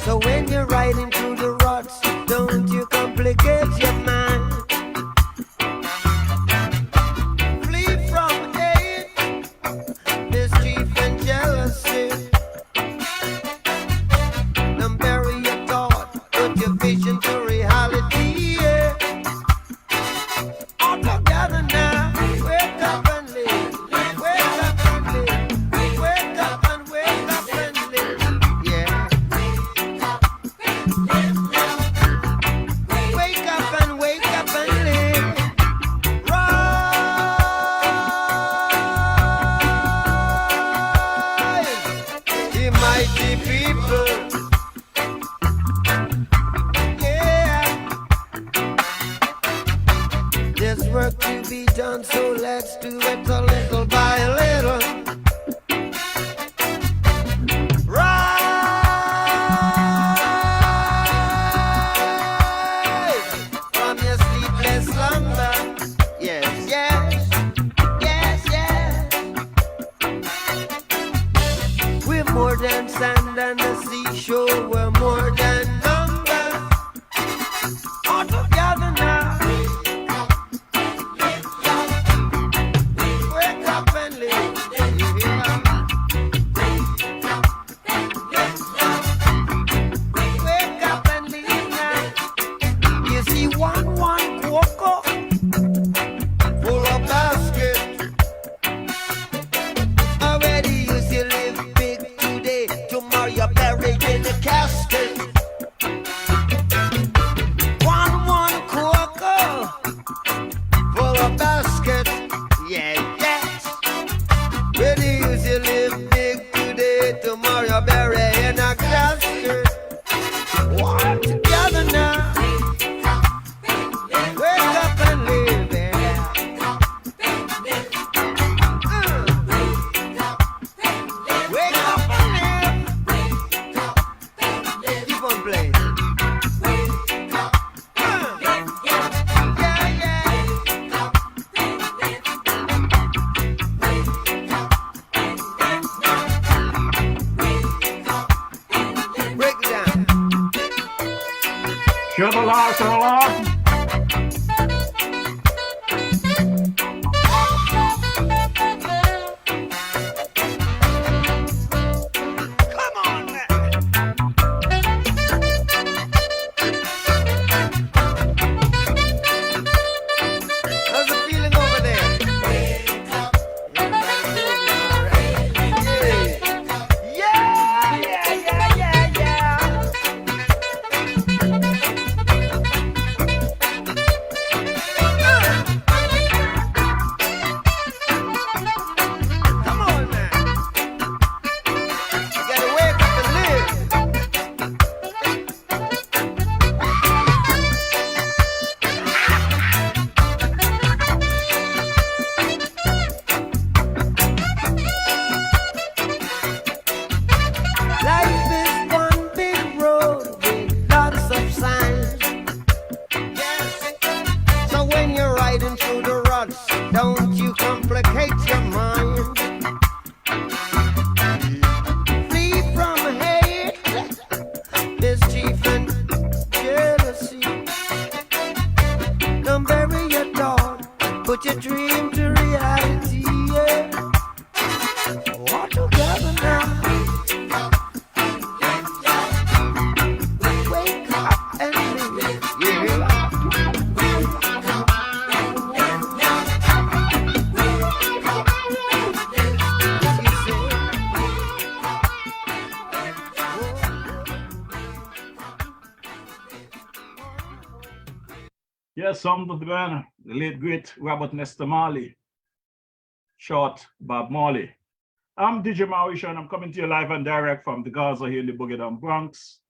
So when you're riding through the ruts, don't you complicate your mind. Flee from hate, mischief and jealousy. Don't bury your thought, put your vision to reality. Yeah. All together now, wake up and live. Wake up and live. Wake up and wake up and live. Yeah. Wake up and wake up and live. Rise, ye mighty people. Yeah. There's work to be done, so let's do it a little by a little. Rise from your sleepless slumber. Yes, yes, yes, yes. We're more than sand and the seashore. We're more than numbers. All together now. Wake up and live. Yeah. Wake up and live now. You see one cocoa full of basket. Already you see live big today. Tomorrow you're buried in a casket. One cocoa full of basket. Yeah, yes. Already you see live big today. Tomorrow you're buried in a casket. Walk together now. Wake up and live. Yeah. Wake up and live. Keep on playing. Yeah, yeah. Break it down. Shabala, shabala. Come on, man. How's it feeling over there? Yeah, yeah, yeah, yeah, yeah. Come on, man. You gotta wake up and live. Life is one big road with lots of signs. Yes. So when you're riding through the ruts, don't you complicate your mind. Flee from hate, mischief and jealousy. Don't bury your thought, put your dream to reality. Yeah. All together now. Wake up and live. Yeah. Yes, some of the man, the late great Robert Nesta Marley, short Bob Marley. I'm DJ Mauricio and I'm coming to you live and direct from the Gaza here in the Boogie Down Bronx.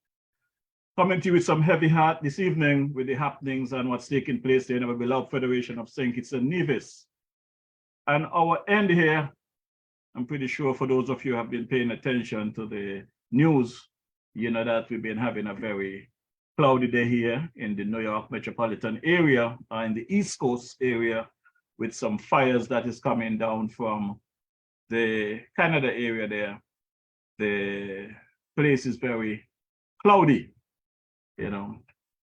Coming to you with some heavy heart this evening with the happenings and what's taking place there in our beloved Federation of St. Kitts and Nevis. And our end here, I'm pretty sure for those of you who have been paying attention to the news, you know that we've been having a very cloudy day here in the New York metropolitan area, in the East Coast area, with some fires that is coming down from the Canada area there. The place is very cloudy,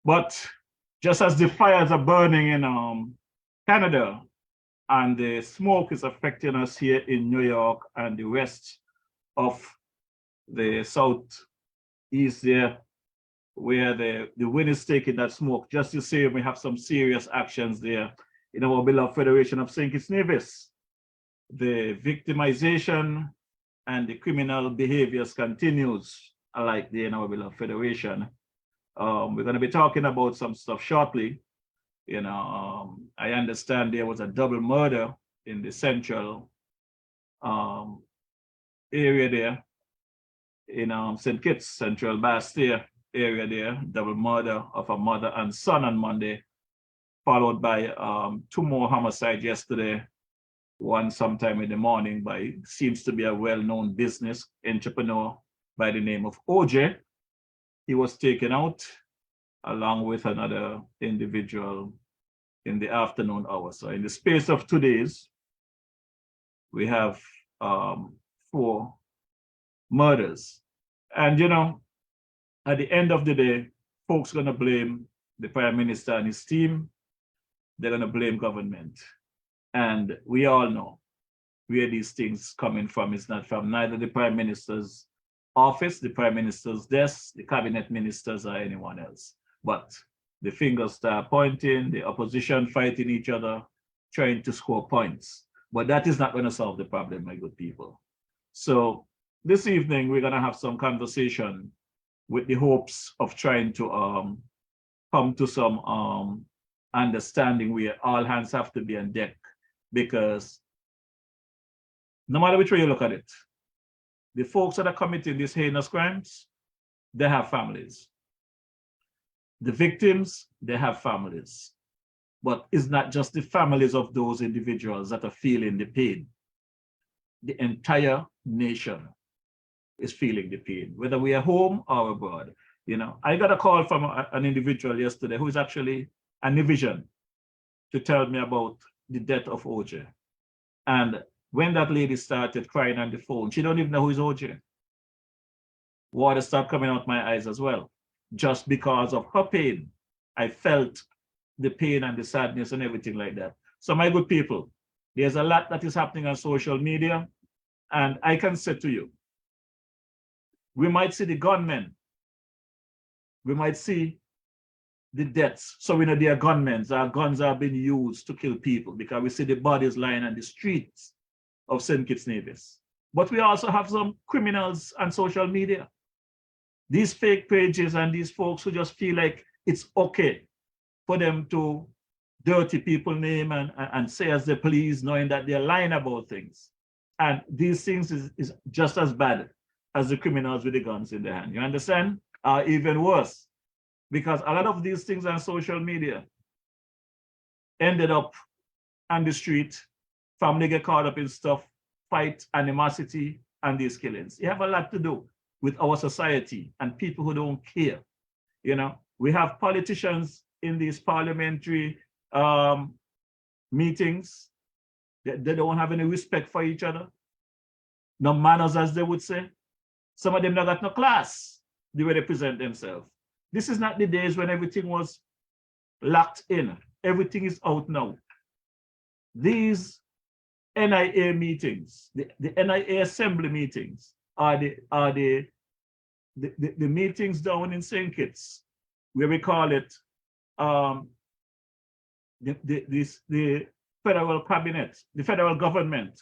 But just as the fires are burning in Canada and the smoke is affecting us here in New York and the rest of the southeast there, where the wind is taking that smoke, just to say we have some serious actions there in our beloved Federation of St. Kitts Nevis. The victimization and the criminal behaviors continues, like in our beloved Federation. We're going to be talking about some stuff shortly. I understand there was a double murder in the central area there in St. Kitts, Central Bastille area there, double murder of a mother and son on Monday, followed by 2 more homicides yesterday, one sometime in the morning by, seems to be a well-known business entrepreneur by the name of OJ. He was taken out along with another individual in the afternoon hours. So in the space of 2 days, we have 4 murders. And at the end of the day, folks are going to blame the Prime Minister and his team. They're going to blame government. And we all know where these things coming from. It's not from neither the Prime Minister's office, the Prime Minister's desk, the cabinet ministers, or anyone else. But the fingers start pointing, the opposition fighting each other, trying to score points. But that is not going to solve the problem, my good people. So this evening, we're going to have some conversation with the hopes of trying to come to some understanding where all hands have to be on deck, because no matter which way you look at it, the folks that are committing these heinous crimes, they have families. The victims, they have families. But it's not just the families of those individuals that are feeling the pain. The entire nation is feeling the pain, whether we are home or abroad. I got a call from an individual yesterday who is actually a Nivision to tell me about the death of OJ. And when that lady started crying on the phone, she don't even know who is OJ. Water started coming out my eyes as well. Just because of her pain, I felt the pain and the sadness and everything like that. So my good people, there's a lot that is happening on social media. And I can say to you, we might see the gunmen. We might see the deaths. So we know they are gunmen. Our guns are being used to kill people because we see the bodies lying on the streets of St. Kitts Nevis. But we also have some criminals on social media. These fake pages and these folks who just feel like it's okay for them to dirty people's name and say as they please, knowing that they're lying about things. And these things is just as bad as the criminals with the guns in their hand. You understand? Even worse, because a lot of these things on social media ended up on the street, family get caught up in stuff, fight, animosity, and these killings. You have a lot to do with our society and people who don't care. We have politicians in these parliamentary meetings. They don't have any respect for each other. No manners, as they would say. Some of them not got no class, the way they present themselves. This is not the days when everything was locked in. Everything is out now. These NIA meetings, the NIA assembly meetings, are the meetings down in St. Kitts, where we call it the federal cabinet, the federal government,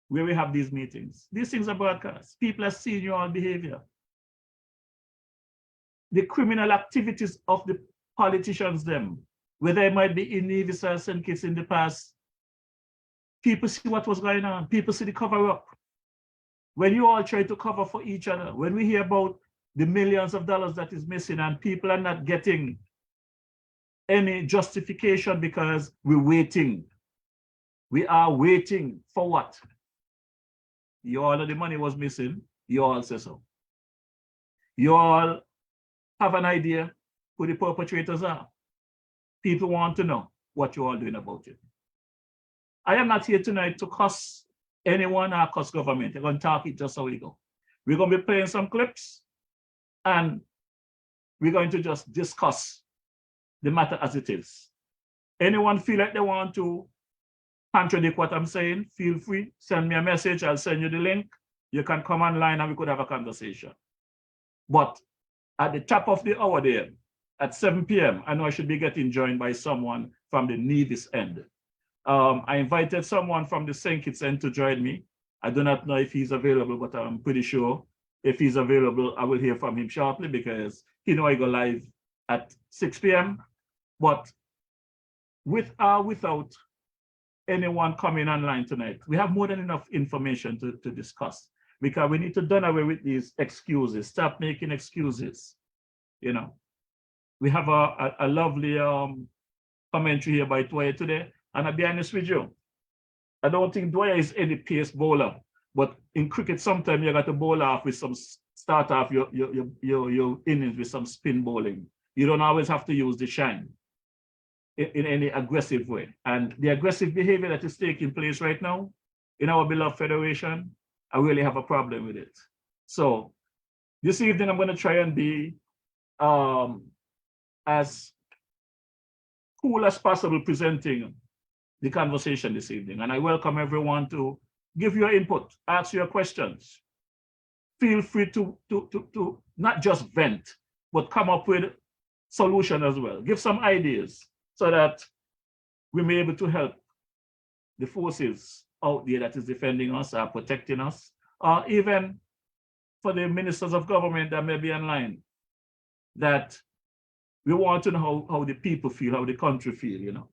where we have these meetings. These things are broadcast. People are seeing your behavior. The criminal activities of the politicians, them, whether it might be in Nevis or St. Kitts in the past, people see what was going on. People see the cover up. When you all try to cover for each other, when we hear about the millions of dollars that is missing and people are not getting any justification because we're waiting. We are waiting for what? You all know the money was missing. You all say so. You all have an idea who the perpetrators are. People want to know what you're all doing about it. I am not here tonight to cuss anyone or cuss government. I'm going to talk it just how we go. We're going to be playing some clips, and we're going to just discuss the matter as it is. Anyone feel like they want to contradict what I'm saying, feel free, send me a message, I'll send you the link. You can come online and we could have a conversation. But at the top of the hour there, at 7 p.m., I know I should be getting joined by someone from the Nevis end. I invited someone from the St. Kitts end to join me. I do not know if he's available, but I'm pretty sure if he's available, I will hear from him shortly because he know I go live at 6 p.m. But with or without anyone coming online tonight, we have more than enough information to discuss because we need to done away with these excuses, stop making excuses. You know, we have a lovely commentary here by Dwyer today, and I'll be honest with you, I don't think Dwyer is any pace bowler, but in cricket, sometimes you got to bowl off with some, start off your innings with some spin bowling. You don't always have to use the shine in any aggressive way. And the aggressive behavior that is taking place right now in our beloved federation, I really have a problem with it. So this evening, I'm going to try and be as cool as possible presenting the conversation this evening. And I welcome everyone to give your input, ask your questions. Feel free to not just vent, but come up with solution as well. Give some ideas so that we may be able to help the forces out there that is defending us or protecting us, or even for the ministers of government that may be online, that we want to know how the people feel, how the country feel, you know.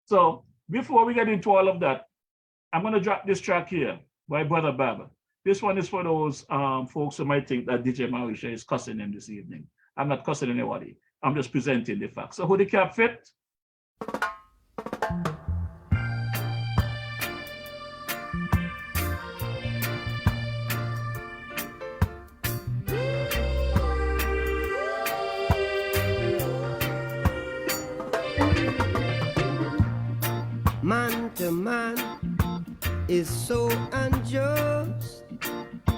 So before we get into all of that, I'm going to drop this track here by Brother Baba. This one is for those folks who might think that DJ Marisha is cussing him this evening. I'm not cussing anybody. I'm just presenting the facts. So who the cap fit? Man to man is so unjust.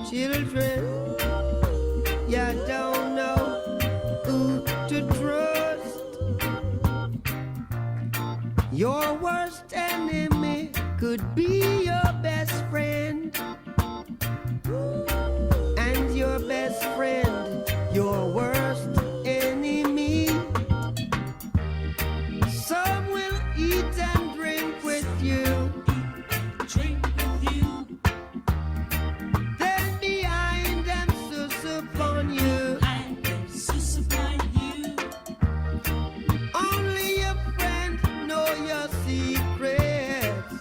Children, you don't know who to trust. Your worst enemy could be your best friend, and your best friend, your worst enemy. Some will eat and drink with you. Then behind them sus upon you. Only your friend know your secrets.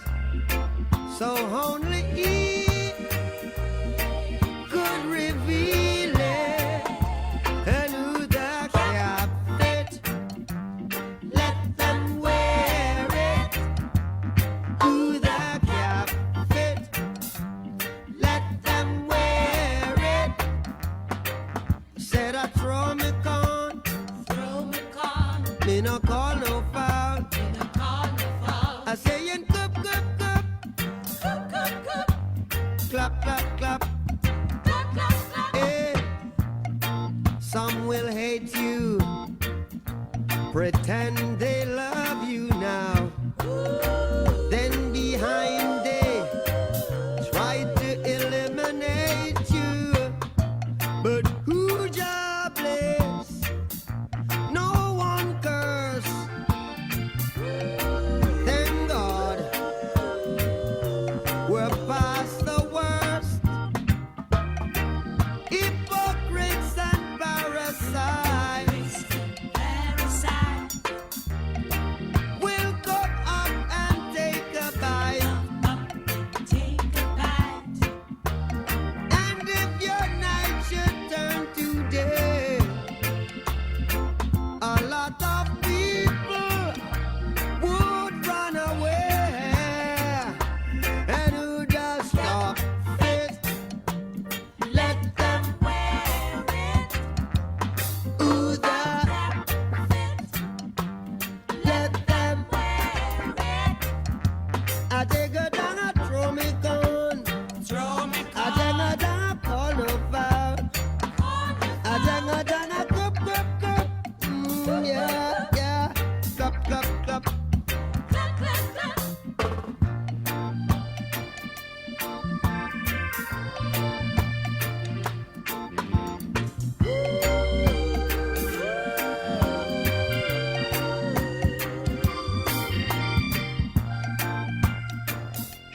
So only he could reveal it. And who the cap fit, let them wear it. Who the cap fit, let them wear it. Said I throw me con, me no call no foul. I say in cup, clap, clap, clap. Hey. Some will hate you, pretend they love you now. Then behind they try to eliminate you. But who jobless? No one curse. Thank God we're past the worst. Hypocrites and parasites will go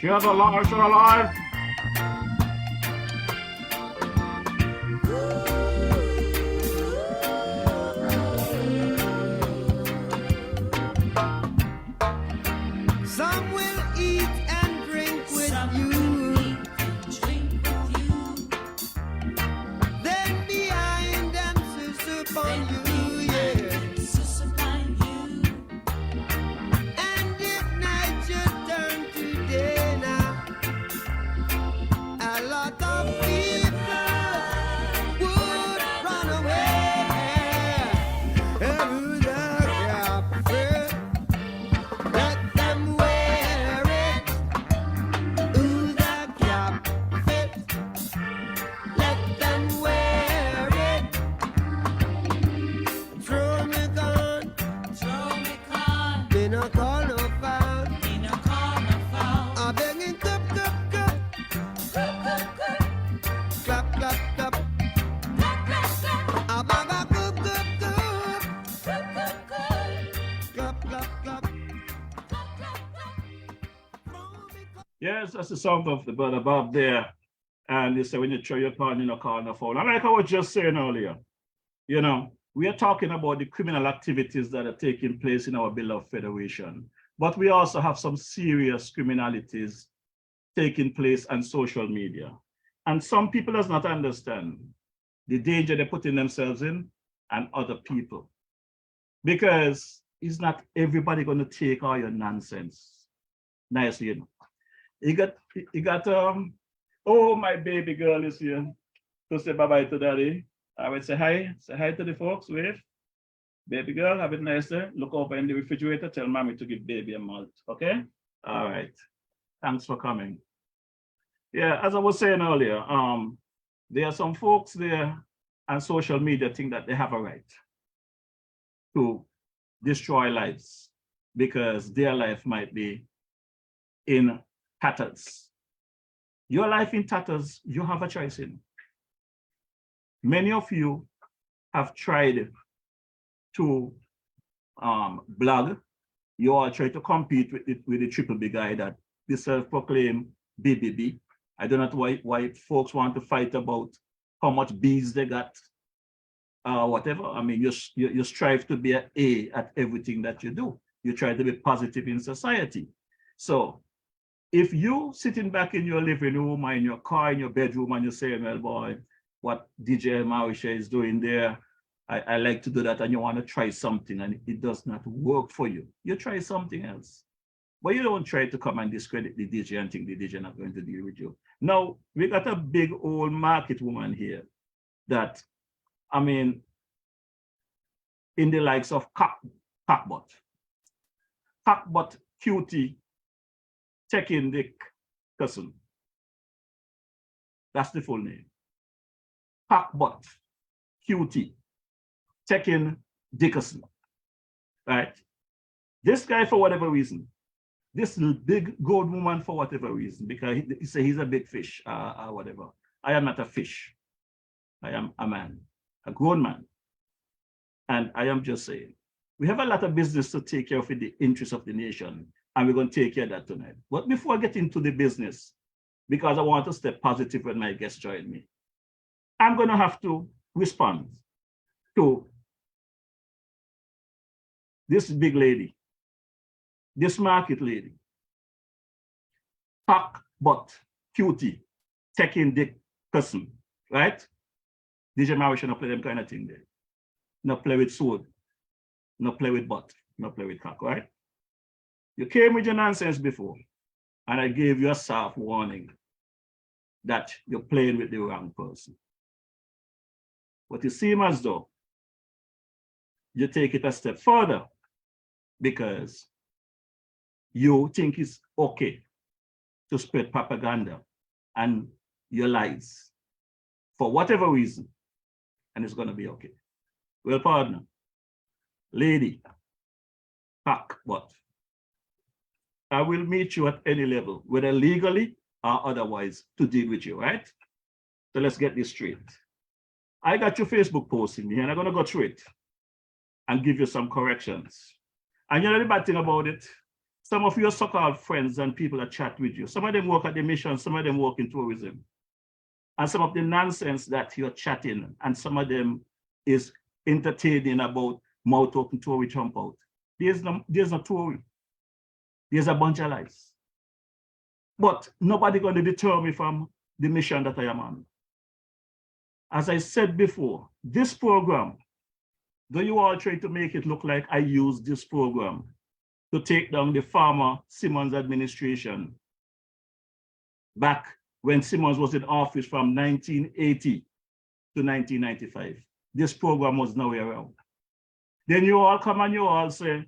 Shares alive, share alive. Some will eat and drink with you. Then behind them sus upon you, yeah. And if night should turn to day now, a lot of people would run away. And the captain, let them wear it. Ooh, the captain, let them wear it. Throw me gun, me no call no foul. I'm begging cup, cup, cup, clap, clap, clap. I'm a cup, cup, cup, clap, clap, clap. Yes, that's the sound of the bird above there. And you say when you throw your pan, you know, call the phone. And like I was just saying earlier, you know, we are talking about the criminal activities that are taking place in our beloved federation. But we also have some serious criminalities taking place on social media. And some people does not understand the danger they're putting themselves in and other people. Because it's not everybody going to take all your nonsense nicely, you know. You got oh, my baby girl is here to say bye-bye to daddy. I would say hi to the folks, wave. Baby girl, have a nice day. Look over in the refrigerator, tell mommy to give baby a malt, okay? All right, thanks for coming. Yeah, as I was saying earlier, there are some folks there on social media think that they have a right to destroy lives because their life might be in tatters. Your life in tatters, you have a choice in. Many of you have tried to blog. You all try to compete with the Triple B guy that the self-proclaimed BBB. I don't know why folks want to fight about how much B's they got, whatever. I mean, you strive to be an A at everything that you do. You try to be positive in society. So if you sitting back in your living room or in your car, in your bedroom, and you're saying, well, boy, what DJ Mawisha is doing there, I like to do that, and you want to try something and it does not work for you, you try something else. But you don't try to come and discredit the DJ and think the DJ not going to deal with you. Now, we got a big old market woman here that, I mean, in the likes of Cockbutt Cutie, taking Dick Cousin. That's the full name. Cockbutt Cutie, taking Dickerson, right? This guy, for whatever reason, this big gold woman, for whatever reason, because he say he's a big fish, or whatever. I am not a fish. I am a man, a grown man. And I am just saying, we have a lot of business to take care of in the interest of the nation, and we're going to take care of that tonight. But before I get into the business, because I want to stay positive when my guests join me, I'm going to have to respond to this big lady, this market lady, Cockbutt Cutie, taking Dick Cousin, right? DJ Mawisha not play them kind of thing there. Not play with sword, not play with butt, not play with cock, right? You came with your nonsense before, and I gave you a soft warning that you're playing with the wrong person. But it seems as though you take it a step further because you think it's okay to spread propaganda and your lies for whatever reason, and it's going to be okay. Well, partner, lady, Cockbutt, I will meet you at any level, whether legally or otherwise, to deal with you, right? So let's get this straight. I got your Facebook post in here, and I'm going to go through it and give you some corrections. And you know the bad thing about it? Some of your so-called friends and people that chat with you, some of them work at the mission, some of them work in tourism. And some of the nonsense that you're chatting, and some of them is entertaining about mouth open Tory jump out. There's no Tory. There's a bunch of lies. But nobody going to deter me from the mission that I am on. As I said before, this program, though you all try to make it look like I use this program to take down the former Simmons administration back when Simmons was in office from 1980 to 1995. This program was nowhere around. Then you all come and you all say,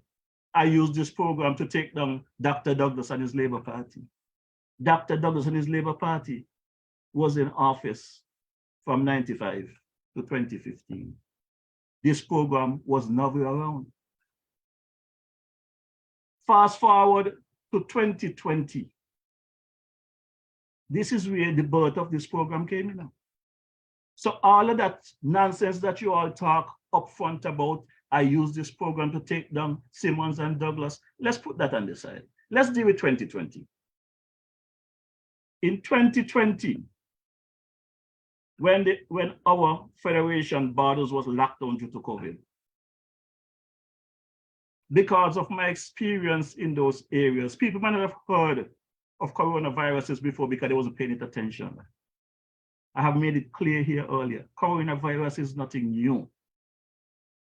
I use this program to take down Dr. Douglas and his Labour Party. Dr. Douglas and his Labour Party was in office from 95 to 2015. This program was never around. Fast forward to 2020. This is where the birth of this program came in. So all of that nonsense that you all talk up front about, I use this program to take down Simmons and Douglas, let's put that on the side. Let's deal with 2020. In 2020, when our federation borders was locked down due to COVID, because of my experience in those areas, people might not have heard of coronaviruses before because they wasn't paying attention. I have made it clear here earlier, coronavirus is nothing new.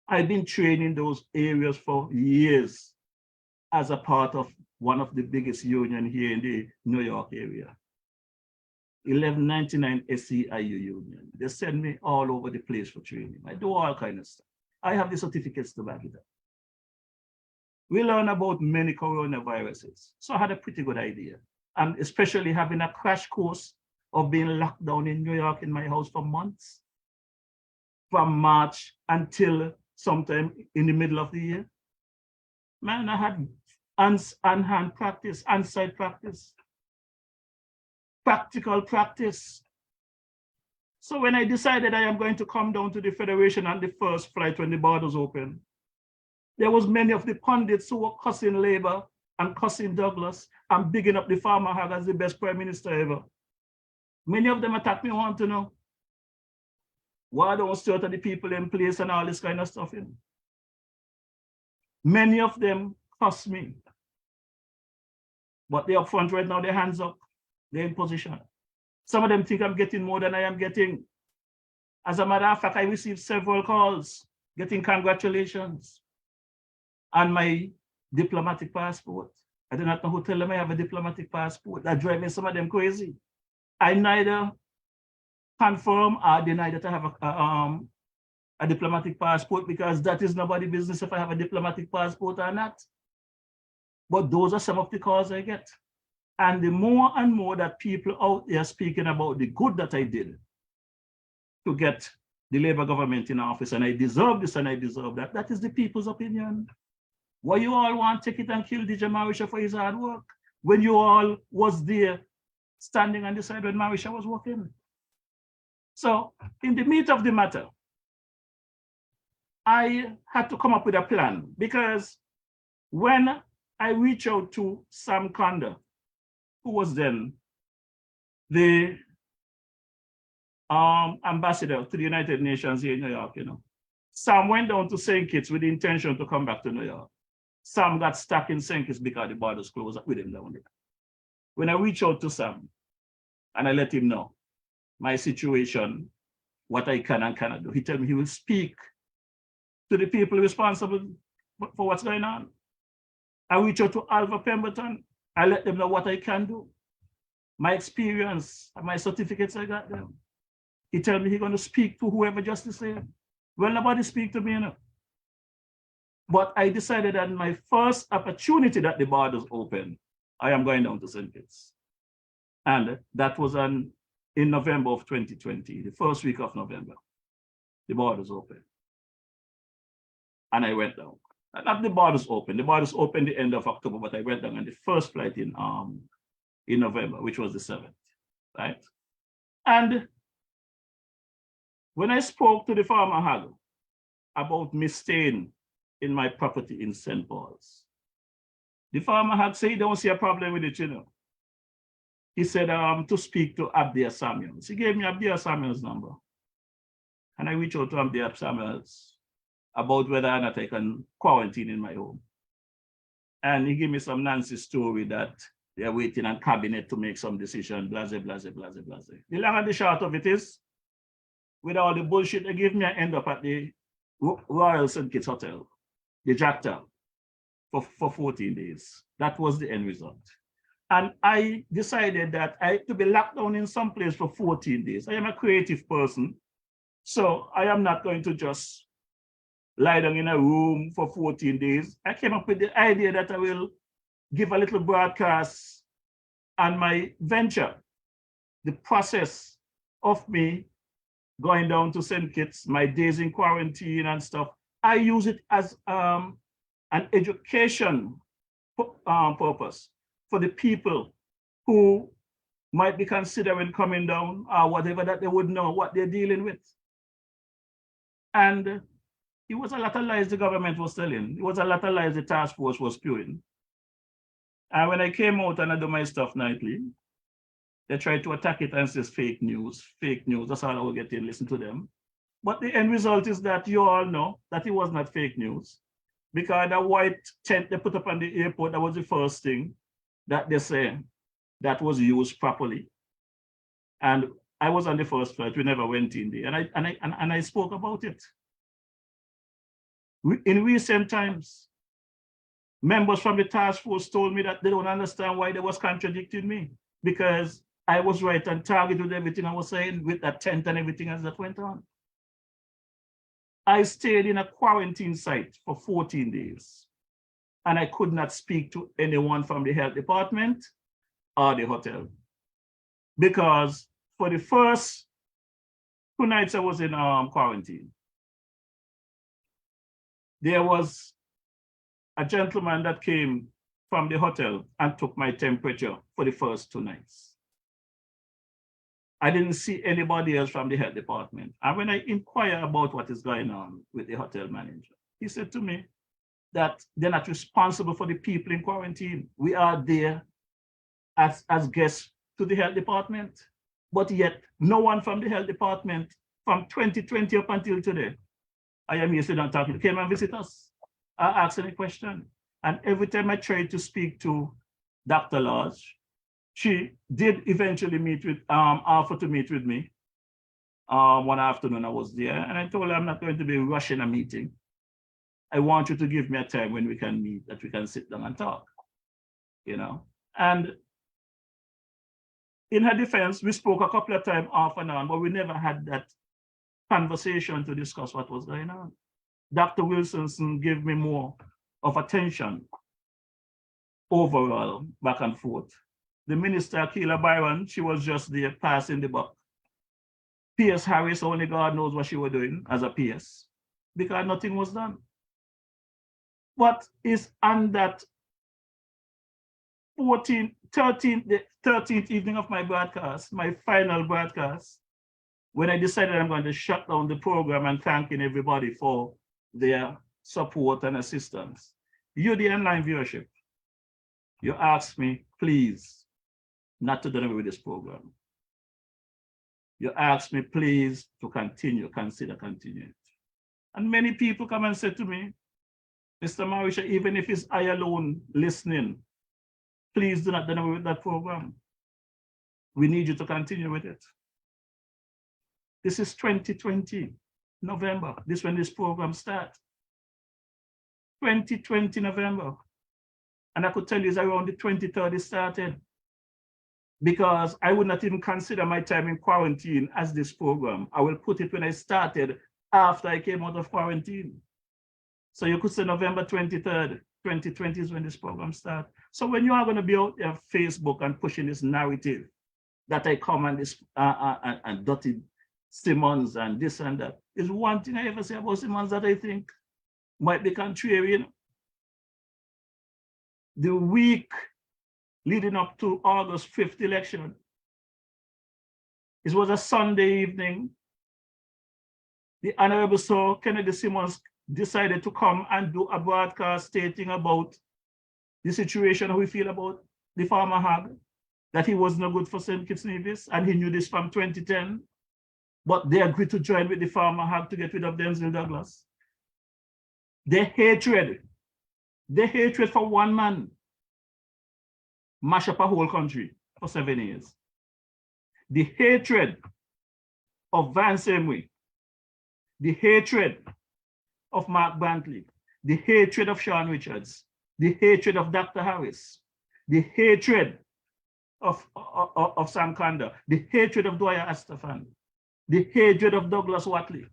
I've been training those areas for years as a part of one of the biggest unions here in the New York area. 1199 SEIU union. They send me all over the place for training. I do all kinds of stuff. I have the certificates to back it up. We learn about many coronaviruses. So I had a pretty good idea. And especially having a crash course of being locked down in New York in my house for months, from March until sometime in the middle of the year. Man, I had on-hand practice, on-site practice, practical practice. So when I decided I am going to come down to the Federation on the first flight when the borders open, there was many of the pundits who were cussing Labour and cussing Douglas and bigging up the farmer Hag as the best prime minister ever. Many of them attacked me, want to know why don't stir the people in place and all this kind of stuff. You know? Many of them cuss me. But they're up front right now, their hands up, they're in position. Some of them think I'm getting more than I am getting. As a matter of fact, I received several calls getting congratulations on my diplomatic passport. I do not know who tell them I have a diplomatic passport. That drives me some of them crazy. I neither confirm or deny that I have a diplomatic passport because that is nobody's business if I have a diplomatic passport or not. But those are some of the calls I get. And the more and more that people out there speaking about the good that I did to get the Labour government in office, and I deserve this and I deserve that, that is the people's opinion. Why you all want to take it and kill DJ Marisha for his hard work when you all was there standing on the side when Marisha was working? So in the meat of the matter, I had to come up with a plan because when I reached out to Sam Conda, who was then the ambassador to the United Nations here in New York, you know. Sam went down to St. Kitts with the intention to come back to New York. Sam got stuck in St. Kitts because the borders closed with him down there. When I reached out to Sam and I let him know my situation, what I can and cannot do, he told me he will speak to the people responsible for what's going on. I reached out to Alva Pemberton. I let them know what I can do. My experience, my certificates I got them. He told me he's going to speak to whoever Justice said. Well, nobody speak to me, you know. But I decided that my first opportunity that the borders open, I am going down to St. Kitts. And that was in November of 2020, the first week of November. The borders opened. And I went down. Not the borders opened the end of October, but I went down on the first flight in November, which was the 7th, right? And when I spoke to the farmer Hag about me staying in my property in St. Paul's, The farmer had said he don't see a problem with it, you know. He said to speak to Abdiel Samuels. He gave me Abdiel Samuels' number. And I reached out to Abdiel Samuels about whether or not I can quarantine in my home. And he gave me some Nancy story that they're waiting on cabinet to make some decision, blase, blase, blase, blase. The long and the short of it is, with all the bullshit they give me, I end up at the Royal St. Kitts Hotel, the Jacktown, for 14 days. That was the end result. And I decided that I had to be locked down in some place for 14 days. I am a creative person, so I am not going to just lie down in a room for 14 days. I came up with the idea that I will give a little broadcast on my venture, the process of me going down to St. Kitts, my days in quarantine and stuff. I use it as an education purpose for the people who might be considering coming down or whatever, that they would know what they're dealing with. And it was a lot of lies the government was telling. It was a lot of lies the task force was spewing. And when I came out and I do my stuff nightly, they tried to attack it and say fake news, fake news. That's all I will get to listen to them. But the end result is that you all know that it was not fake news, because the white tent they put up on the airport, that was the first thing that they say that was used properly. And I was on the first flight. We never went in there, and I spoke about it. In recent times, members from the task force told me that they don't understand why they was contradicting me, because I was right on target with everything I was saying, with that tent and everything else that went on. I stayed in a quarantine site for 14 days, and I could not speak to anyone from the health department or the hotel, because for the first 2 nights I was in quarantine, there was a gentleman that came from the hotel and took my temperature for the first 2 nights. I didn't see anybody else from the health department. And when I inquire about what is going on with the hotel manager, he said to me that they're not responsible for the people in quarantine. We are there as guests to the health department, but yet no one from the health department from 2020 up until today, I am here sitting talking, came and visit us, ask any question. And every time I tried to speak to Dr. Lodge, she did eventually meet with, offer to meet with me. One afternoon I was there, and I told her I'm not going to be rushing a meeting. I want you to give me a time when we can meet, that we can sit down and talk, you know. And in her defense, we spoke a couple of times off and on, but we never had that conversation to discuss what was going on. Dr. Wilson gave me more of attention overall, back and forth. The minister, Akila Byron, she was just there passing the buck. P.S. Harris, only God knows what she was doing as a PS, because nothing was done. What is on that 13th evening of my broadcast, my final broadcast, when I decided I'm going to shut down the program and thanking everybody for their support and assistance. You, the online viewership, you asked me, please, not to do with this program. You asked me, please, to continue, consider continuing. And many people come and say to me, Mr. Mauritia, even if it's I alone listening, please do not do away with that program. We need you to continue with it. This is 2020, November. This is when this program starts. 2020, November. And I could tell you it's around the 23rd it started, because I would not even consider my time in quarantine as this program. I will put it when I started after I came out of quarantine. So you could say November 23rd, 2020 is when this program started. So when you are going to be out there on Facebook and pushing this narrative that I come and this and Dottie Simmons and this and that, is one thing I ever say about Simmons that I think might be contrarian. The week leading up to August 5th election, it was a Sunday evening. The Honorable Sir Kennedy Simmons decided to come and do a broadcast stating about the situation, how we feel about the farmer hag, that he was no good for St. Kitts Nevis, and he knew this from 2010, but they agreed to join with the farmer hag to get rid of Denzil Douglas. The hatred for one man mash up a whole country for 7 years. The hatred of Vance Emwe, the hatred of Mark Brantley, the hatred of Sean Richards, the hatred of Dr. Harris, the hatred of Sam Kanda, the hatred of Dwyer Astafan, the hatred of Douglas Watley.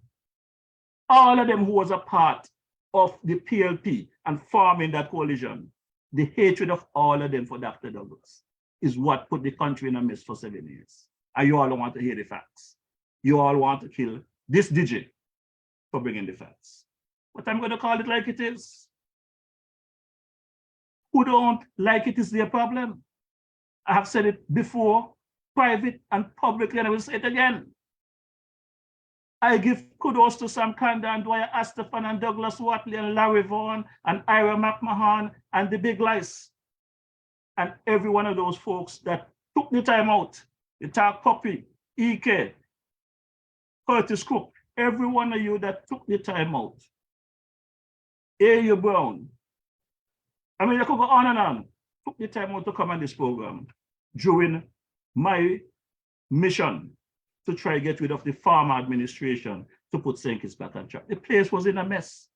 All of them who was a part of the PLP and forming that coalition, the hatred of all of them for Dr. Douglas is what put the country in a mess for 7 years. And you all don't want to hear the facts. You all want to kill this digit for bringing the facts. But I'm going to call it like it is. Who don't like it is their problem. I have said it before, private and publicly, and I will say it again. I give kudos to Sam Kanda and Dwyer Astafan and Douglas Watley and Larry Vaughan and Ira McMahon and the Big Lice. And every one of those folks that took the time out, the Talk Puppy, EK, Curtis Cook, every one of you that took the time out. A.U. Brown. I mean, I could go on and on. Took the time out to come on this program during my mission to try to get rid of the farmer administration to put St. Kitts back on track. The place was in a mess.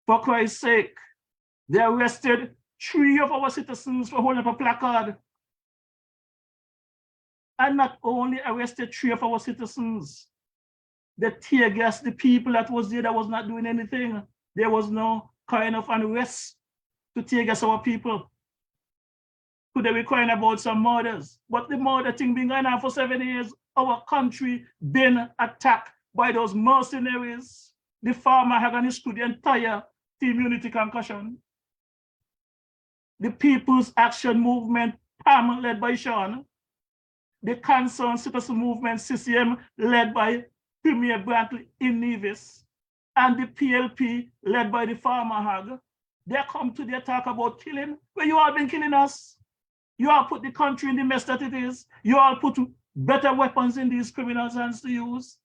For Christ's sake, they arrested 3 of our citizens for holding up a placard. And not only arrested 3 of our citizens, they tear gassed the people that was there that was not doing anything. There was no kind of unrest to tear gas our people. Could they be crying about some murders? But the murder thing been going on for 7 years. Our country been attacked by those mercenaries. The farmer had gone through the entire Team Unity concussion. The People's Action Movement, PAM, led by Sean. The Concerned Citizen Movement, CCM, led by Premier Brantley in Nevis. And the PLP, led by the farmer hag. They come to the attack about killing, where you all been killing us. You all put the country in the mess that it is. You all put better weapons in these criminals' hands to use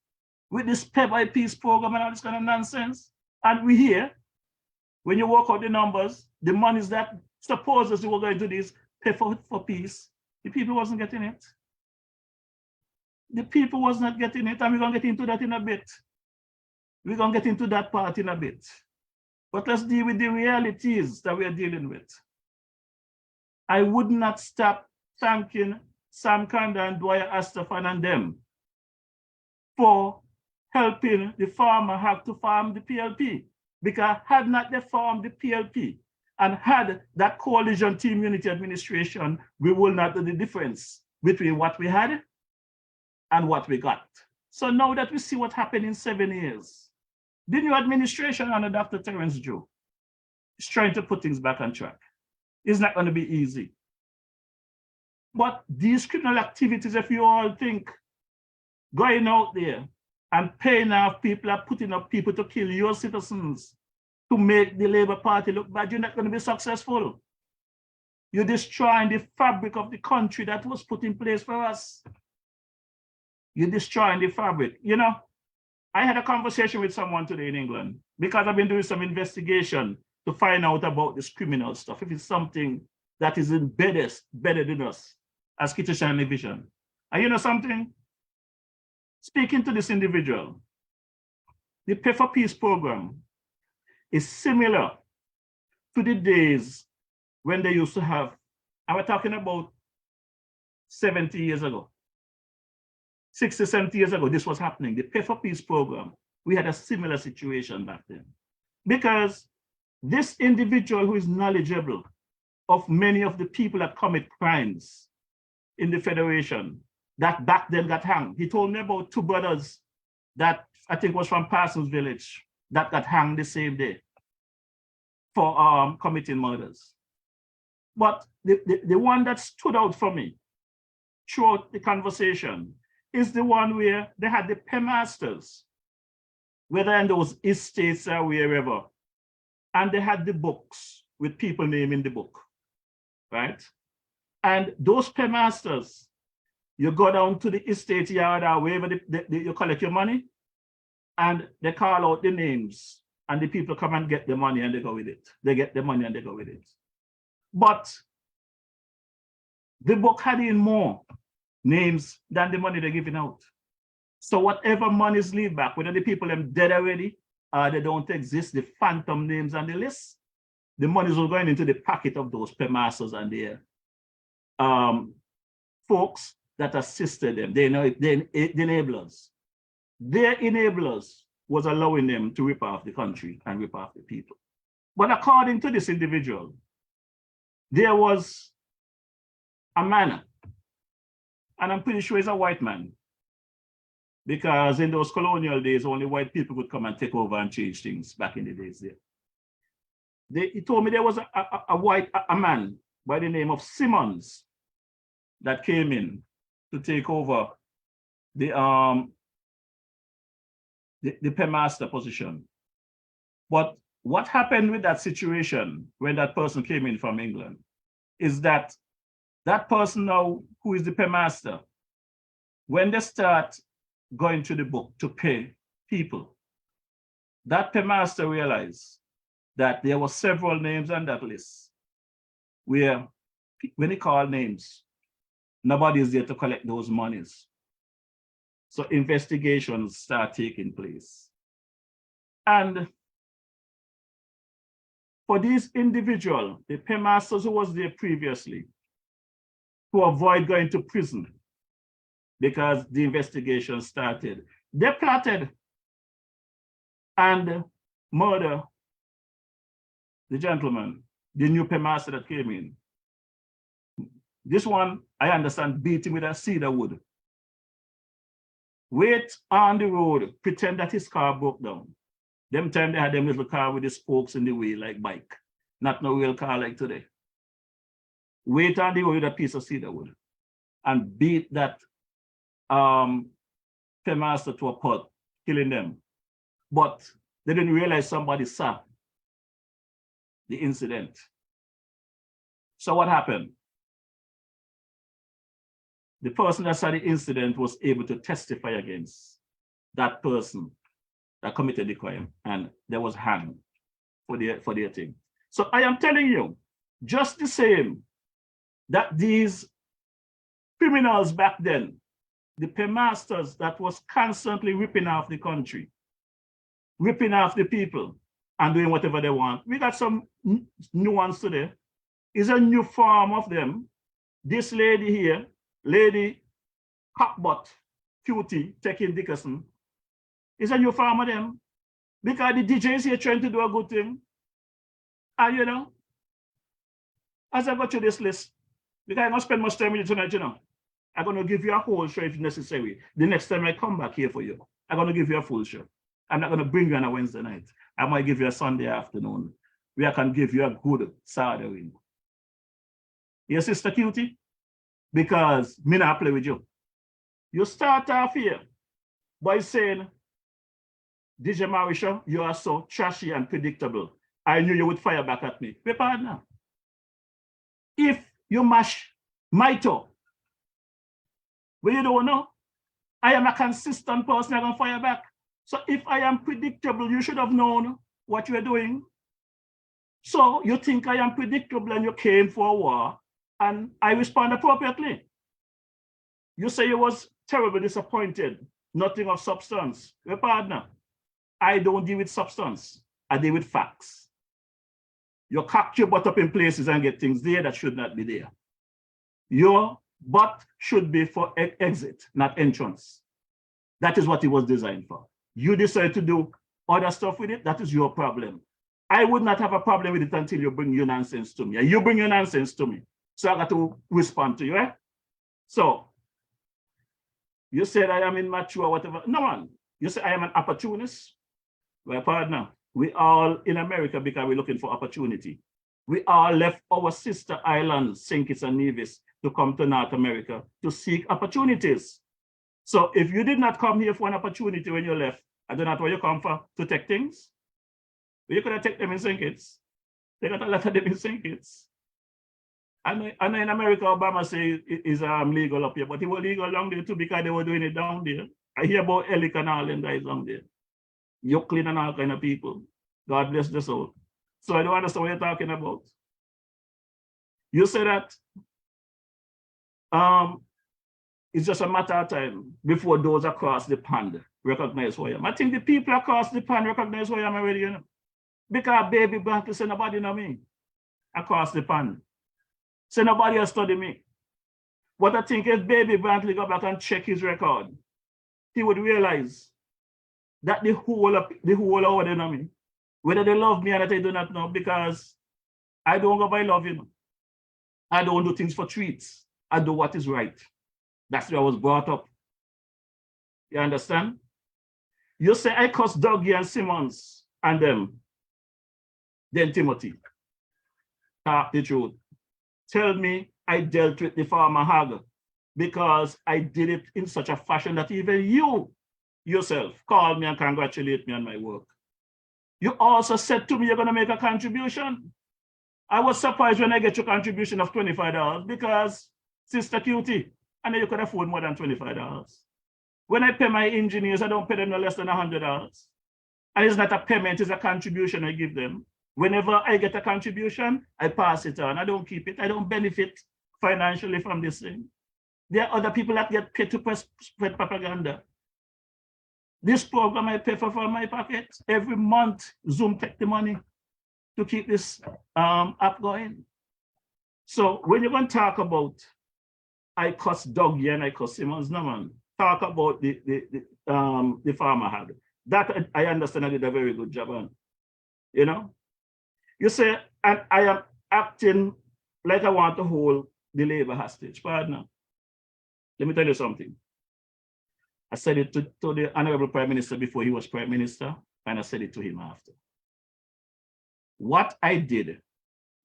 with this pay by peace program and all this kind of nonsense. And we hear, when you work out the numbers, the monies that supposedly were going to do this, pay for peace, the people wasn't getting it. The people was not getting it, and we're going to get into that in a bit. We're going to get into that part in a bit. But let's deal with the realities that we're dealing with. I would not stop thanking Sam Kanda and Dwyer Astafan and them for helping the farmer have to farm the PLP. Because had not they farmed the PLP and had that coalition Team Unity administration, we will not know the difference between what we had and what we got. So now that we see what happened in 7 years, the new administration under Dr. Terence Joe is trying to put things back on track. It's not going to be easy. But these criminal activities, if you all think going out there and paying off people are putting up people to kill your citizens to make the Labour Party look bad, you're not going to be successful. You're destroying the fabric of the country that was put in place for us. You're destroying the fabric. You know, I had a conversation with someone today in England because I've been doing some investigation to find out about this criminal stuff, if it's something that is embedded in us as Kittitian Division. And you know something? Speaking to this individual, the Pay for Peace program is similar to the days when they used to have, and we're talking about 70 years ago, 60, 70 years ago, this was happening. The Pay for Peace program, we had a similar situation back then. Because this individual who is knowledgeable of many of the people that commit crimes in the Federation that back then got hanged. He told me about 2 brothers that I think was from Parsons Village that got hanged the same day for committing murders. But the one that stood out for me throughout the conversation is the one where they had the paymasters, whether in those estates or wherever, and they had the books with people name in the book, right? And those paymasters, you go down to the estate yard or wherever you collect your money, and they call out the names, and the people come and get the money and they go with it. They get the money and they go with it. But the book had in more names than the money they're giving out. So whatever monies leave back, whether the people them dead already or they don't exist, the phantom names on the list, the monies were going into the pocket of those paymasters and their folks that assisted them. The enablers. Their enablers was allowing them to rip off the country and rip off the people. But according to this individual, there was a man, and I'm pretty sure he's a white man, because in those colonial days, only white people could come and take over and change things back in the days there. He told me there was a man by the name of Simmons that came in to take over the paymaster position. But what happened with that situation when that person came in from England is that that person now, who is the paymaster, when they start going to the book to pay people, that paymaster realized that there were several names on that list where, when he called names, nobody is there to collect those monies. So investigations start taking place. And for these individuals, the paymasters who was there previously, to avoid going to prison because the investigation started, they plotted and murder the gentleman, the new paymaster that came in. This one, I understand, beat him with a cedar wood. Wait on the road, pretend that his car broke down. Them time they had them little car with the spokes in the wheel like bike, not no real car like today. Wait on the road with a piece of cedar wood and beat that paymaster to a pulp, killing them. But they didn't realize somebody saw the incident. So what happened? The person that saw the incident was able to testify against that person that committed the crime, and there was hanged for their thing. So I am telling you, just the same that these criminals back then, the paymasters that was constantly ripping off the country, ripping off the people and doing whatever they want. We got some new ones today. It's a new form of them. This lady here, Lady Cockbutt, Cutie, taking Dickerson, is a new form of them. Because the DJs here trying to do a good thing. And you know, as I go through this list, because I'm not spend much time with you tonight, you know, I'm going to give you a whole show if necessary. The next time I come back here for you, I'm going to give you a full show. I'm not going to bring you on a Wednesday night. I might give you a Sunday afternoon where I can give you a good Saturday. Your sister Cutie? Because me not play with you. You start off here by saying, DJ Marisha, you are so trashy and predictable. I knew you would fire back at me. Be partner. If you mash my toe, well, you don't know, I am a consistent person, I'm going to fire back. So if I am predictable, you should have known what you are doing. So you think I am predictable and you came for a war and I respond appropriately. You say you was terribly disappointed, nothing of substance. Your partner, I don't deal with substance, I deal with facts. You cock your butt up in places and get things there that should not be there. Your butt should be for exit, not entrance. That is what it was designed for. You decide to do other stuff with it, that is your problem. I would not have a problem with it until you bring your nonsense to me. And you bring your nonsense to me. So I got to respond to you, eh? So, you said I am immature, whatever. No, man. You say I am an opportunist. Well, partner, we all in America because we're looking for opportunity. We all left our sister islands, St. Kitts and Nevis, to come to North America to seek opportunities. So if you did not come here for an opportunity when you left, I don't know where you come for to take things. You could have taken them in St. Kitts. They got a lot of them in St. Kitts. And in America, Obama say it is legal up here, but it was legal down there too because they were doing it down there. I hear about Elick and all them guys down there. Yucklin and all kind of people. God bless the soul. So I don't understand what you're talking about. You say that it's just a matter of time before those across the pond recognize who I am. I think the people across the pond recognize who I am already, you know. Because baby Brantley say nobody know me across the pond. Say nobody has studied me. But I think if baby Brantley go back and check his record, he would realize that the whole of they know me. Whether they love me or not, I do not know, because I don't go by love, you know. I don't do things for treats. I do what is right. That's where I was brought up. You understand? You say I cuss Dougie and Simmons and them. Then Timothy. Talk the truth. Tell me I dealt with the farmer hog because I did it in such a fashion that even you yourself called me and congratulate me on my work. You also said to me you're going to make a contribution. I was surprised when I get your contribution of $25 because, Sister Cutie, I know you could afford more than $25. When I pay my engineers, I don't pay them no less than $100. And it's not a payment, it's a contribution I give them. Whenever I get a contribution, I pass it on. I don't keep it. I don't benefit financially from this thing. There are other people that get paid to spread propaganda. This program I pay for from my pocket. Every month, Zoom take the money to keep this app going. So when you're going to talk about I cuss Dougie and I cuss Simmons, no man, talk about the farmer hog. That I understand I did a very good job on. You know? You say, and I am acting like I want to hold the labor hostage. Partner, let me tell you something. I said it to the Honorable Prime Minister before he was Prime Minister, and I said it to him after. What I did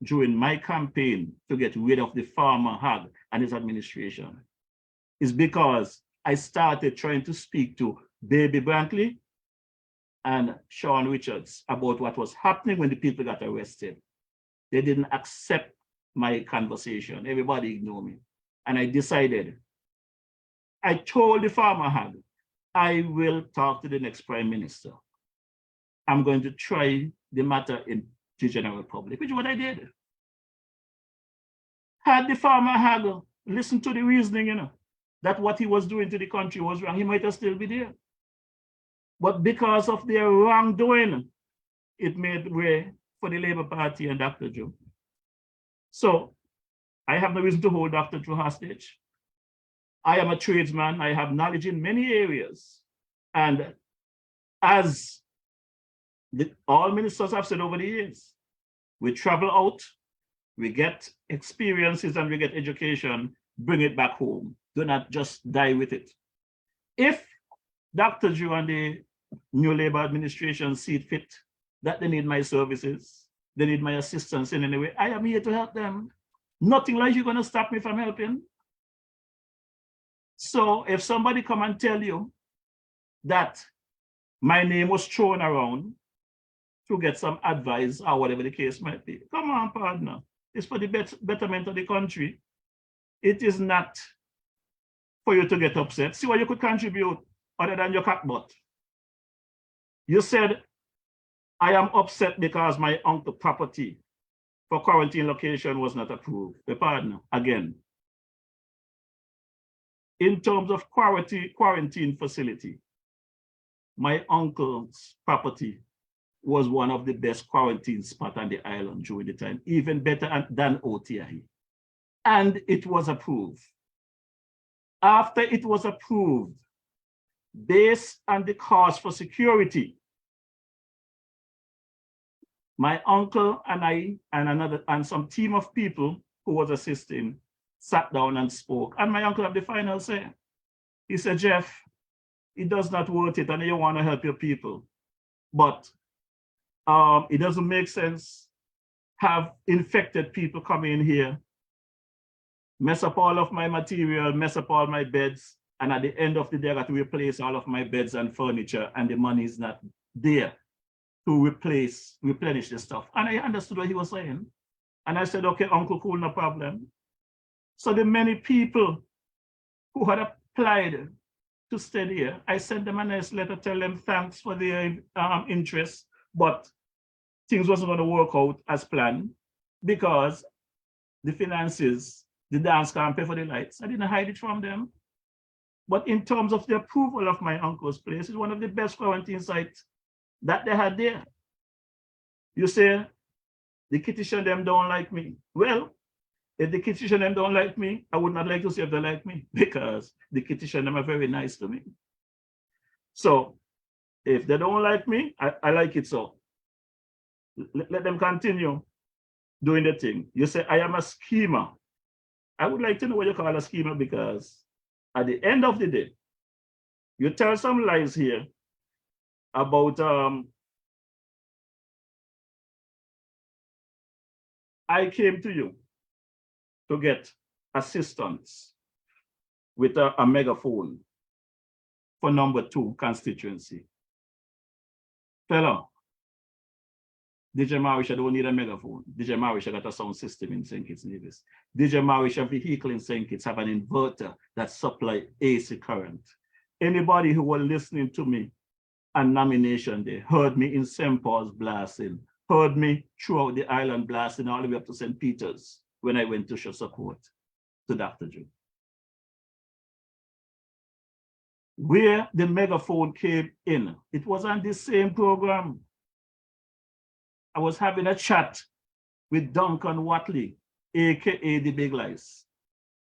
during my campaign to get rid of the farmer hog and his administration is because I started trying to speak to Baby Brantley and Sean Richards about what was happening when the people got arrested. They didn't accept my conversation. Everybody ignored me. And I decided, I told the farmer hog, I will talk to the next Prime Minister. I'm going to try the matter in the general public, which is what I did. Had the farmer hog listened to the reasoning, you know, that what he was doing to the country was wrong, he might have still be there. But because of their wrongdoing, it made way for the Labour Party and Dr. Joe. So I have no reason to hold Dr. Joe hostage. I am a tradesman. I have knowledge in many areas. And as all ministers have said over the years, we travel out, we get experiences and we get education, bring it back home. Do not just die with it. If Dr. Joe and the new Labour administration see it fit that they need my services, they need my assistance in any way, I am here to help them. Nothing like you're going to stop me from helping. So if somebody come and tell you that my name was thrown around to get some advice or whatever the case might be, come on, partner. It's for the betterment of the country. It is not for you to get upset. See what you could contribute other than your cockbutt. You said, I am upset because my uncle's property for quarantine location was not approved. The partner, again, in terms of quarantine facility, my uncle's property was one of the best quarantine spots on the island during the time, even better than OTI. And it was approved. After it was approved, based on the cost for security, my uncle and I and some team of people who was assisting sat down and spoke. And my uncle had the final say. He said, Jeff, it does not worth it and you want to help your people. But it doesn't make sense have infected people come in here, mess up all of my material, mess up all my beds, and at the end of the day, I got to replace all of my beds and furniture, and the money is not there. to replenish the stuff. And I understood what he was saying. And I said, okay, Uncle, cool, no problem. So the many people who had applied to stay here, I sent them a nice letter, tell them thanks for their interest, but things wasn't going to work out as planned because the finances, the dance can't pay for the lights. I didn't hide it from them. But in terms of the approval of my uncle's place, it's one of the best quarantine sites that they had there. You say, the Kittitian them don't like me. Well, if the Kittitian them don't like me, I would not like to see if they like me because the Kittitian them are very nice to me. So if they don't like me, I like it so. Let them continue doing the thing. You say, I am a schemer. I would like to know what you call a schemer because at the end of the day, you tell some lies here about I came to you to get assistance with a megaphone for number 2 constituency. Fellow, DJ Marisha don't need a megaphone. DJ Marisha got a sound system in St. Kitts Nevis. DJ Marisha vehicle in St. Kitts have an inverter that supply AC current. Anybody who was listening to me on nomination day heard me in St. Paul's blasting, heard me throughout the island blasting all the way up to St. Peter's when I went to show support to Dr. Drew. Where the megaphone came in, it was on the same program. I was having a chat with Duncan Watley, AKA the Big Lies.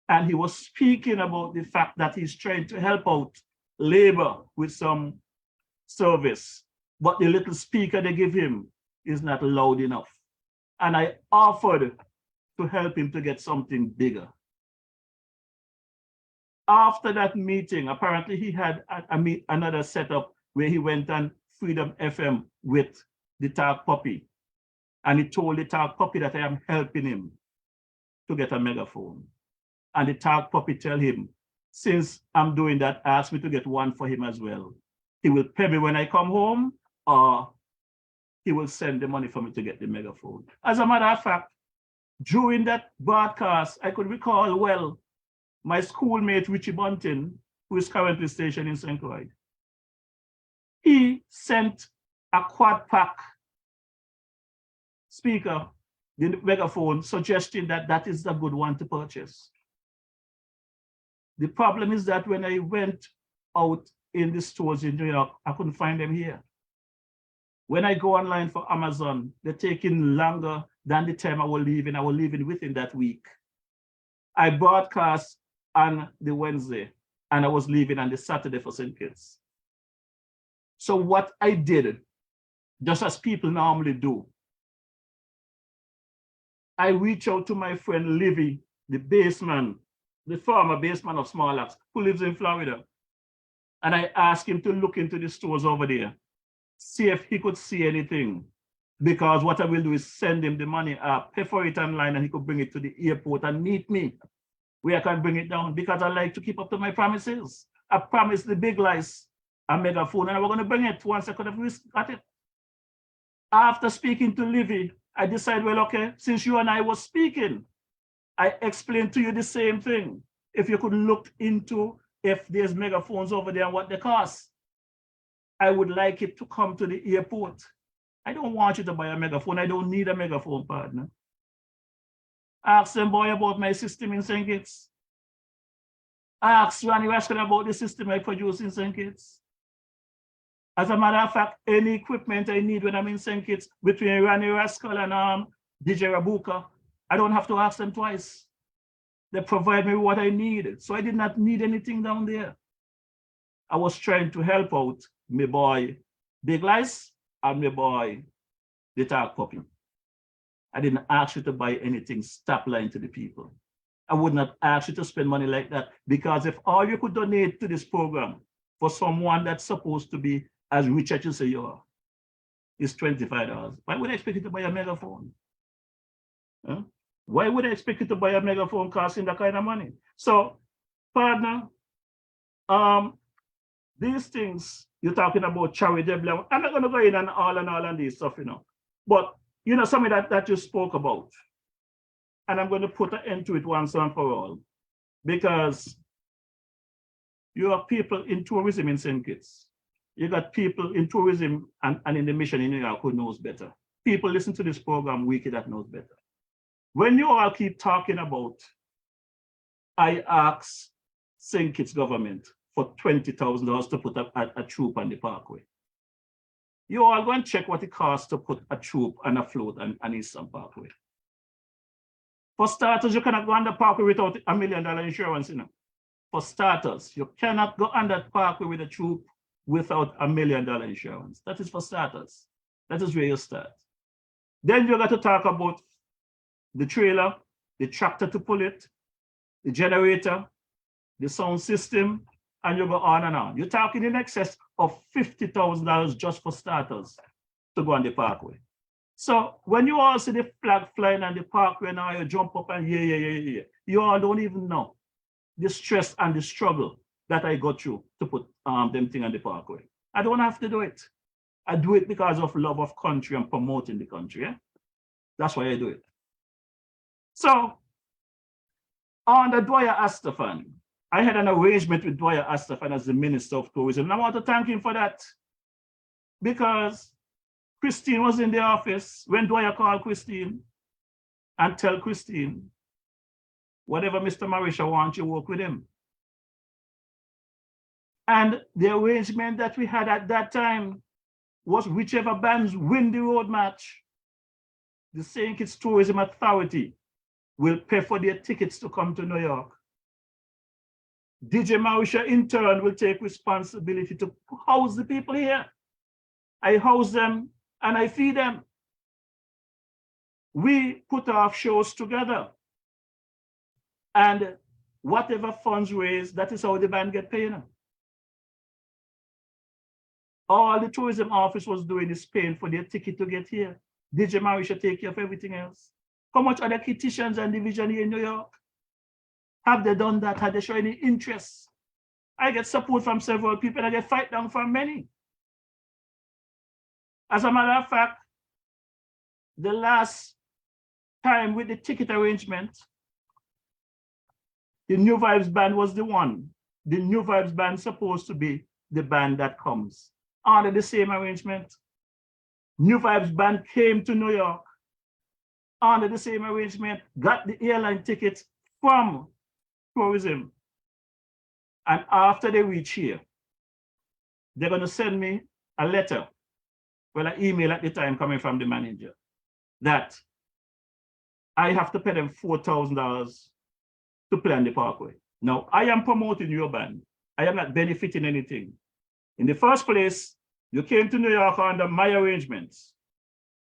And he was speaking about the fact that he's trying to help out labor with some service, but the little speaker they give him is not loud enough. And I offered to help him to get something bigger. After that meeting, apparently he had another setup where he went on Freedom FM with the Talk Puppy. And he told the Talk Puppy that I am helping him to get a megaphone. And the Talk Puppy tell him, since I'm doing that, ask me to get one for him as well. He will pay me when I come home, or he will send the money for me to get the megaphone. As a matter of fact, during that broadcast, I could recall well my schoolmate, Richie Bunting, who is currently stationed in St. Croix. He sent a quad pack speaker, the megaphone, suggesting that that is a good one to purchase. The problem is that when I went out in the stores in New York, I couldn't find them here. When I go online for Amazon, they're taking longer than the time I was leaving within that week. I broadcast on the Wednesday and I was leaving on the Saturday for St. Kitts. So what I did, just as people normally do, I reached out to my friend Livy, the baseman, the former baseman of Small Axe, who lives in Florida. And I asked him to look into the stores over there, see if he could see anything. Because what I will do is send him the money, pay for it online, and he could bring it to the airport and meet me where I can bring it down, because I like to keep up to my promises. I promised the Big Lies a megaphone, and I was going to bring it once I could have got it. After speaking to Livy, I decided, well, okay, since you and I was speaking, I explained to you the same thing. If you could look into if there's megaphones over there and what they cost, I would like it to come to the airport. I don't want you to buy a megaphone. I don't need a megaphone, partner. Ask them boy about my system in St. Kitts. Ask Ronnie Rascal about the system I produce in St. Kitts. As a matter of fact, any equipment I need when I'm in St. Kitts between Ronnie Rascal and DJ Rabuka, I don't have to ask them twice. They provide me what I need. So I did not need anything down there. I was trying to help out my boy Big Lies and my boy the Talk Puppy. I didn't ask you to buy anything, stop lying to the people. I would not ask you to spend money like that, because if all you could donate to this program for someone that's supposed to be as rich as you say you are is $25, why would I expect you to buy a megaphone? Huh? Why would I expect you to buy a megaphone costing that kind of money? So, partner, these things you're talking about charitable. I'm not going to go in and all and this stuff, But something that you spoke about, and I'm going to put an end to it once and for all, because you have people in tourism in St. Kitts. You got people in tourism and in the mission in New York who knows better. People listen to this program weekly that knows better. When you all keep talking about, I ask St. Kitts government for $20,000 to put a troop on the parkway. You all go and check what it costs to put a troop and a float on Eastern Parkway. For starters, you cannot go on the parkway without $1 million insurance, For starters, you cannot go on that parkway with a troop without $1 million insurance. That is for starters. That is where you start. Then you got to talk about the trailer, the tractor to pull it, the generator, the sound system, and you go on and on. You're talking in excess of $50,000 just for starters to go on the parkway. So when you all see the flag flying on the parkway now, you jump up and yeah. You all don't even know the stress and the struggle that I got through to put them thing on the parkway. I don't have to do it. I do it because of love of country and promoting the country. Yeah? That's why I do it. So under Dwyer Astafan, I had an arrangement with Dwyer Astafan as the Minister of Tourism. And I want to thank him for that, because Christine was in the office when Dwyer called Christine and tell Christine, whatever Mr. Marisha wants, you work with him. And the arrangement that we had at that time was whichever bands win the road match, the St. Kitts Tourism Authority will pay for their tickets to come to New York. DJ Marisha in turn will take responsibility to house the people here. I house them and I feed them. We put our shows together. And whatever funds raised, that is how the band get paid. All the tourism office was doing is paying for their ticket to get here. DJ Marisha take care of everything else. How much other kitchens and division here in New York? Have they done that? Have they shown any interest? I get support from several people. I get fight down from many. As a matter of fact, the last time with the ticket arrangement, the New Vibes Band was the one. The New Vibes Band supposed to be the band that comes. Under the same arrangement, New Vibes Band came to New York under the same arrangement, got the airline tickets from tourism. And after they reach here, they're going to send me a letter, well, an email at the time coming from the manager, that I have to pay them $4,000 to play on the parkway. Now, I am promoting your band. I am not benefiting anything. In the first place, you came to New York under my arrangements.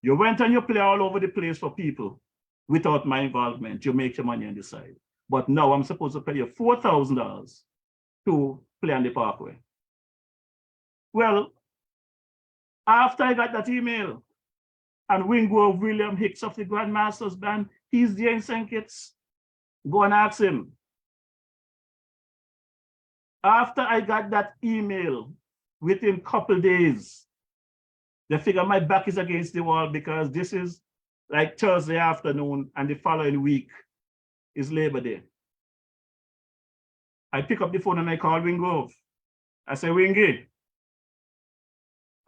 You went and you play all over the place for people without my involvement. You make your money on the side. But now I'm supposed to pay you $4,000 to play on the parkway. Well, after I got that email, and Wingrove William Hicks of the Grandmasters Band, he's there in St. Kitts, go and ask him. After I got that email, within a couple days, they figure my back is against the wall because this is like Thursday afternoon and the following week is Labor Day. I pick up the phone and I call Wingrove. I say, Wingy,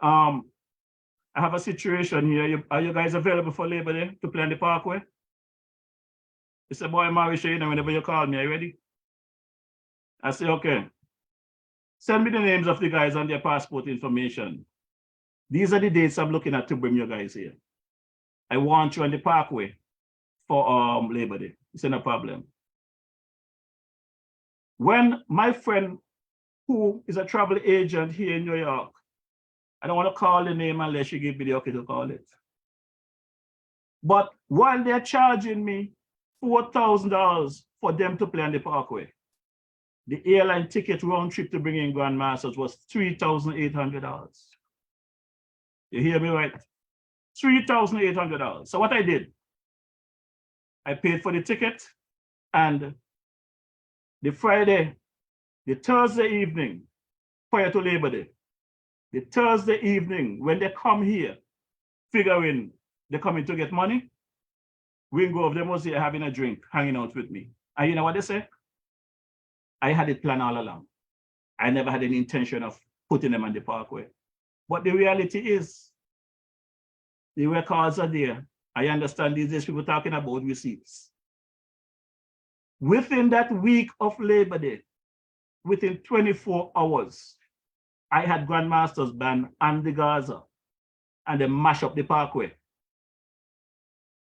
I have a situation here. Are you guys available for Labor Day to play on the parkway? He said, boy, Marisha, whenever you call me, are you ready? I say, okay. Send me the names of the guys and their passport information. These are the dates I'm looking at to bring you guys here. I want you on the parkway for Labor Day. It's no problem. When my friend, who is a travel agent here in New York, I don't want to call the name unless you give me the okay to call it. But while they're charging me $4,000 for them to play on the parkway, the airline ticket round trip to bring in Grandmasters was $3,800. You hear me right? $3,800. So what I did, I paid for the ticket, and the Thursday evening, prior to Labor Day. The Thursday evening, when they come here, figuring they're coming to get money, Wingrove, them was here having a drink, hanging out with me. And you know what they say? I had it planned all along. I never had any intention of putting them on the parkway. But the reality is, the records are there. I understand these days people talking about receipts. Within that week of Labor Day, within 24 hours, I had Grandmaster's band and the Gaza, and they mash up the parkway.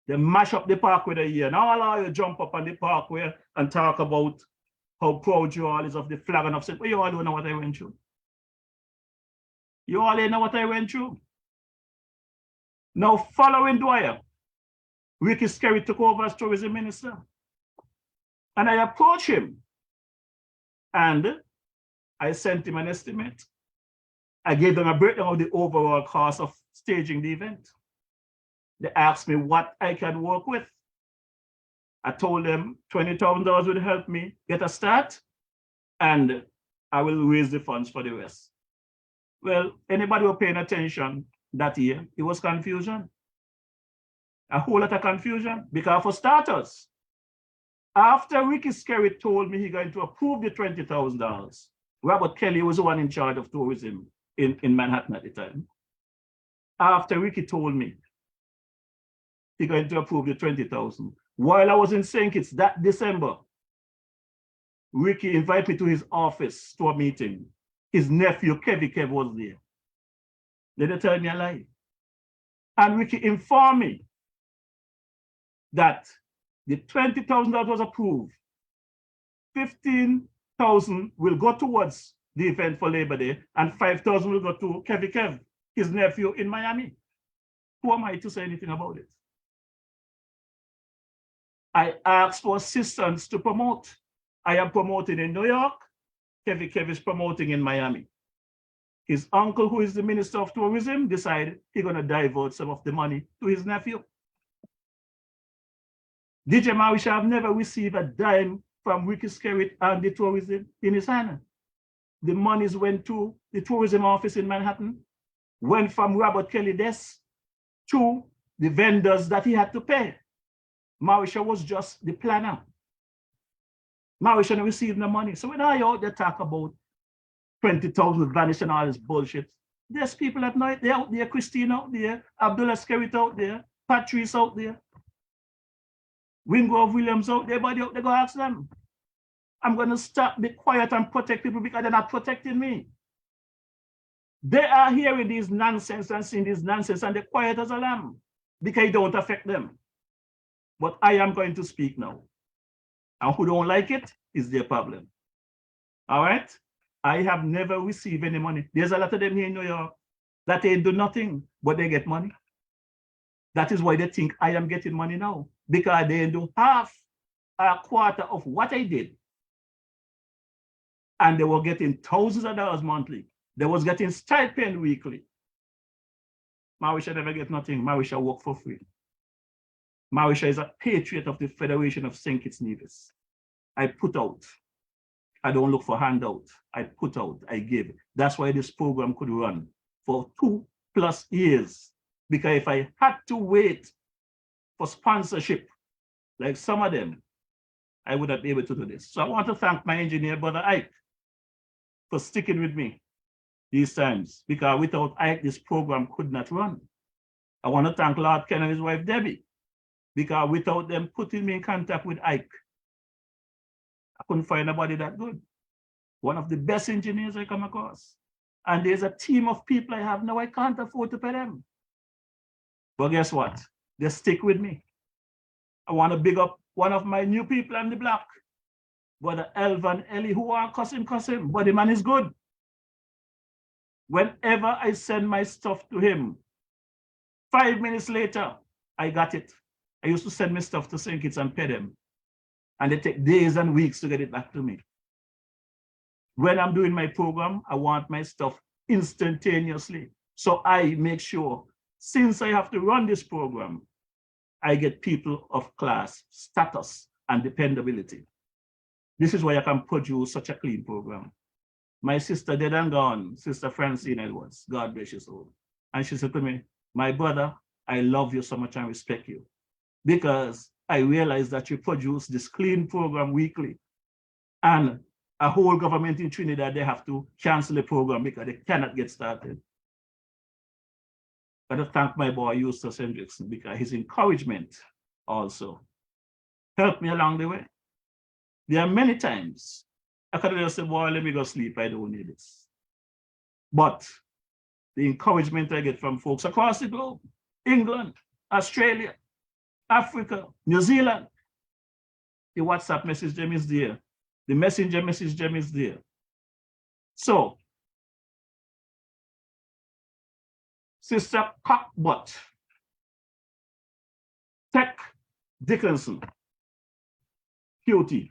They mash up the parkway the year. Now all of you jump up on the parkway and talk about how proud you all is of the flag and of saying, well, you all don't know what I went through. You all know what I went through. Now, following Dwyer, Ricky Skerrit took over as tourism minister. And I approached him and I sent him an estimate. I gave them a breakdown of the overall cost of staging the event. They asked me what I can work with. I told them $20,000 would help me get a start, and I will raise the funds for the rest. Well, anybody who was paying attention that year, it was confusion. A whole lot of confusion, because for starters, after Ricky Skerrit told me he's going to approve the $20,000, Robert Kelly was the one in charge of tourism in Manhattan at the time. After Ricky told me he's going to approve the $20,000, while I was in St. Kitts that December, Ricky invited me to his office to a meeting. His nephew, Kev was there. Then they tell me a lie. And Ricky informed me that the $20,000 was approved. $15,000 will go towards the event for Labor Day, and $5,000 will go to Kev, his nephew in Miami. Who am I to say anything about it? I asked for assistance to promote. I am promoting in New York. Kev is promoting in Miami. His uncle, who is the Minister of Tourism, decided he's going to divert some of the money to his nephew. DJ Mawisha have never received a dime from Ricky Skerrit and the tourism in his hand. The monies went to the tourism office in Manhattan, went from Robert Kelly desk to the vendors that he had to pay. Mawisha was just the planner. Mawisha received the money. So when I out there talk about 20,000 vanish and all this bullshit, there's people that know it. They're out there, Christine out there, Abdullah Skerrit out there, Patrice out there, Wingrove Williams out there, everybody out there, go ask them. I'm going to stop, be quiet and protect people because they're not protecting me. They are hearing these nonsense and seeing this nonsense and they're quiet as a lamb because it don't affect them. But I am going to speak now. And who don't like it is their problem. All right? I have never received any money. There's a lot of them here in New York that they do nothing, but they get money. That is why they think I am getting money now, because they do half a quarter of what I did. And they were getting thousands of dollars monthly. They was getting stipend weekly. Mawisha never get nothing. Mawisha work for free. Mawisha is a patriot of the Federation of St. Kitts Nevis. I put out. I don't look for handout. I put out, I give. That's why this program could run for 2+ years. Because if I had to wait for sponsorship, like some of them, I would not be able to do this. So I want to thank my engineer, Brother Ike, for sticking with me these times, because without Ike, this program could not run. I want to thank Lord Ken and his wife, Debbie, because without them putting me in contact with Ike, I couldn't find anybody that good. One of the best engineers I come across. And there's a team of people I have now, I can't afford to pay them. But guess what? They stick with me. I want to big up one of my new people on the block, Brother Elvan Ellie, who are cussing, but the man is good. Whenever I send my stuff to him, 5 minutes later, I got it. I used to send my stuff to St. Kitts and pay them. And they take days and weeks to get it back to me. When I'm doing my program, I want my stuff instantaneously. So I make sure, since I have to run this program, I get people of class, status, and dependability. This is why I can produce such a clean program. My sister dead and gone, Sister Francine Edwards, God bless your soul. And she said to me, my brother, I love you so much and respect you because I realize that you produce this clean program weekly and a whole government in Trinidad, they have to cancel the program because they cannot get started. But I thank my boy, Eustace Hendrickson, because his encouragement also helped me along the way. There are many times I could have just said, boy, let me go sleep, I don't need this. But the encouragement I get from folks across the globe, England, Australia, Africa, New Zealand, the WhatsApp message gem is there. The messenger message gem is there. So, Sister Cockbutt, Tech Dickinson, QT.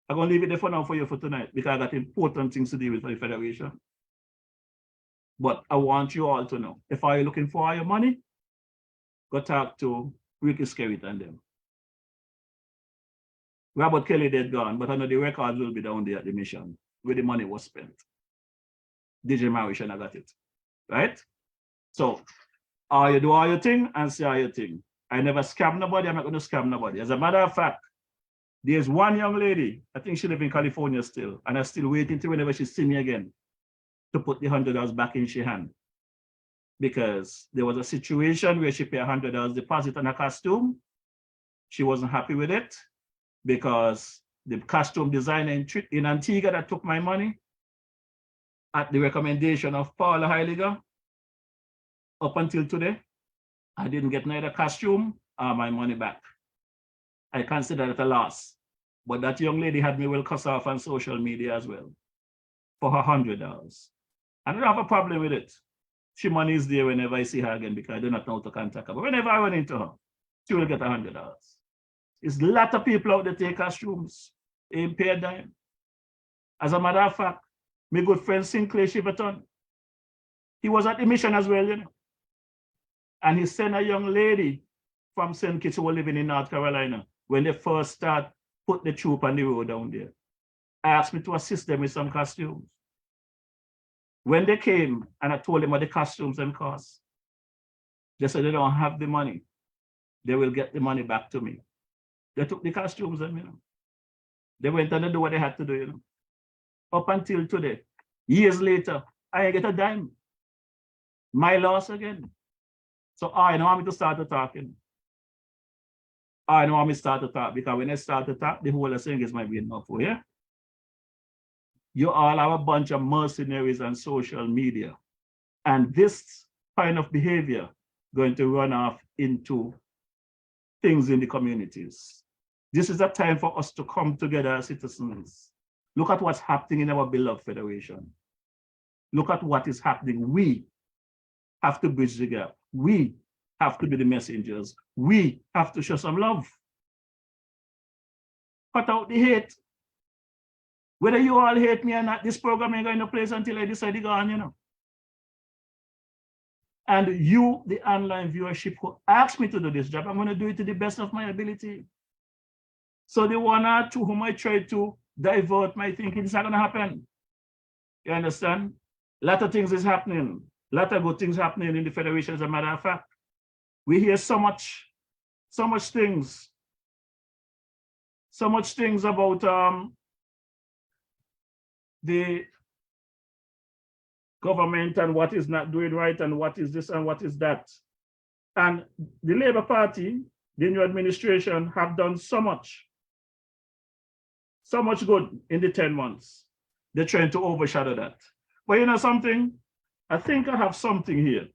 I'm going to leave it there for now for you for tonight because I got important things to do with the Federation. But I want you all to know, if you're looking for your money, go talk to Ricky Skerritt and them. Robert Kelly dead gone, but I know the records will be down there at the mission where the money was spent. DJ Mauritian, I got it. Right? So, you do all your thing and say all your thing. I never scam nobody, I'm not going to scam nobody. As a matter of fact, there's one young lady, I think she lives in California still, and I'm still waiting till whenever she see me again to put the $100 back in her hand. Because there was a situation where she paid $100 deposit on a costume. She wasn't happy with it because the costume designer in Antigua that took my money at the recommendation of Paula Heiliger, up until today, I didn't get neither costume or my money back. I consider it a loss. But that young lady had me well cuss off on social media as well for her $100. I don't have a problem with it. She money is there whenever I see her again because I do not know how to contact her. But whenever I run into her, she will get $100. There's a lot of people out there take costumes, ain't pay a dime. As a matter of fact, my good friend Sinclair Shiverton, he was at the mission as well, you know. And he sent a young lady from St. Kitts who was living in North Carolina when they first start put the troop on the road down there. Asked me to assist them with some costumes. When they came and I told them what the costumes and cost, they said they don't have the money. They will get the money back to me. They took the costumes and, you know, they went and they do what they had to do, you know. Up until today, years later, I get a dime. My loss again. So I know I'm to start to talking. I know I'm to start to talk because when I start to talk, the whole thing is my being enough for you. You all have a bunch of mercenaries on social media. And this kind of behavior going to run off into things in the communities. This is a time for us to come together as citizens. Look at what's happening in our beloved Federation. Look at what is happening. We have to bridge the gap. We have to be the messengers. We have to show some love. Cut out the hate. Whether you all hate me or not, this program ain't going to place until I decide to go on, you know. And you, the online viewership, who asked me to do this job, I'm going to do it to the best of my ability. So the one or two whom I try to divert my thinking, it's not going to happen. You understand? A lot of things is happening. A lot of good things happening in the Federation, as a matter of fact. We hear so much things about the government and what is not doing right and what is this and what is that. And the Labour Party, the new administration, have done so much good in the 10 months. They're trying to overshadow that. But you know something? I think I have something here.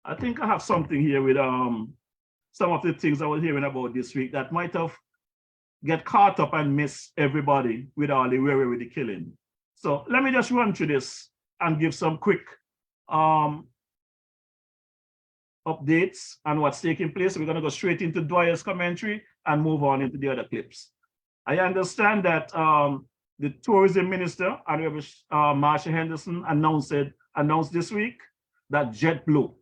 I think I have something here with some of the things I was hearing about this week that might have get caught up and miss everybody with all the worry with the killing. So let me just run through this and give some quick updates on what's taking place. We're going to go straight into Dwyer's commentary and move on into the other clips. I understand that the tourism minister, Marsha Henderson, announced this week that JetBlue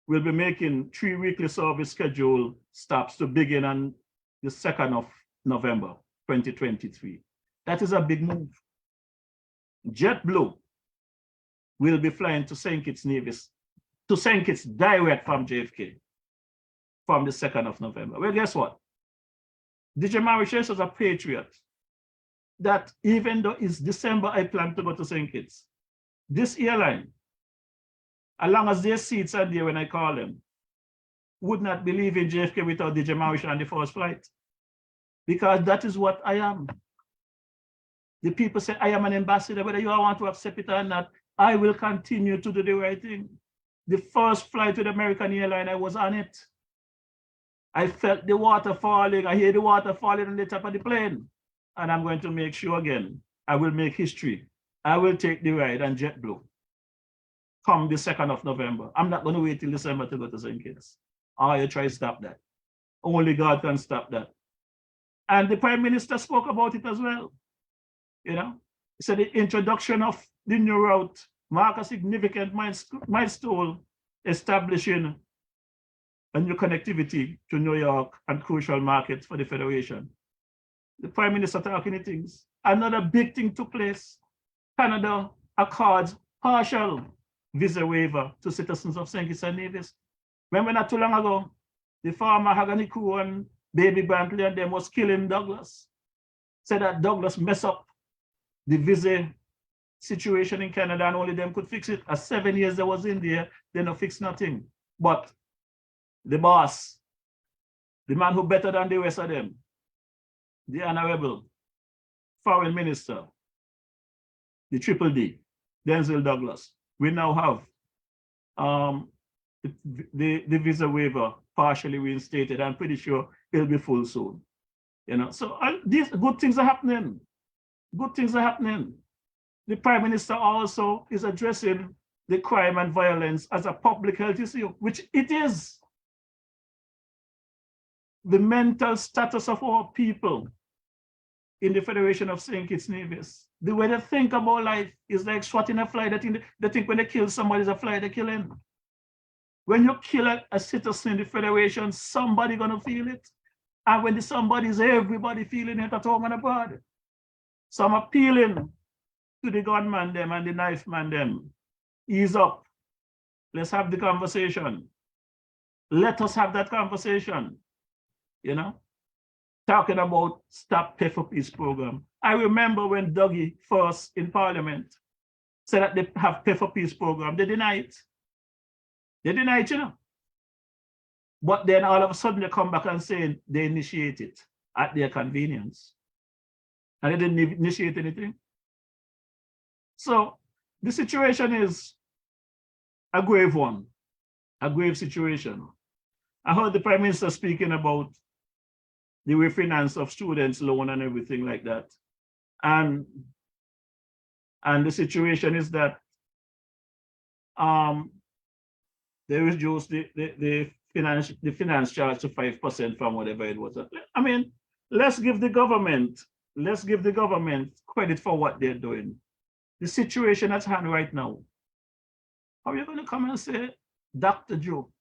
will be making 3 weekly service schedule stops to begin on the 2nd of November 2023. That is a big move. JetBlue will be flying to St. Kitts Nevis, to St. Kitts direct from JFK from the 2nd of November. Well, guess what? DJ Mauritius is a patriot that even though it's December, I plan to go to St. Kitts. This airline, as long as their seats are there when I call them, would not believe in JFK without DJ Mauritius on the first flight. Because that is what I am. The people say I am an ambassador, whether you want to accept it or not, I will continue to do the right thing. The first flight with American Airlines, I was on it. I felt the water falling. I hear the water falling on the top of the plane. And I'm going to make sure again, I will make history. I will take the ride on JetBlue come the 2nd of November. I'm not going to wait till December to go to St. Kitts. Or you try to stop that. Only God can stop that. And the Prime Minister spoke about it as well. You know, he said the introduction of the new route mark a significant milestone establishing a new connectivity to New York and crucial markets for the Federation. The Prime Minister talking the things. Another big thing took place. Canada accords partial visa waiver to citizens of St. Kitts and Nevis. Remember not too long ago, the farmer Hagani Crew and Baby Brantley and them was killing Douglas. Said that Douglas messed up the visa situation in Canada and only them could fix it. As 7 years they was in there, they no fix nothing. But the boss, the man who better than the rest of them, the Honorable Foreign Minister, the Triple D, Denzel Douglas, we now have the visa waiver partially reinstated. I'm pretty sure it'll be full soon. You know, so these good things are happening. Good things are happening. The Prime Minister also is addressing the crime and violence as a public health issue, which it is. The mental status of our people in the Federation of St. Kitts Nevis, the way they think about life is like swatting a fly. They think when they kill somebody, it's a fly they're killing. When you kill a citizen in the Federation, somebody gonna feel it. And when the somebody is everybody feeling it at home and abroad. So I'm appealing to the gunman them and the knife man them. Ease up. Let's have the conversation. Let us have that conversation. You know, talking about Stop Pay for Peace program. I remember when Dougie first in Parliament said that they have Pay for Peace program. They deny it. They deny it, you know. But then all of a sudden they come back and say they initiate it at their convenience. And they didn't initiate anything. So the situation is a grave one, a grave situation. I heard the Prime Minister speaking about the refinance of students' loan and everything like that. And the situation is that they reduced the finance charge to 5% from whatever it was. I mean, let's give the government credit for what they're doing. The situation at hand right now. How are you going to come and say, Dr. Joe,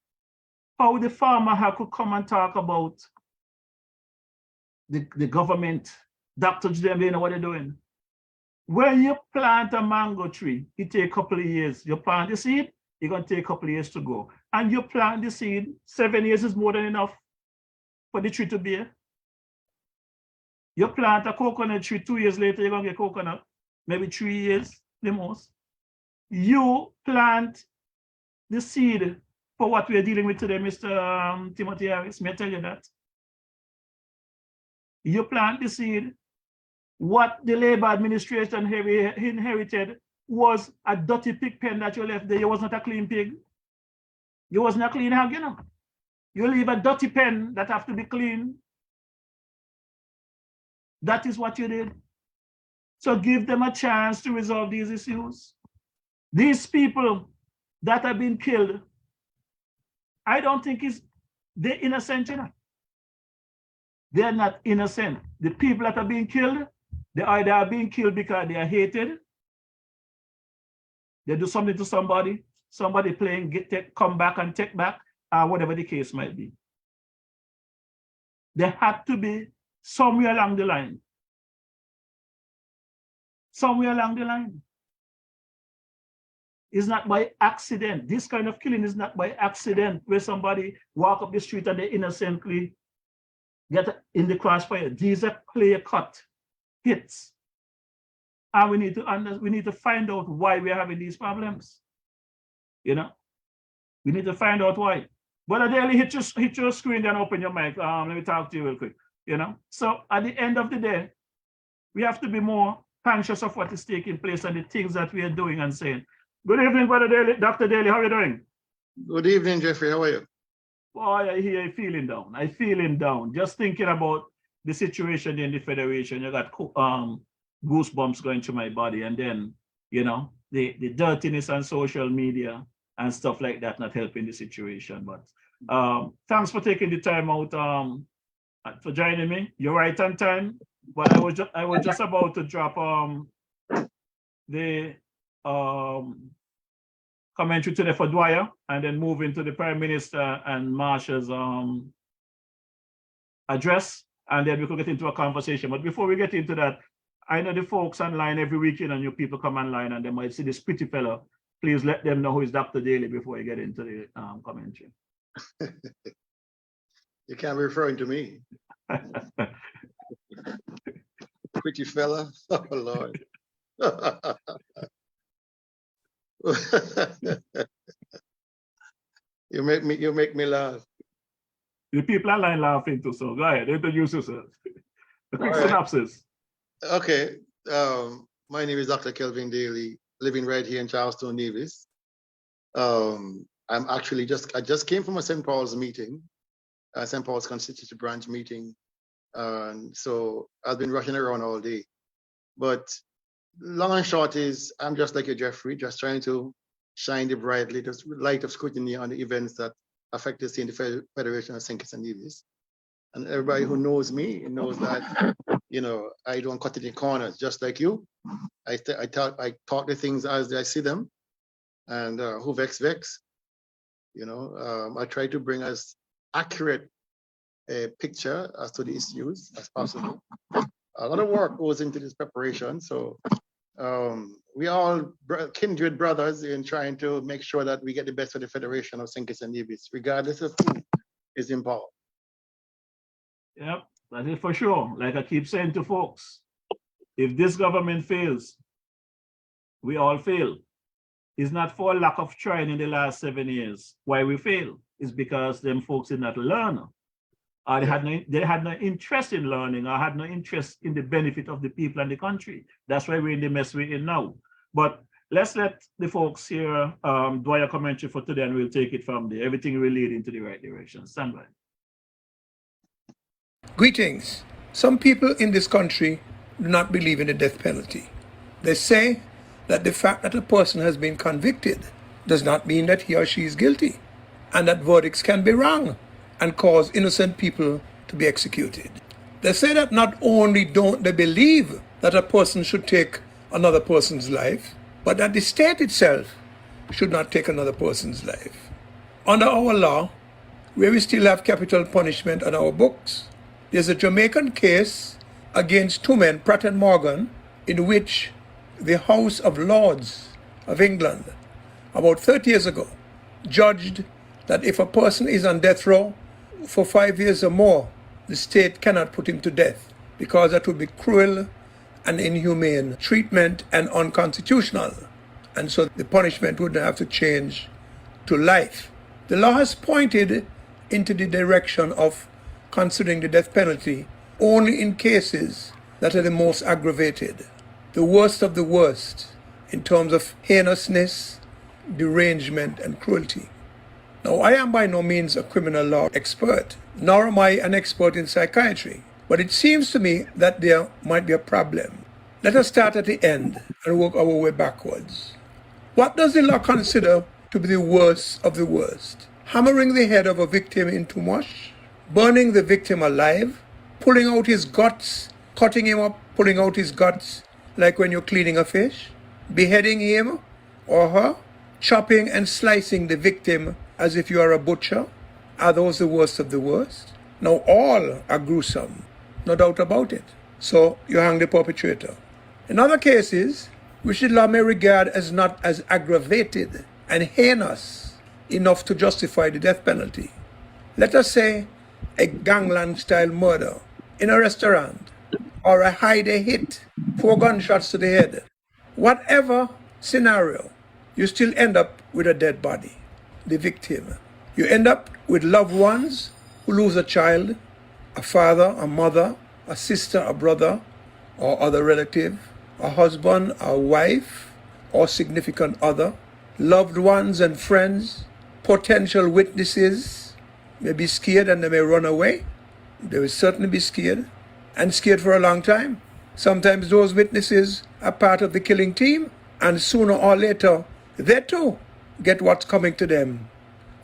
how the farmer could come and talk about the government, Dr. Joe, they know what they're doing. When you plant a mango tree, it takes a couple of years. You plant the seed, it's going to take a couple of years to grow. And you plant the seed, 7 years is more than enough for the tree to bear. You plant a coconut tree, 2 years later, you're going to get coconut, maybe 3 years, the most. You plant the seed for what we're dealing with today, Mr. Timothy Harris, may I tell you that? You plant the seed. What the Labour administration inherited was a dirty pig pen that you left there. You was not a clean pig. You wasn't a clean hog, you know. You leave a dirty pen that have to be clean. That is what you did. So give them a chance to resolve these issues. These people that have been killed, I don't think they're innocent, you know. They're not innocent. The people that are being killed, they either are being killed because they are hated. They do something to somebody playing, come back and take back, or whatever the case might be. There had to be somewhere along the line. Somewhere along the line. It's not by accident. This kind of killing is not by accident, where somebody walk up the street and they innocently get in the crossfire. These are clear-cut hits. And we need to find out why we're having these problems. You know, we need to find out why. But Daily, hit your screen and open your mic. Let me talk to you real quick. You know, so at the end of the day, we have to be more conscious of what is taking place and the things that we are doing and saying. Good evening, Brother Daly, Dr. Daly. How are you doing? Good evening, Jeffrey. How are you? Boy, I hear you feeling down. I feeling down. Just thinking about the situation in the Federation. You got goosebumps going through my body, and then you know the dirtiness on social media and stuff like that not helping the situation. But thanks for taking the time out for joining me. You're right on time. But I was just about to drop the commentary today for Dwyer, and then move into the Prime Minister and Marsha's address, and then we could get into a conversation. But before we get into that, I know the folks online every weekend, and new people come online and they might see this pretty fellow. Please let them know who is Dr. Daly before you get into the commentary. You can't be referring to me. Pretty fella. Oh Lord. You make me laugh. The people online laughing too, so go ahead, introduce yourself. A quick synopsis. Okay. My name is Dr. Kelvin Daly, living right here in Charlestown, Nevis. I'm actually I just came from a St. Paul's meeting, St. Paul's Constituency Branch meeting. So I've been rushing around all day. But long and short is, I'm just like you, Jeffrey, just trying to shine the bright light of scrutiny on the events that affect us in the Federation of St. Kitts and Nevis. And everybody who knows me knows that, you know, I don't cut it in corners, just like you. I talk the things as I see them, and who vex. You know, I try to bring as accurate a picture as to the issues as possible. A lot of work goes into this preparation, so we all kindred brothers in trying to make sure that we get the best of the Federation of St. Kitts and Nevis, regardless of who is involved. Yep, that is for sure. Like I keep saying to folks, if this government fails, we all fail. It's not for lack of trying in the last 7 years. Why we fail is because them folks did not learn. Or they had no interest in learning, or had no interest in the benefit of the people and the country. That's why we're in the mess we're in now. But let's let the folks here do your commentary for today, and we'll take it from there. Everything will lead into the right direction. Stand by. Greetings. Some people in this country do not believe in the death penalty. They say that the fact that a person has been convicted does not mean that he or she is guilty, and that verdicts can be wrong and cause innocent people to be executed. They say that not only don't they believe that a person should take another person's life, but that the state itself should not take another person's life. Under our law, where we still have capital punishment on our books, there's a Jamaican case against two men, Pratt and Morgan, in which the House of Lords of England, about 30 years ago, judged that if a person is on death row for 5 years or more, the state cannot put him to death because that would be cruel and inhumane treatment and unconstitutional. And so the punishment would have to change to life. The law has pointed into the direction of considering the death penalty only in cases that are the most aggravated, the worst of the worst in terms of heinousness, derangement, and cruelty. Now, I am by no means a criminal law expert, nor am I an expert in psychiatry, but it seems to me that there might be a problem. Let us start at the end and work our way backwards. What does the law consider to be the worst of the worst? Hammering the head of a victim into mush? Burning the victim alive? Pulling out his guts? Cutting him up, pulling out his guts, like when you're cleaning a fish? Beheading him or her? Chopping and slicing the victim as if you are a butcher? Are those the worst of the worst? Now all are gruesome, no doubt about it. So you hang the perpetrator. In other cases, which the law may regard as not as aggravated and heinous enough to justify the death penalty. Let us say a gangland-style murder in a restaurant, or a high-day hit, 4 gunshots to the head. Whatever scenario, you still end up with a dead body, the victim. You end up with loved ones who lose a child, a father, a mother, a sister, a brother, or other relative, a husband, a wife, or significant other, loved ones and friends, potential witnesses may be scared and they may run away. They will certainly be scared, and scared for a long time. Sometimes those witnesses are part of the killing team, and sooner or later, they too get what's coming to them.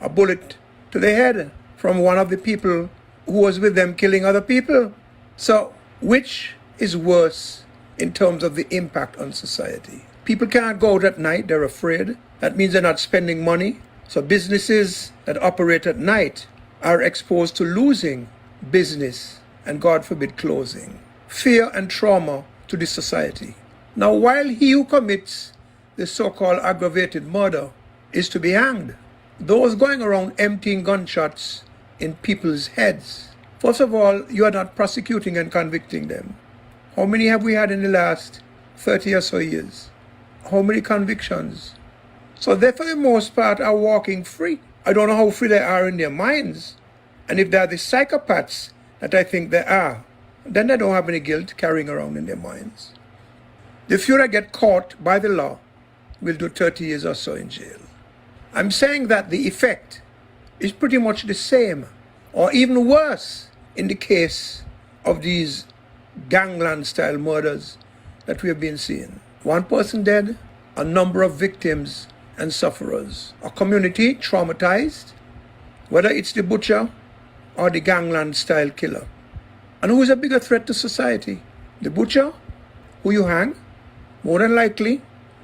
A bullet to the head from one of the people who was with them killing other people. So, which is worse in terms of the impact on society? People can't go out at night, they're afraid. That means they're not spending money. So businesses that operate at night are exposed to losing business and, God forbid, closing. Fear and trauma to the society. Now, while he who commits the so-called aggravated murder is to be hanged, those going around emptying gunshots in people's heads, first of all, you are not prosecuting and convicting them. How many have we had in the last 30 or so years? How many convictions? So they, for the most part, are walking free. I don't know how free they are in their minds. And if they are the psychopaths that I think they are, then they don't have any guilt carrying around in their minds. The few that get caught by the law will do 30 years or so in jail. I'm saying that the effect is pretty much the same, or even worse, in the case of these gangland-style murders that we have been seeing. 1 person dead, a number of victims and sufferers. A community traumatized, whether it's the butcher or the gangland-style killer. And who is a bigger threat to society? The butcher, who you hang, more than likely,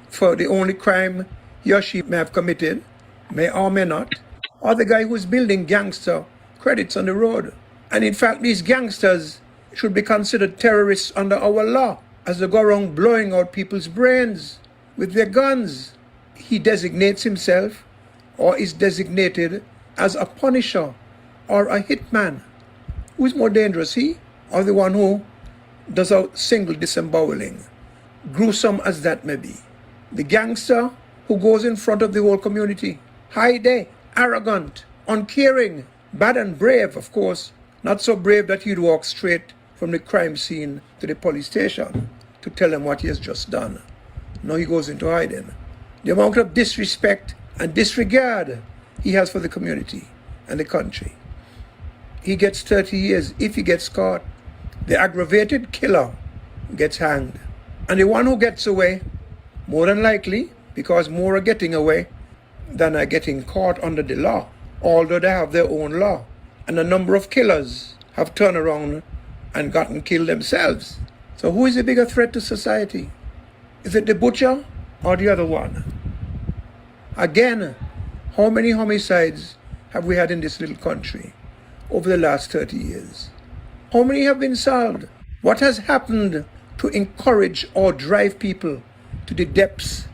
for the only crime he or she may have committed, may or may not, or the guy who's building gangster credits on the road. And in fact, these gangsters should be considered terrorists under our law, as they go around blowing out people's brains with their guns. He designates himself, or is designated, as a punisher or a hitman. Who is more dangerous, he or the one who does a single disemboweling, gruesome as that may be? The gangster who goes in front of the whole community, high day, arrogant, uncaring, bad and brave, of course, not so brave that he'd walk straight from the crime scene to the police station to tell them what he has just done. No, he goes into hiding. The amount of disrespect and disregard he has for the community and the country. He gets 30 years if he gets caught. The aggravated killer gets hanged. And the one who gets away, more than likely, because more are getting away than are getting caught under the law, although they have their own law. And a number of killers have turned around and gotten killed themselves. So who is a bigger threat to society? Is it the butcher or the other one? Again, how many homicides have we had in this little country over the last 30 years? How many have been solved? What has happened to encourage or drive people to the depths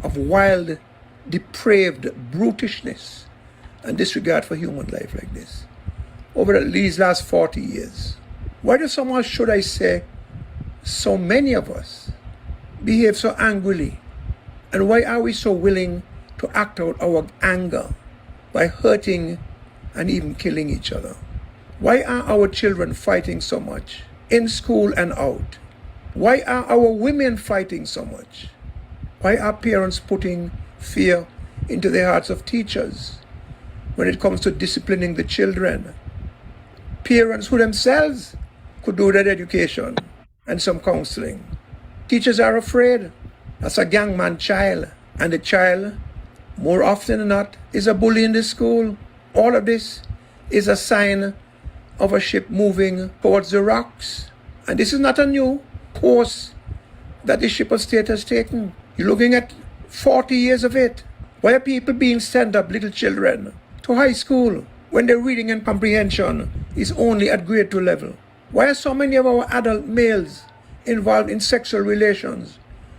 of wild, depraved brutishness and disregard for human life like this over these last 40 years? Why do somehow, should I say, so many of us behave so angrily? And why are we so willing to act out our anger by hurting and even killing each other? Why are our children fighting so much in school and out? Why are our women fighting so much? Why are parents putting fear into the hearts of teachers when it comes to disciplining the children? Parents who themselves could do that education and some counseling. Teachers are afraid. That's a gangman child. And the child, more often than not, is a bully in the school. All of this is a sign of a ship moving towards the rocks. And this is not a new course that the ship of state has taken. You're looking at 40 years of it. Why are people being sent up, little children, to high school when their reading and comprehension is only at grade 2 level? Why are so many of our adult males involved in sexual relations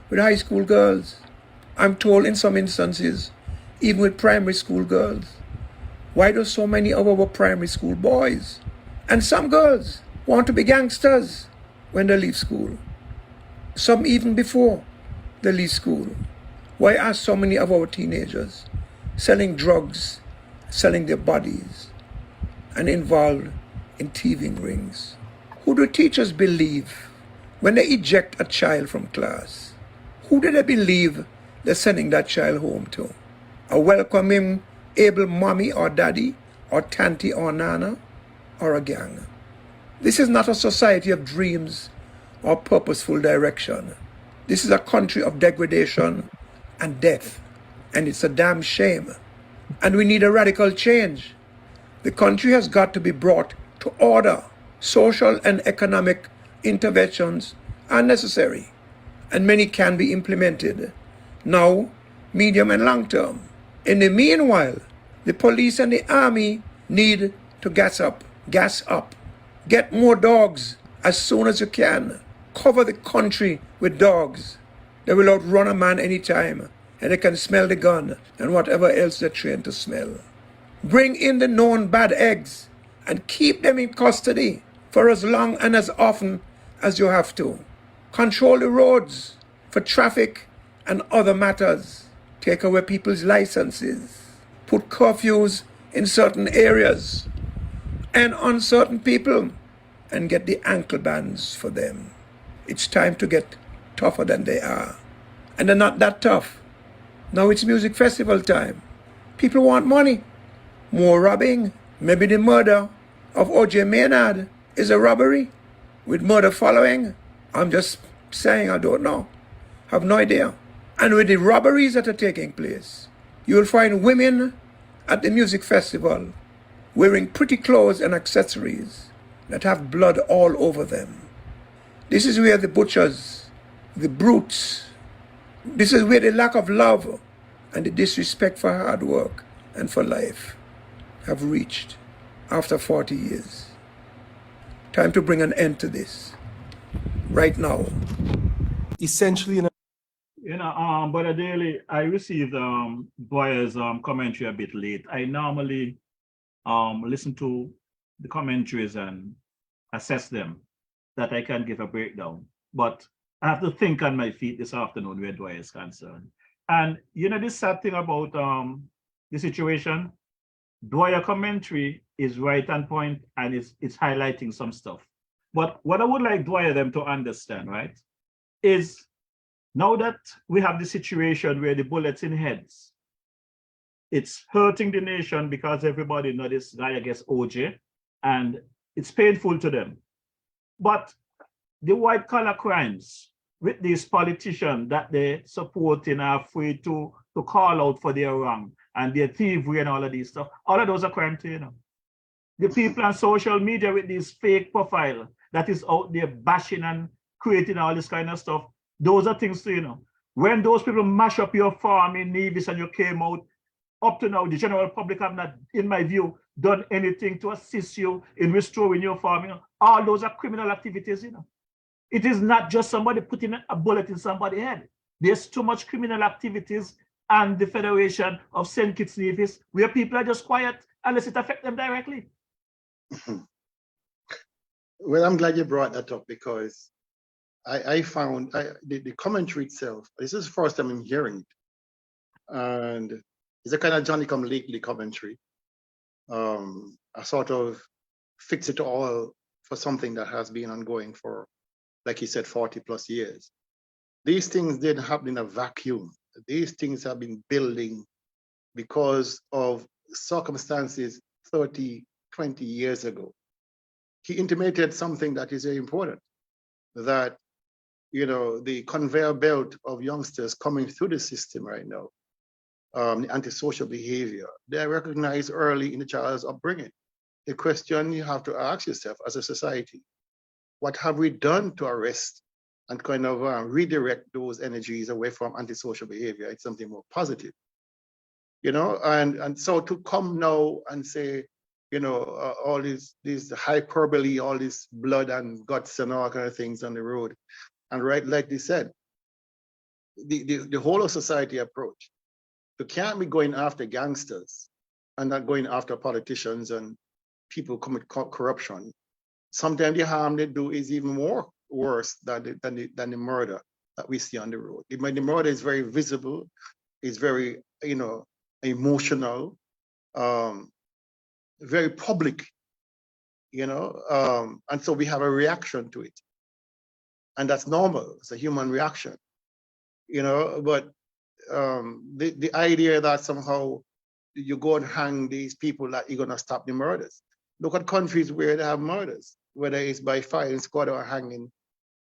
with high school girls. I'm told in some instances, even with primary school girls. Why do so many of our primary school boys and some girls want to be gangsters when they leave school? Some even before they leave school. Why are so many of our teenagers selling drugs, selling their bodies, and involved in thieving rings? Who do teachers believe when they eject a child from class? Who do they believe they're sending that child home to? A welcoming, able mommy or daddy, or tanty or nana, or a gang? This is not a society of dreams or purposeful direction. This is a country of degradation and death, and it's a damn shame. And we need a radical change. The country has got to be brought to order. Social and economic interventions are necessary, and many can be implemented now, medium and long term. In the meanwhile, the police and the army need to gas up. Get more dogs as soon as you can. Cover the country with dogs. They will outrun a man anytime, and they can smell the gun and whatever else they're trained to smell. Bring in the known bad eggs and keep them in custody for as long and as often as you have to. Control the roads for traffic and other matters. Take away people's licenses. Put curfews in certain areas and on certain people, and get the ankle bands for them. It's time to get tougher than they are. And they're not that tough. Now it's music festival time. People want money. More robbing. Maybe the murder of O.J. Maynard is a robbery with murder following. I'm just saying, I don't know. Have no idea. And with the robberies that are taking place, you'll find women at the music festival wearing pretty clothes and accessories that have blood all over them. This is where the butchers, the brutes, this is where the lack of love and the disrespect for hard work and for life have reached after 40 years. Time to bring an end to this. Right now. Essentially, Brother Daly, I received Boyer's commentary a bit late. I normally listen to the commentaries and assess them, that I can give a breakdown. But I have to think on my feet this afternoon where Dwyer is concerned. And this sad thing about the situation, Dwyer commentary is right on point and it's highlighting some stuff. But what I would like Dwyer them to understand, right, is now that we have the situation where the bullets in heads, it's hurting the nation because everybody knows this guy against OJ, and it's painful to them. But the white collar crimes with these politicians that they supporting are afraid to call out for their wrong and their thievery and all of these stuff, all of those are crime too, The people on social media with this fake profile that is out there bashing and creating all this kind of stuff, those are things too, When those people mash up your farm in Nevis and you came out, up to now, the general public have not, in my view, done anything to assist you in restoring your farm. All those are criminal activities. It is not just somebody putting a bullet in somebody's head. There's too much criminal activities and the Federation of St. Kitts Nevis where people are just quiet unless it affects them directly. Well, I'm glad you brought that up because I found the commentary itself, this is the first time I'm hearing it. And it's a kind of Johnny come lately commentary. I sort of fix it all for something that has been ongoing for, like you said, 40 plus years. These things didn't happen in a vacuum. These things have been building because of circumstances 30, 20 years ago. He intimated something that is very important, that the conveyor belt of youngsters coming through the system right now, the antisocial behavior, they are recognized early in the child's upbringing. The question you have to ask yourself as a society, what have we done to arrest and kind of redirect those energies away from antisocial behavior? It's something more positive, and so to come now and say, all these hyperbole, all this blood and guts and all kind of things on the road. And right, like they said, the whole of society approach. You can't be going after gangsters and not going after politicians and people commit corruption. Sometimes the harm they do is even more worse than the murder that we see on the road. The murder is very visible, it's very, emotional, very public, and so we have a reaction to it. And that's normal, it's a human reaction, but the idea that somehow you go and hang these people that you're gonna stop the murders. Look at countries where they have murders, whether it's by firing squad or hanging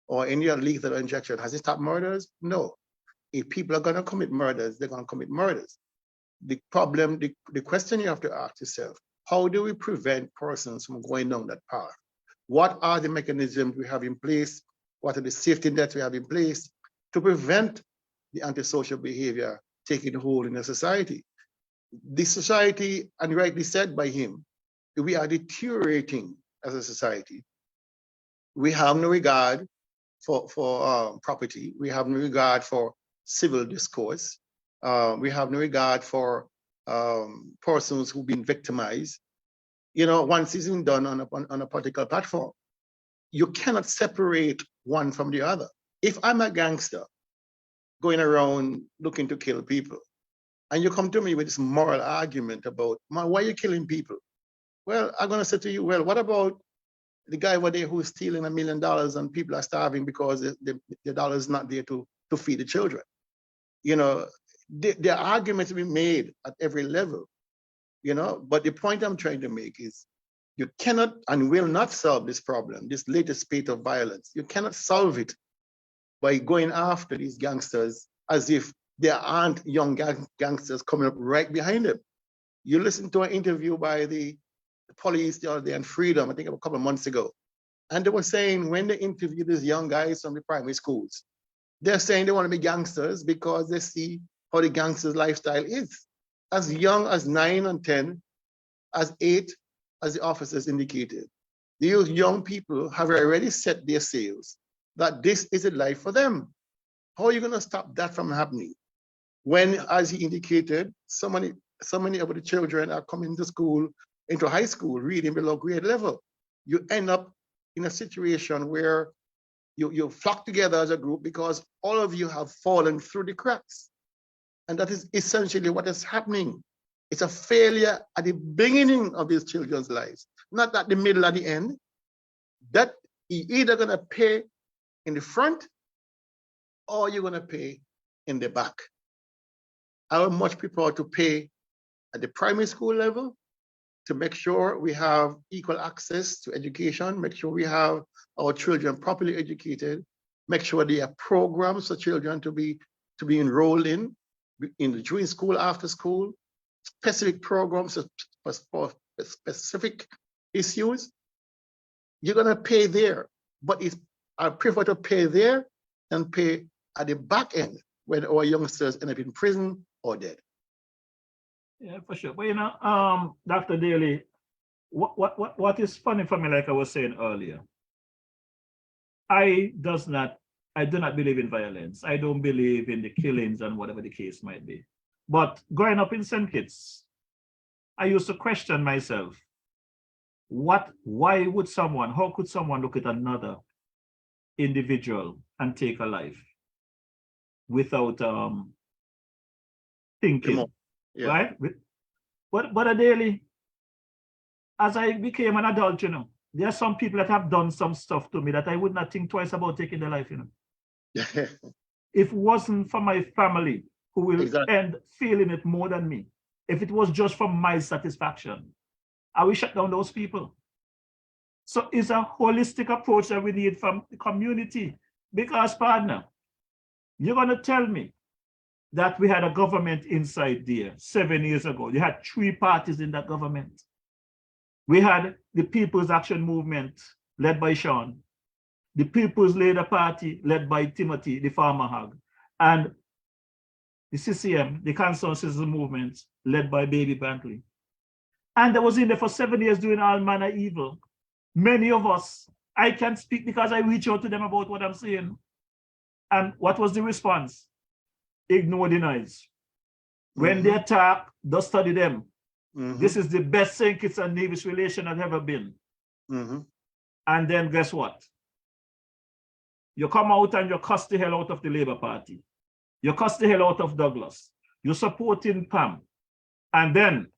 or any other lethal injection. Has it stopped murders? No. If people are gonna commit murders, they're gonna commit murders. The problem, the question you have to ask yourself, how do we prevent persons from going down that path? What are the mechanisms we have in place? What are the safety nets we have in place to prevent the antisocial behavior taking hold in the society? The society, and rightly said by him, we are deteriorating as a society. We have no regard for property. We have no regard for civil discourse. We have no regard for persons who've been victimized. Once it's been done on a particular platform, you cannot separate one from the other. If I'm a gangster going around looking to kill people, and you come to me with this moral argument about, man, why are you killing people? Well, I'm gonna say to you, well, what about the guy over there who's stealing $1 million and people are starving because the dollar is not there to feed the children? There are arguments to be made at every level, but the point I'm trying to make is you cannot and will not solve this problem, this latest spate of violence. You cannot solve it by going after these gangsters as if there aren't young gangsters coming up right behind them. You listen to an interview by the police the other day on Freedom, I think a couple of months ago, and they were saying when they interview these young guys from the primary schools, they're saying they want to be gangsters because they see how the gangsters' lifestyle is. As young as 9 and 10, as 8, as the officers indicated. These young people have already set their sails that this is a life for them. How are you going to stop that from happening? When, as he indicated, so many of the children are coming to school, into high school, reading below grade level. You end up in a situation where you flock together as a group because all of you have fallen through the cracks. And that is essentially what is happening. It's a failure at the beginning of these children's lives, not at the middle or the end. That you're either gonna pay in the front or you're gonna pay in the back. I would much prefer to pay at the primary school level to make sure we have equal access to education, make sure we have our children properly educated, make sure there are programs for children to be enrolled in during school, after school, specific programs for specific issues. You're gonna pay there, but I prefer to pay there than pay at the back end when our youngsters end up in prison or dead. Yeah, for sure. But Dr. Daly, what is funny for me, like I was saying earlier, I do not believe in violence. I don't believe in the killings and whatever the case might be. But growing up in St. Kitts, I used to question myself, how could someone look at another individual and take a life without thinking? Yeah. Right? But Daily, as I became an adult, there are some people that have done some stuff to me that I would not think twice about taking their life, If it wasn't for my family, who will end feeling it more than me, if it was just for my satisfaction, I will shut down those people. So it's a holistic approach that we need from the community. Because, partner, you're going to tell me that we had a government inside there 7 years ago. You had 3 parties in that government. We had the People's Action Movement led by Sean, the People's Leader Party led by Timothy, the farmer hog, and the CCM, the Concerned Citizen Movement led by Baby Bantley. And I was in there for 7 years doing all manner of evil. Many of us, I can speak because I reach out to them about what I'm saying. And what was the response? ignore the noise. When they Mhm. attack, just study them. Mhm. This is the best St. Kitts and Nevis relation has ever been. Mhm. And then guess what? You come out and you cuss the hell out of the Labour Party. You cuss the hell out of Douglas. You're supporting Pam. And then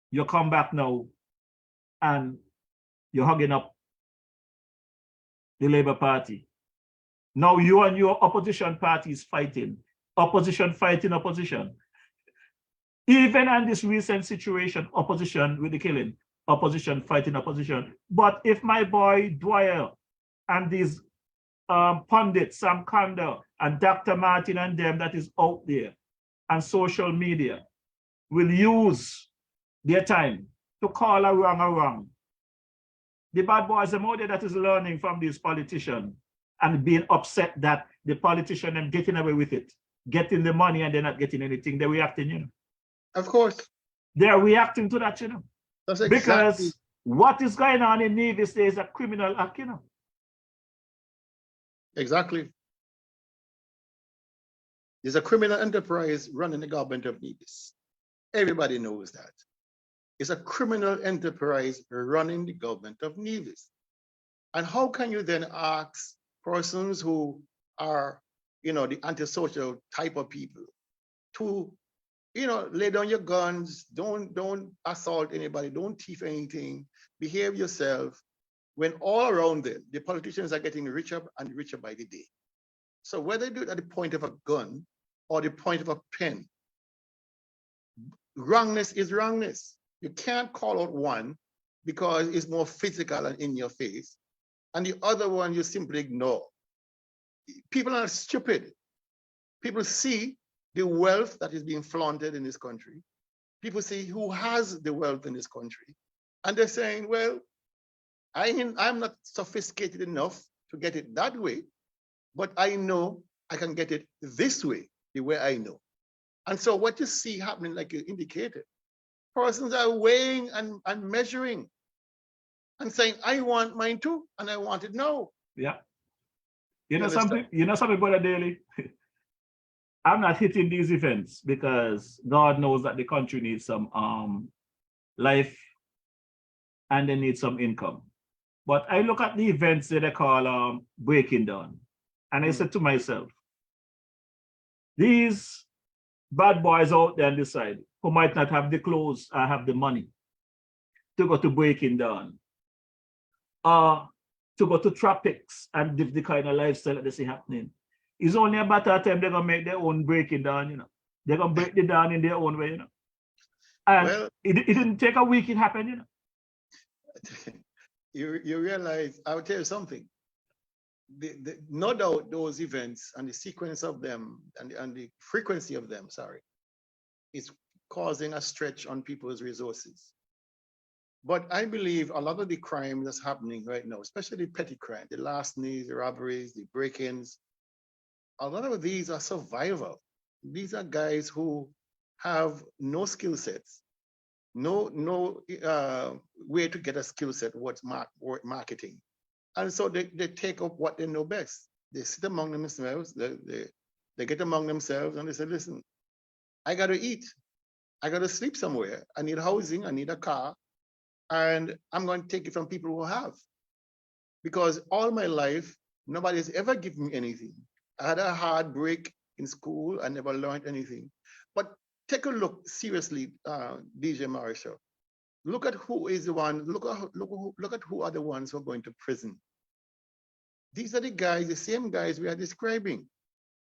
you come back now and you're hugging up the Labour Party. Now you and your opposition parties fighting. Opposition fighting opposition. Even in this recent situation, opposition with the killing, opposition fighting opposition. But if my boy Dwyer and these pundits, Sam Kanda and Dr. Martin and them that is out there and social media will use their time to call a wrong. The bad boys are more there that is learning from these politicians and being upset that the politician are getting away with it, getting the money and they're not getting anything. They're reacting, you know. Of course. They're reacting to that, you know. That's exactly. Because what is going on in Nevis is a criminal act, you know. Exactly. There's a criminal enterprise running the government of Nevis. Everybody knows that. It's a criminal enterprise running the government of Nevis. And how can you then ask persons who are, the antisocial type of people to, lay down your guns, don't assault anybody, don't thief anything, behave yourself, when all around them, the politicians are getting richer and richer by the day. So whether you do it at the point of a gun or the point of a pen, wrongness is wrongness. You can't call out one because it's more physical and in your face, and the other one you simply ignore. People are stupid. People see the wealth that is being flaunted in this country. People see who has the wealth in this country, and they're saying, well, I'm not sophisticated enough to get it that way, but I know I can get it this way, the way I know. And so what you see happening, like you indicated, persons are weighing and measuring and saying, I want mine too, and I want it now. Yeah. You know something, Brother Daly? I'm not hitting these events because God knows that the country needs some life and they need some income. But I look at the events that they call breaking down, and I said to myself, these bad boys out there on this side who might not have the clothes or have the money to go to breaking down, to go to tropics and live the kind of lifestyle that they see happening. It's only a matter of time they're gonna make their own breaking down, you know. They're gonna break it down in their own way, you know. And Well, it didn't take a week, it happened, you know. you realize, I will tell you something. No doubt those events and the sequence of them and the frequency of them, is causing a stretch on people's resources. But I believe a lot of the crime that's happening right now, especially the petty crime, the larcenies, the robberies, the break-ins, a lot of these are survival. These are guys who have no skill sets, no way to get a skill set, what's marketing. And so they take up what they know best. They sit among themselves, they get among themselves and they say, listen, I got to eat. I got to sleep somewhere. I need housing, I need a car, and I'm going to take it from people who have. Because all my life, nobody has ever given me anything. I had a hard break in school. I never learned anything. But take a look seriously, DJ Marshall. Look at who is the one, look at who are the ones who are going to prison. These are the guys, the same guys we are describing.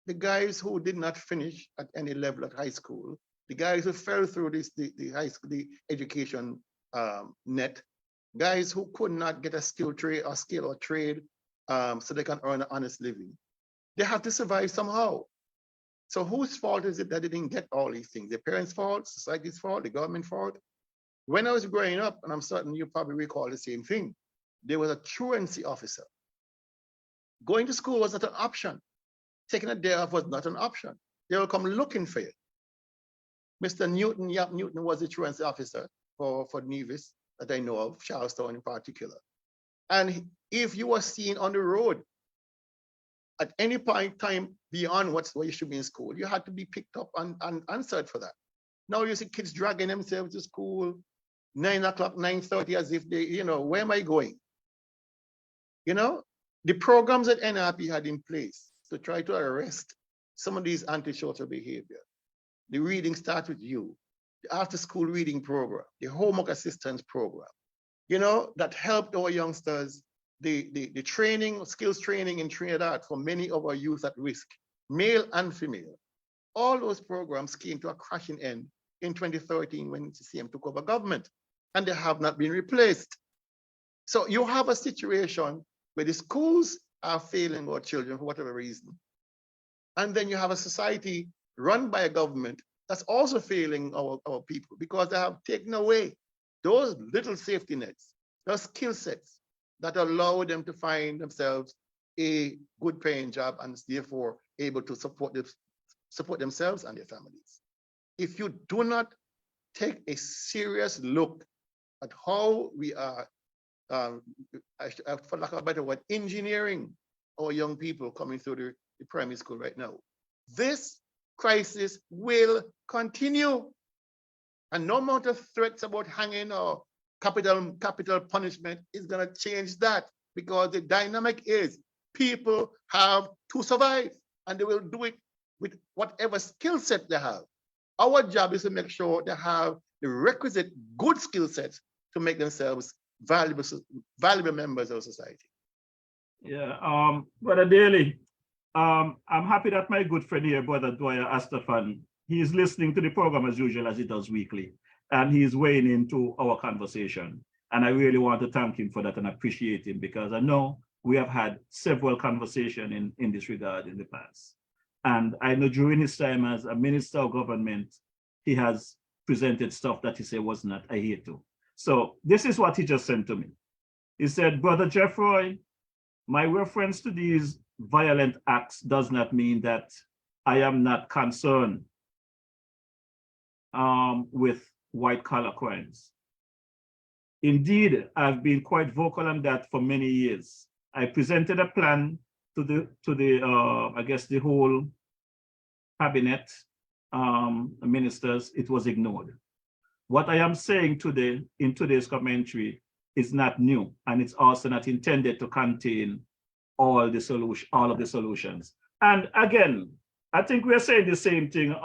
The guys who did not finish at any level at high school, the guys who fell through the high school, the education net, guys who could not get a skill or trade so they can earn an honest living. They have to survive somehow. So whose fault is it that they didn't get all these things? Their parents' fault, society's fault, the government fault? When I was growing up, and I'm certain you probably recall the same thing, there was a truancy officer. Going to school was not an option. Taking a day off was not an option. They will come looking for you. Mr. Newton, Yap Newton was the truancy officer for Nevis that I know of, Charlestown in particular. And if you were seen on the road at any point in time beyond what you should be in school, you had to be picked up and answered for that. Now you see kids dragging themselves to school, 9 o'clock, 9:30, as if they, where am I going? The programs that NRP had in place to try to arrest some of these antisocial behavior. The Reading Start With You, the after-school reading program, the homework assistance program, that helped our youngsters, the training, skills training in Trinidad for many of our youth at risk, male and female. All those programs came to a crashing end in 2013 when CCM took over government, and they have not been replaced. So you have a situation where the schools are failing our children for whatever reason. And then you have a society run by a government that's also failing our people because they have taken away those little safety nets, those skill sets that allow them to find themselves a good paying job and therefore able to support themselves and their families. If you do not take a serious look at how we are, for lack of a better word, engineering our young people coming through the primary school right now, this crisis will continue. And no amount of threats about hanging or capital punishment is going to change that, because the dynamic is people have to survive and they will do it with whatever skill set they have. Our job is to make sure they have the requisite good skill sets to make themselves valuable members of society. Yeah, Brother Daly, I'm happy that my good friend here, Brother Dwyer Astafan, he is listening to the program as usual, as he does weekly, and he's weighing into our conversation. And I really want to thank him for that and appreciate him, because I know we have had several conversations in this regard in the past. And I know during his time as a minister of government, he has presented stuff that he said was not adhered to. So this is what he just sent to me. He said, Brother Jeffroy, my reference to these violent acts does not mean that I am not concerned with white collar crimes. Indeed, I've been quite vocal on that for many years. I presented a plan to the I guess the whole cabinet ministers. It was ignored. What I am saying today in today's commentary is not new, and it's also not intended to contain all of the solutions. And again, I think we're saying the same thing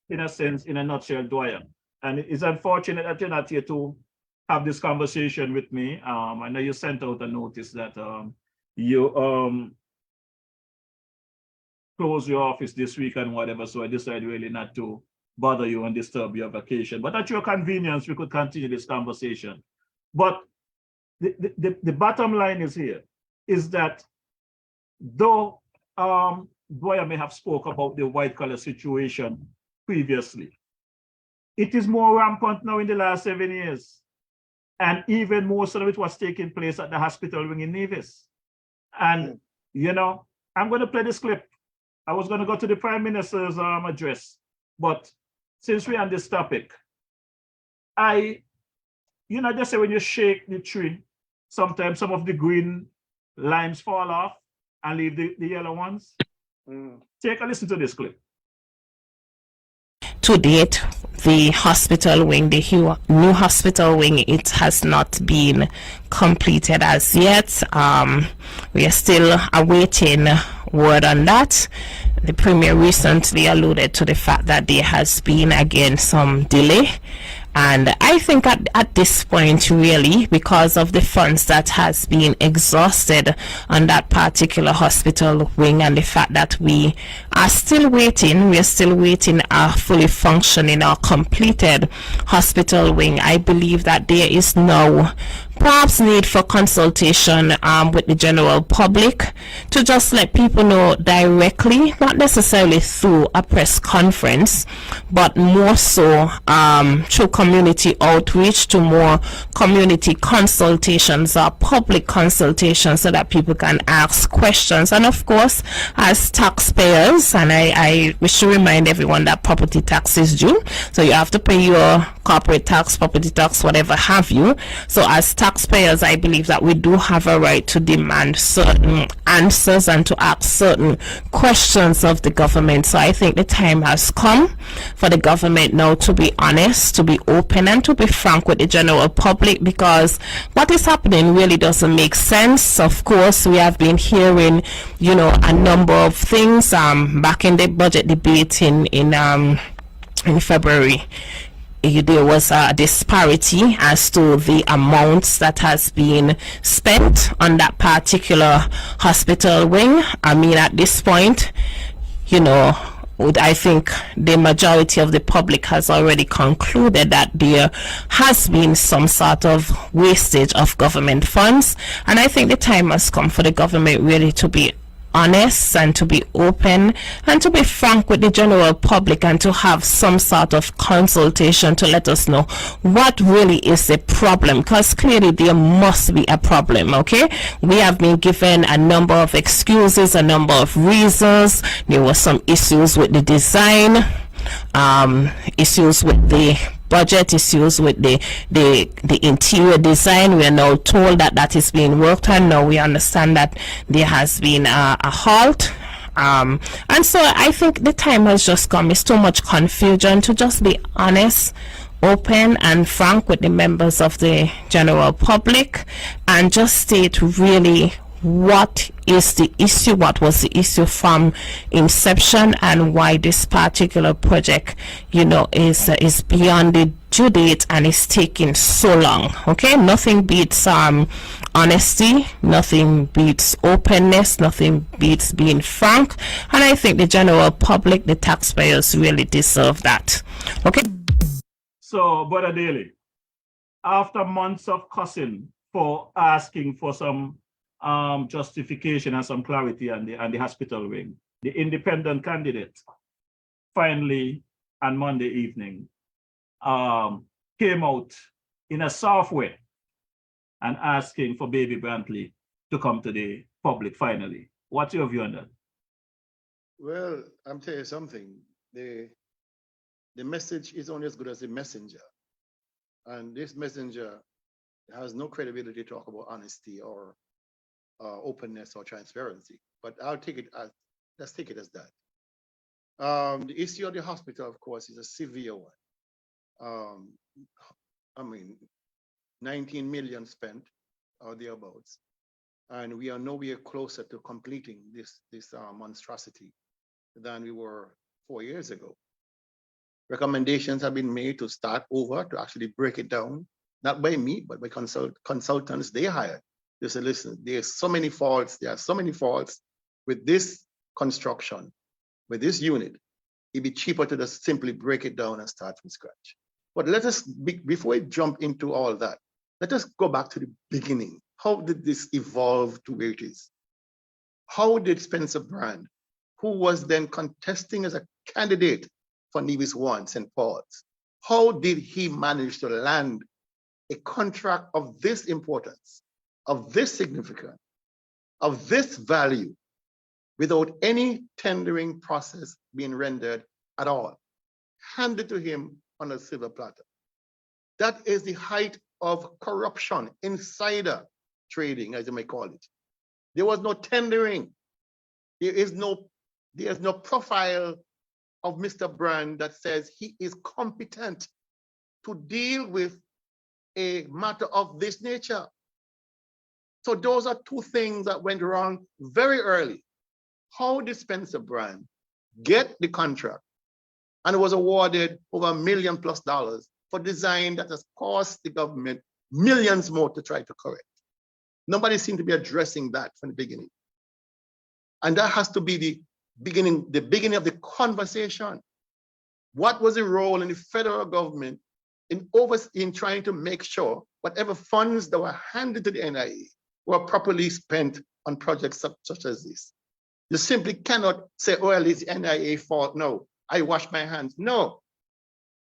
in a sense, in a nutshell, Dwyer. And it's unfortunate that you're not here to have this conversation with me. I know you sent out a notice that you close your office this week and whatever, so I decided really not to bother you and disturb your vacation. But at your convenience, we could continue this conversation. But the bottom line is here, is that though Dwyer may have spoke about the white collar situation previously, it is more rampant now in the last 7 years. And even most of it was taking place at the hospital wing in Nevis. And, I'm going to play this clip. I was going to go to the Prime Minister's address, but since we're on this topic, just say when you shake the tree, sometimes some of the green limes fall off and leave the yellow ones. Take a listen to this clip. To date, the hospital wing, the new hospital wing, it has not been completed as yet. We are still awaiting word on that. The Premier recently alluded to the fact that there has been again some delay. And I think at this point, really, because of the funds that has been exhausted on that particular hospital wing, and the fact that we are still waiting a fully functioning or completed hospital wing, I believe that there is no perhaps need for consultation with the general public to just let people know directly, not necessarily through a press conference, but more so through community outreach, to more community consultations or public consultations, so that people can ask questions. And of course, as taxpayers, and I wish to remind everyone that property tax is due, so you have to pay your corporate tax, property tax, whatever have you. So as taxpayers, taxpayers, I believe that we do have a right to demand certain answers and to ask certain questions of the government. So I think the time has come for the government now to be honest, to be open, and to be frank with the general public, because what is happening really doesn't make sense. Of course, we have been hearing, you know, a number of things back in the budget debate in February. There was a disparity as to the amounts that has been spent on that particular hospital wing. I mean, at this point, you know, I think the majority of the public has already concluded that there has been some sort of wastage of government funds, and I think the time has come for the government really to be honest and to be open and to be frank with the general public, and to have some sort of consultation to let us know what really is the problem, because clearly there must be a problem. Okay, we have been given a number of excuses, a number of reasons. There were some issues with the design, issues with the budget, issues with the interior design. We are now told that that is being worked on. Now we understand that there has been a halt, and so I think the time has just come. It's too much confusion to just be honest, open and frank with the members of the general public, and just state really what is the issue, what was the issue from inception, and why this particular project, you know, is beyond the due date and is taking so long. Okay, nothing beats honesty, nothing beats openness, nothing beats being frank, and I think the general public, the taxpayers, really deserve that. Okay. So, Brother Daly, after months of cussing for asking for some justification and some clarity on the hospital wing, the independent candidate finally on Monday evening came out in a soft way and asking for Baby Brantley to come to the public finally. What's your view on that? Well, I'm telling you something. The message is only as good as the messenger. And this messenger has no credibility to talk about honesty or openness or transparency. But let's take it as that. The issue of the hospital, of course, is a severe one. I mean, 19 million spent or thereabouts, and we are nowhere closer to completing this monstrosity than we were 4 years ago. Recommendations have been made to start over, to actually break it down, not by me, but by consultants they hired. They said, listen, there's so many faults, there are so many faults with this construction, with this unit. It'd be cheaper to just simply break it down and start from scratch. But let us, before we jump into all that, let us go back to the beginning. How did this evolve to where it is? How did Spencer Brand, who was then contesting as a candidate for Nevis 1, St. Paul's, how did he manage to land a contract of this importance, of this significance, of this value, without any tendering process being rendered at all, handed to him on a silver platter? That is the height of corruption, insider trading, as you may call it. There was no tendering. There's no profile of Mr. Brand that says he is competent to deal with a matter of this nature. So those are two things that went wrong very early. How did Spencer Brand get the contract and was awarded over $1 million+ for design that has cost the government millions more to try to correct? Nobody seemed to be addressing that from the beginning. And that has to be the beginning of the conversation. What was the role in the federal government in trying to make sure whatever funds that were handed to the NIA were properly spent on projects such as this? You simply cannot say, well, it's the NIA fault. No, I wash my hands. No,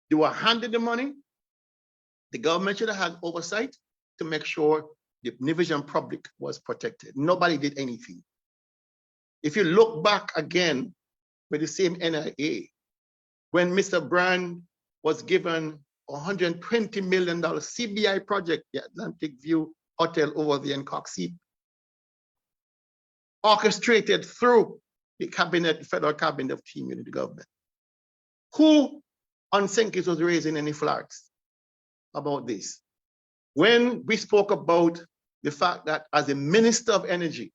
they were handed the money. The government should have had oversight to make sure the Nivision public was protected. Nobody did anything. If you look back again with the same NIA, when Mr. Brand was given $120 million CBI project, the Atlantic View Hotel over there in Coxheap, orchestrated through the cabinet, federal cabinet of Team Unity government. Who on St. Kitts was raising any flags about this? When we spoke about the fact that as a Minister of Energy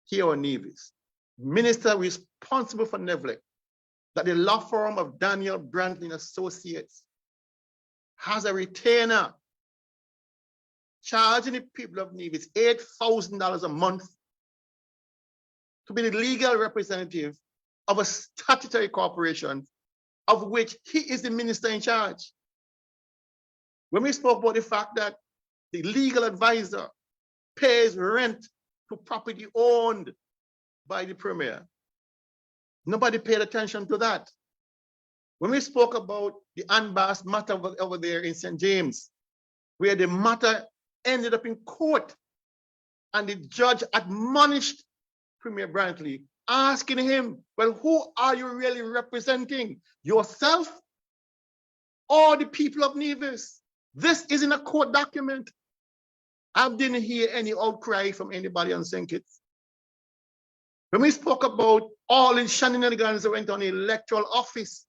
here on Nevis, Minister responsible for NEVLEC, that the law firm of Daniel Brantley and Associates has a retainer charging the people of Nevis $8,000 a month to be the legal representative of a statutory corporation of which he is the minister in charge. When we spoke about the fact that the legal advisor pays rent to property owned by the premier, nobody paid attention to that. When we spoke about the Anbas matter over there in St. James, where the matter ended up in court and the judge admonished Premier Brantley, asking him, well, who are you really representing? Yourself or the people of Nevis? This isn't a court document. I didn't hear any outcry from anybody on St. Kitts. When we spoke about all the shenanigans that went on in electoral office,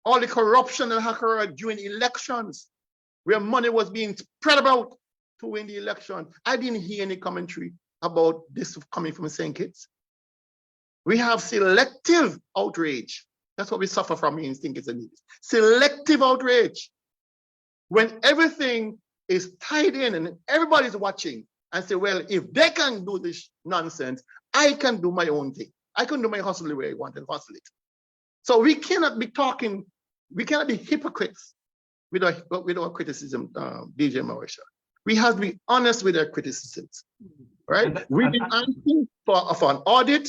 all the corruption that occurred during elections, where money was being spread about to win the election, I didn't hear any commentary about this coming from St. Kitts. We have selective outrage. That's what we suffer from in St. Kitts and Nevis. Selective outrage. When everything is tied in and everybody's watching and say, well, if they can do this nonsense, I can do my own thing. I can do my hustle the way I want and hustle it. So we cannot be talking, we cannot be hypocrites with our criticism, DJ Marisha. We have to be honest with our criticisms, right? We've been asking for an audit.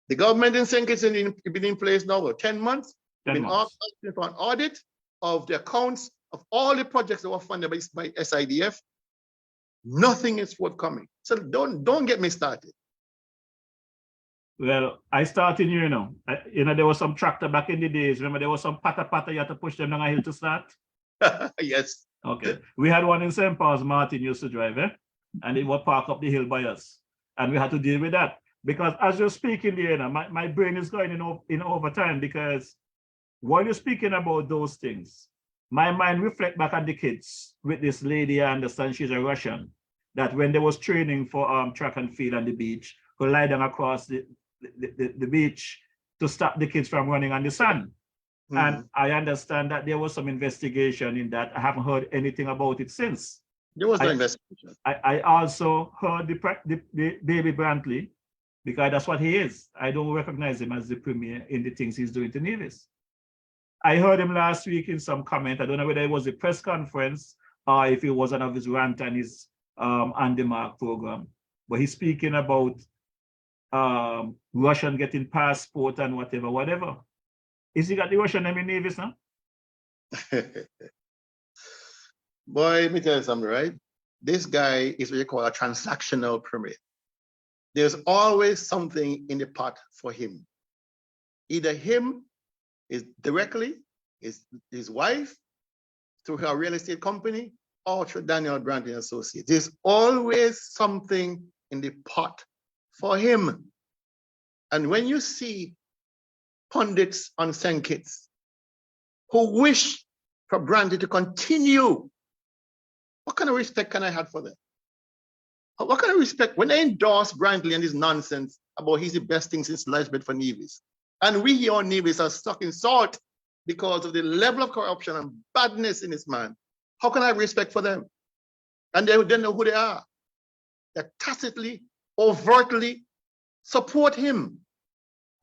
The government in St. Kitts has been in place now for 10 months. We've been asking for an audit of the accounts of all the projects that were funded by SIDF. Nothing is forthcoming. So don't get me started. Well, I started, there was some tractor back in the days. Remember, there was some pata you had to push them down a hill to start? Yes. Okay. We had one in St. Paul's, Martin used to drive, and it would park up the hill by us. And we had to deal with that. Because as you're speaking there, my brain is going in overtime, because while you're speaking about those things, my mind reflect back on the kids with this lady, I understand she's a Russian, that when they was training for track and field on the beach, who lie down across the beach to stop the kids from running on the sand. Mm-hmm. And I understand that there was some investigation in that. I haven't heard anything about it since. There was no investigation. I also heard the baby Brantley, because that's what he is. I don't recognize him as the premier in the things he's doing to Nevis. I heard him last week in some comment. I don't know whether it was a press conference or if it was one of his rant and his On the Mark program. But he's speaking about Russian getting passport and whatever. Is he got the Russian name in Nevis now? Boy, let me tell you something, right? This guy is what you call a transactional premier. There's always something in the pot for him. Either him is directly, his wife, through her real estate company, or through Daniel Brantley Associates. There's always something in the pot for him. And when you see pundits on St. Kitts who wish for Brantley to continue, what kind of respect can I have for them? What kind of respect when they endorse Brantley and his nonsense about he's the best thing since sliced bread for Nevis? And we here on Nevis are stuck in salt because of the level of corruption and badness in this man. How can I have respect for them? And they don't know who they are. They tacitly, overtly support him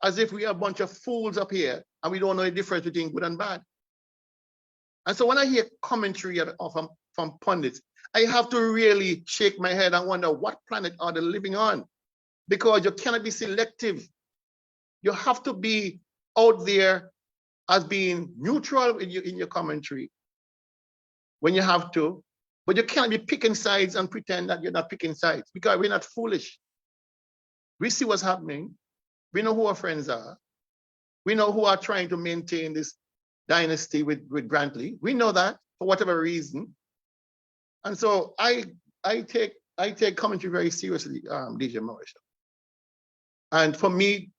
as if we are a bunch of fools up here and we don't know the difference between good and bad. And so when I hear commentary from pundits, I have to really shake my head and wonder what planet are they living on? Because you cannot be selective. You have to be out there as being neutral in your commentary when you have to, but you can't be picking sides and pretend that you're not picking sides, because we're not foolish. We see what's happening. We know who our friends are. We know who are trying to maintain this dynasty with Brantley. We know that for whatever reason. And so I take commentary very seriously, DJ Mauricio. And for me,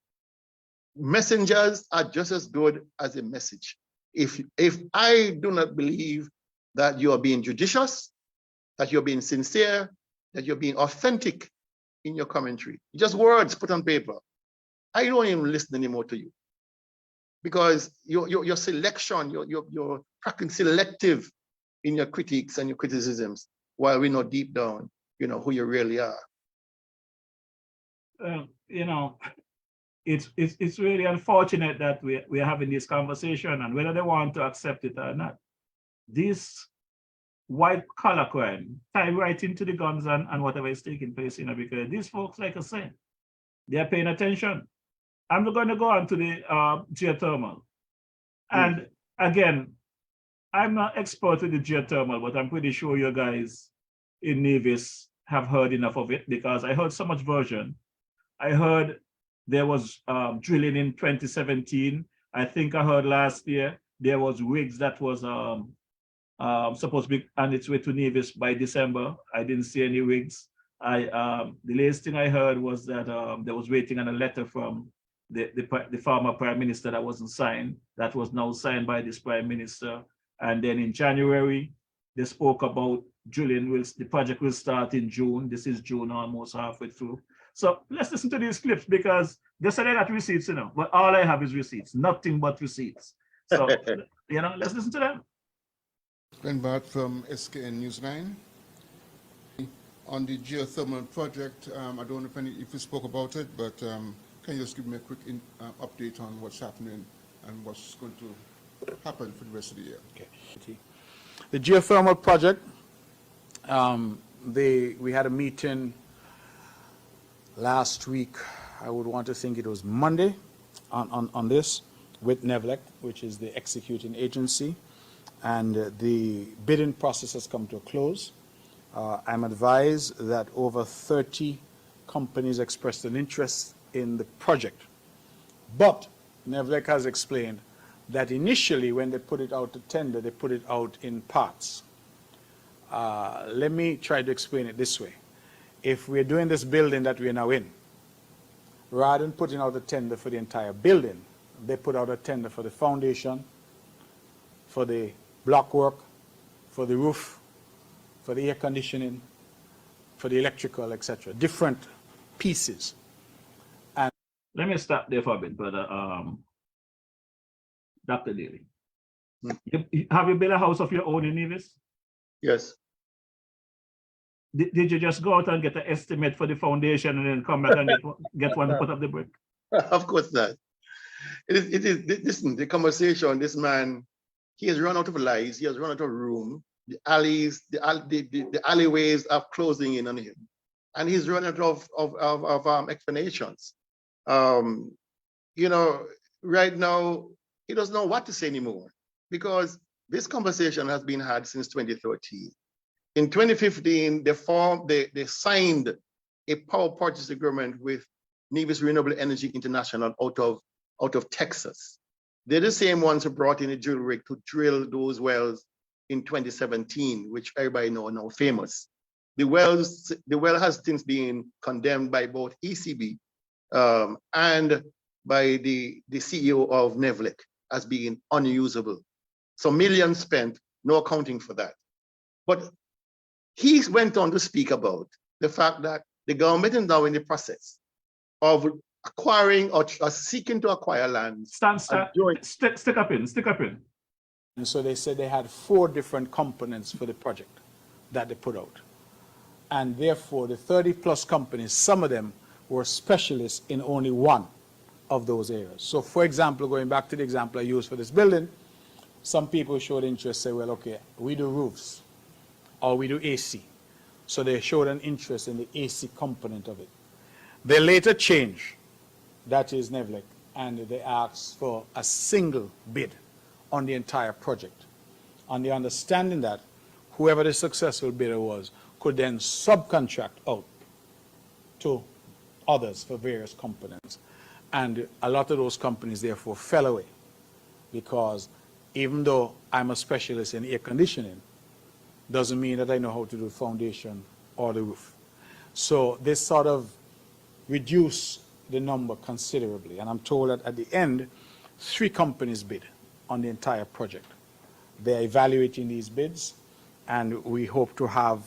messengers are just as good as a message. If I do not believe that you are being judicious, that you're being sincere, that you're being authentic in your commentary, just words put on paper, I don't even listen anymore to you, because your selection, you're fucking selective in your critiques and your criticisms, while we know deep down, who you really are. You know, it's really unfortunate that we're having this conversation, and whether they want to accept it or not, this white collar crime tie right into the guns and whatever is taking place, because these folks, like I said, they're paying attention. I'm going to go on to the geothermal. And again, I'm not expert with the geothermal, but I'm pretty sure you guys in Nevis have heard enough of it, because I heard so much version. I heard there was drilling in 2017. I think I heard last year there was rigs that was supposed to be on its way to Nevis by December. I didn't see any rigs. The latest thing I heard was that there was waiting on a letter from the former prime minister that wasn't signed. That was now signed by this prime minister. And then in January, they spoke about drilling. The project will start in June. This is June, almost halfway through. So let's listen to these clips, because they said they got receipts, but all I have is receipts, nothing but receipts. So, let's listen to them. Ben Bart from SKN News 9. On the geothermal project, I don't know if you spoke about it, but can you just give me a quick update on what's happening and what's going to happen for the rest of the year? Okay. The geothermal project, we had a meeting last week. I would want to think it was Monday on this with NEVLEC, which is the executing agency, and the bidding process has come to a close. I'm advised that over 30 companies expressed an interest in the project, but NEVLEC has explained that initially when they put it out to tender, they put it out in parts. Let me try to explain it this way. If we're doing this building that we're now in, rather than putting out a tender for the entire building, they put out a tender for the foundation, for the block work, for the roof, for the air conditioning, for the electrical, etc. Different pieces. And let me stop there for a bit, brother. Dr. Daly. Have you built a house of your own in Nevis? Yes. Did you just go out and get an estimate for the foundation and then come back and get one to put up the brick? Of course not. Listen, the conversation, this man, he has run out of lies, he has run out of room. The alleyways are closing in on him. And he's run out of explanations. Right now, he doesn't know what to say anymore, because this conversation has been had since 2013. In 2015, they signed a power purchase agreement with Nevis Renewable Energy International out of Texas. They're the same ones who brought in a drill rig to drill those wells in 2017, which everybody now famous. The well has since been condemned by both ECB and by the CEO of NEVLEC as being unusable. So millions spent, no accounting for that. But he went on to speak about the fact that the government is now in the process of acquiring or seeking to acquire land. Stick up in. And so they said they had 4 different components for the project that they put out. And therefore, the 30+ companies, some of them were specialists in only one of those areas. So for example, going back to the example I used for this building, some people showed interest, say, well, okay, we do roofs or we do AC. So they showed an interest in the AC component of it. They later changed, that is NEVLEC, and they asked for a single bid on the entire project, on the understanding that whoever the successful bidder was could then subcontract out to others for various components. And a lot of those companies therefore fell away because even though I'm a specialist in air conditioning, doesn't mean that I know how to do foundation or the roof. So this sort of reduced the number considerably. And I'm told that at the end, 3 companies bid on the entire project. They're evaluating these bids, and we hope to have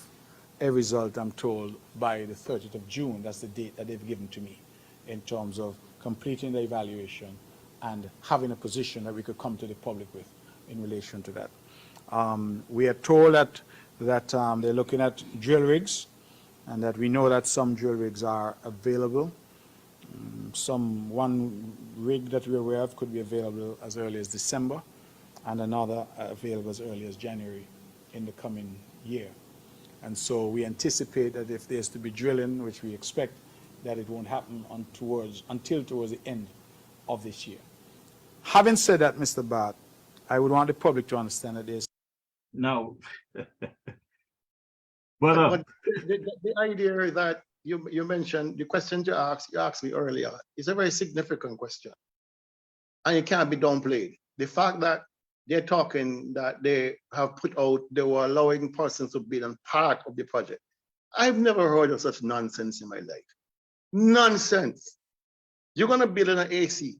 a result, I'm told, by the 30th of June. That's the date that they've given to me in terms of completing the evaluation and having a position that we could come to the public with in relation to that. We are told that they're looking at drill rigs, and that we know that some drill rigs are available. One rig that we're aware of could be available as early as December, and another available as early as January in the coming year. And so we anticipate that if there's to be drilling, which we expect, that it won't happen until towards the end of this year. Having said that, Mr. Barth, I would want the public to understand that there's Now, But the idea is that you mentioned, the question you asked me earlier is a very significant question. And it can't be downplayed. The fact that they're talking that they were allowing persons to bid on part of the project. I've never heard of such nonsense in my life. Nonsense. You're gonna build an AC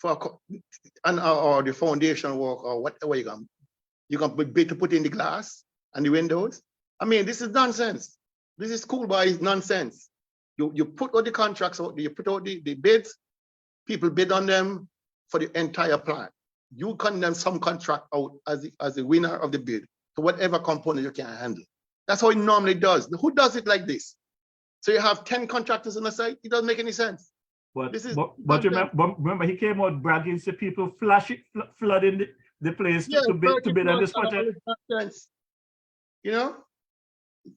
or the foundation work or whatever you're gonna bid to put in the glass and the windows. I mean, this is nonsense. This is schoolboy nonsense. You put all the contracts out, you put out the bids, people bid on them for the entire plant. You condemn some contract out as the winner of the bid to whatever component you can handle. That's how it normally does. Who does it like this? So you have 10 contractors on the site? It doesn't make any sense. but This is remember, he came out bragging to people, flooding the place to bid on this project. Nonsense. You know?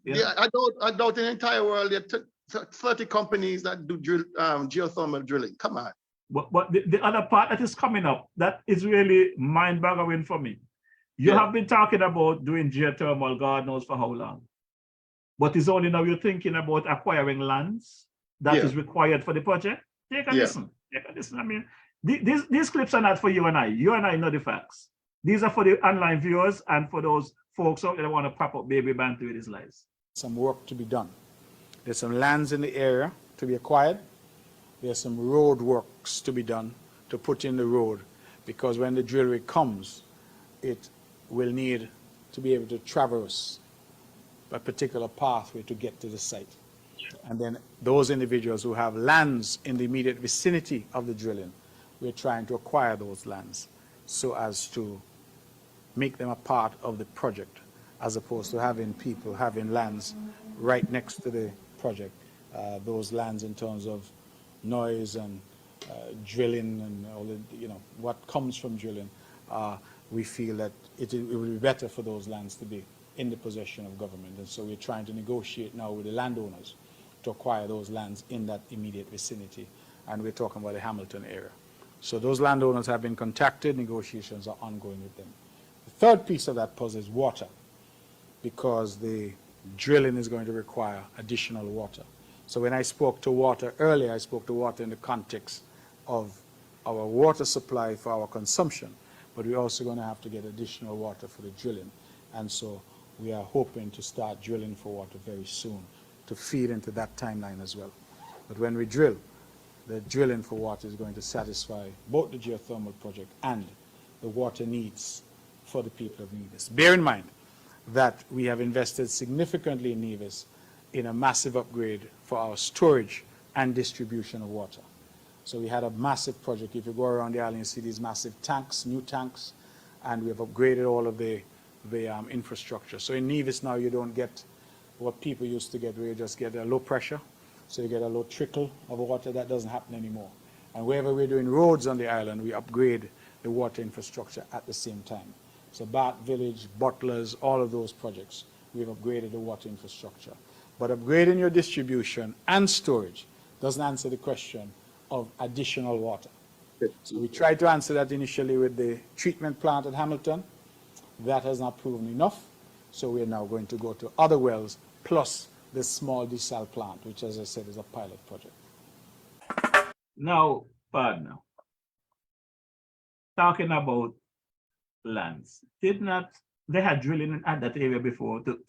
Yeah. Yeah, I doubt in the entire world there are 30 companies that do geothermal drilling. Come on. But the other part that is coming up, that is really mind-boggling for me. You have been talking about doing geothermal, God knows for how long. But it's only now you're thinking about acquiring lands that is required for the project. Take a listen. Take a listen. I mean, these clips are not for you and I. You and I know the facts. These are for the online viewers and for those folks out there that want to prop up Baby Bantu with his lies. some work to be done. There's some lands in the area to be acquired. There's some road works to be done to put in the road, because when the drill rig comes, it will need to be able to traverse a particular pathway to get to the site. And then those individuals who have lands in the immediate vicinity of the drilling, we're trying to acquire those lands so as to make them a part of the project, as opposed to having people having lands right next to the project. Those lands in terms of noise and drilling and all the, what comes from drilling, we feel that it would be better for those lands to be in the possession of government. And so we're trying to negotiate now with the landowners to acquire those lands in that immediate vicinity. And we're talking about the Hamilton area. So those landowners have been contacted, negotiations are ongoing with them. The third piece of that puzzle is water, because the drilling is going to require additional water. So when I spoke to water earlier, I spoke to water in the context of our water supply for our consumption, but we're also going to have to get additional water for the drilling. And so we are hoping to start drilling for water very soon to feed into that timeline as well. But when we drill, the drilling for water is going to satisfy both the geothermal project and the water needs for the people of Nevis. Bear in mind that we have invested significantly in Nevis in a massive upgrade for our storage and distribution of water. So we had a massive project. If you go around the island, you see these massive tanks, new tanks, and we have upgraded all of the infrastructure. So in Nevis now you don't get what people used to get, where you just get a low pressure, so you get a low trickle of water. That doesn't happen anymore. And wherever we're doing roads on the island, we upgrade the water infrastructure at the same time. So Bath Village, Butlers, all of those projects, we've upgraded the water infrastructure. But upgrading your distribution and storage doesn't answer the question of additional water. So we tried to answer that initially with the treatment plant at Hamilton. That has not proven enough. So we are now going to go to other wells, plus the small desal plant, which, as I said, is a pilot project. Now, partner, talking about lands. Did not they had drilling at that area before to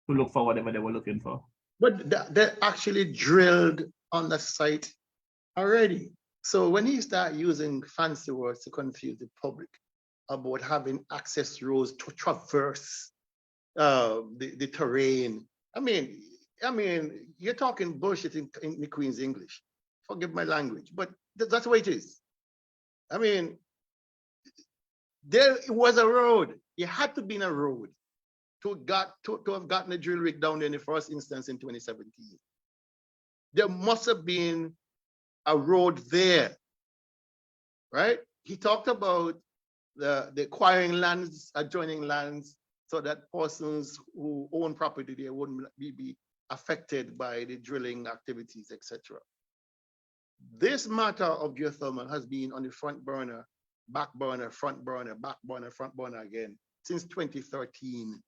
look for whatever they were looking for? But they actually drilled on the site already. So when he started using fancy words to confuse the public about having access roads to traverse the terrain, I mean, you're talking bullshit in the Queen's English. Forgive my language, but that's the way it is. I mean, there was a road. It had to be a road to have gotten a drill rig down there in the first instance in 2017. There must have been a road there, right? He talked about the acquiring lands, adjoining lands, so that persons who own property there wouldn't be affected by the drilling activities, etc. This matter of geothermal has been on the front burner, back burner, front burner, back burner, front burner again since 2013.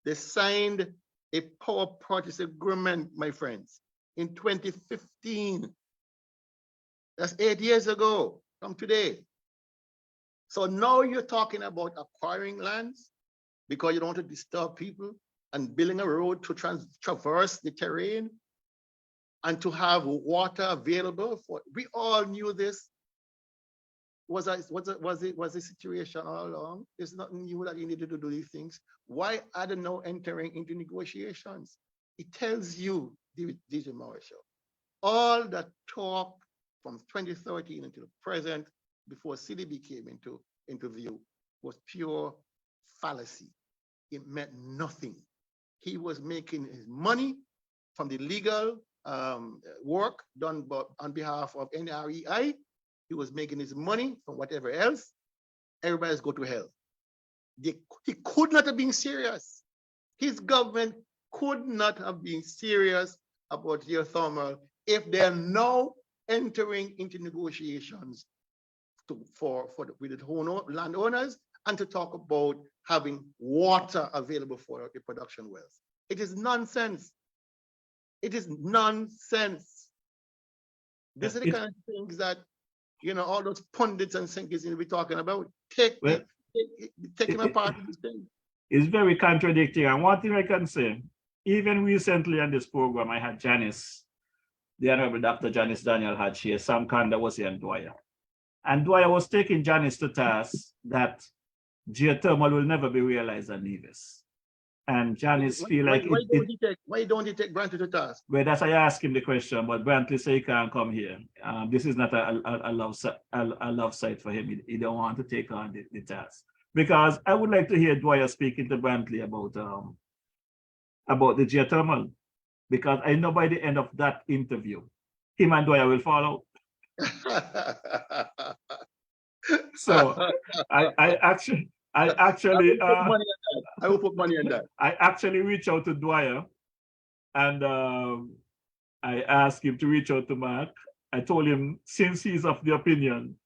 They signed a power purchase agreement, my friends, in 2015. That's 8 years ago from today. So now you're talking about acquiring lands because you don't want to disturb people and building a road to traverse the terrain and to have water available for. We all knew this was a situation all along. It's nothing new that you needed to do these things. Why are they now entering into negotiations? It tells you, DJ Marshall, all that talk from 2013 until the present, before CDB came into view, was pure fallacy. It meant nothing. He was making his money from the legal work done on behalf of NREI. He was making his money from whatever else. Everybody's go to hell. He could not have been serious. His government could not have been serious about geothermal if they're now entering into negotiations with the landowners and to talk about having water available for the production wells. It is nonsense. It is nonsense. These are the kind of things that, you know, all those pundits and thinkers will be talking about. Take him apart. It's very contradictory. And one thing I can say, even recently on this program, I had Janice, the Honorable Dr. Janice Daniel had here, Sam Kanda was here, and Dwyer. And Dwyer was taking Janice to task that geothermal will never be realized at Nevis. And Janice feel like why don't he take Brantley to task? Well, that's why I asked him the question, but Brantley said he can't come here. This is not a love site for him. He don't want to take on the task. Because I would like to hear Dwyer speaking to Brantley about the geothermal. Because I know by the end of that interview, him and Dwyer will fall out. So I actually I will put money on that. I actually reached out to Dwyer and I asked him to reach out to Mark. I told him, since he's of the opinion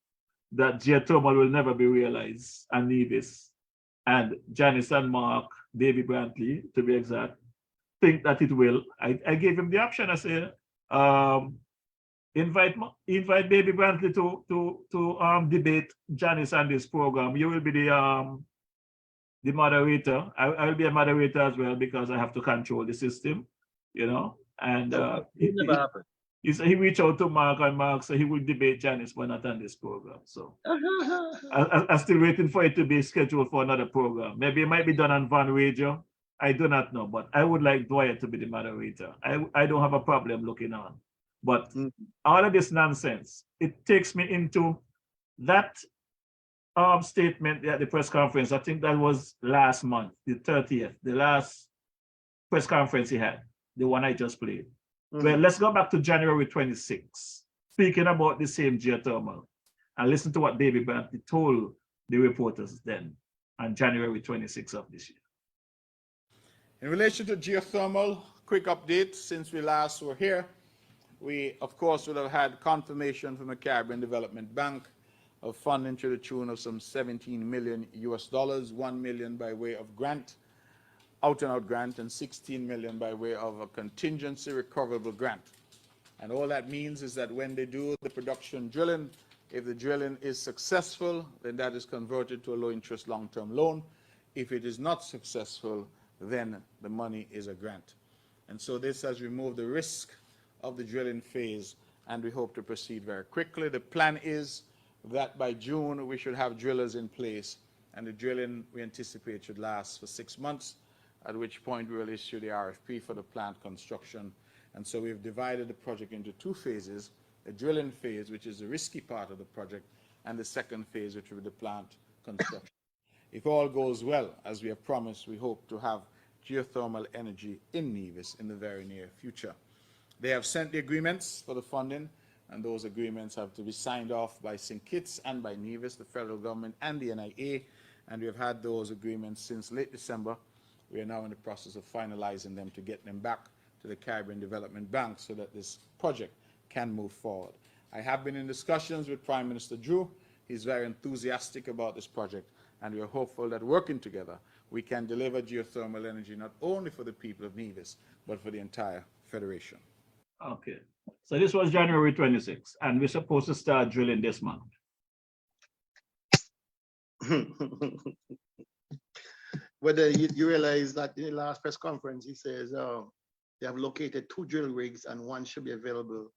that geothermal will never be realized and Nevis, and Janice and Mark, Davy Brantley, to be exact, think that it will. I gave him the option. I said, invite Baby Brantley to debate Janice on this program. You will be the moderator. I will be a moderator as well because I have to control the system, you know. And he reached out to Mark, and Mark said he will debate Janice, but not on this program. So I'm still waiting for it to be scheduled for another program. Maybe it might be done on Van Radio. I do not know, but I would like Dwyer to be the moderator. I don't have a problem looking on. But all of this nonsense, it takes me into that statement at the press conference. I think that was last month, the 30th, the last press conference he had, the one I just played. Well, let's go back to January 26th, speaking about the same geothermal, and listen to what David Brantley told the reporters then on January 26th of this year. In relation to geothermal, quick update since we last were here. We, of course, would have had confirmation from the Caribbean Development Bank of funding to the tune of some $17 million US, $1 million by way of grant, out-and-out grant, and $16 million by way of a contingency recoverable grant. And all that means is that when they do the production drilling If the drilling is successful, then that is converted to a low-interest long-term loan. If it is not successful, then the money is a grant. And so this has removed the risk of the drilling phase, and we hope to proceed very quickly. The plan is that by June, we should have drillers in place, and the drilling we anticipate should last for 6 months, at which point we will issue the RFP for the plant construction. And so we've divided the project into 2 phases, the drilling phase, which is the risky part of the project, and the second phase, which will be the plant construction. If all goes well, as we have promised, we hope to have geothermal energy in Nevis in the very near future. They have sent the agreements for the funding, and those agreements have to be signed off by St. Kitts and by Nevis, the federal government, and the NIA, and we have had those agreements since late December. We are now in the process of finalizing them to get them back to the Caribbean Development Bank so that this project can move forward. I have been in discussions with Prime Minister Drew. He's very enthusiastic about this project, and we are hopeful that working together, we can deliver geothermal energy not only for the people of Nevis, but for the entire Federation. Okay. So this was January 26th, and we're supposed to start drilling this month. Whether you realize that in the last press conference, he says they have located 2 drill rigs and 1 should be available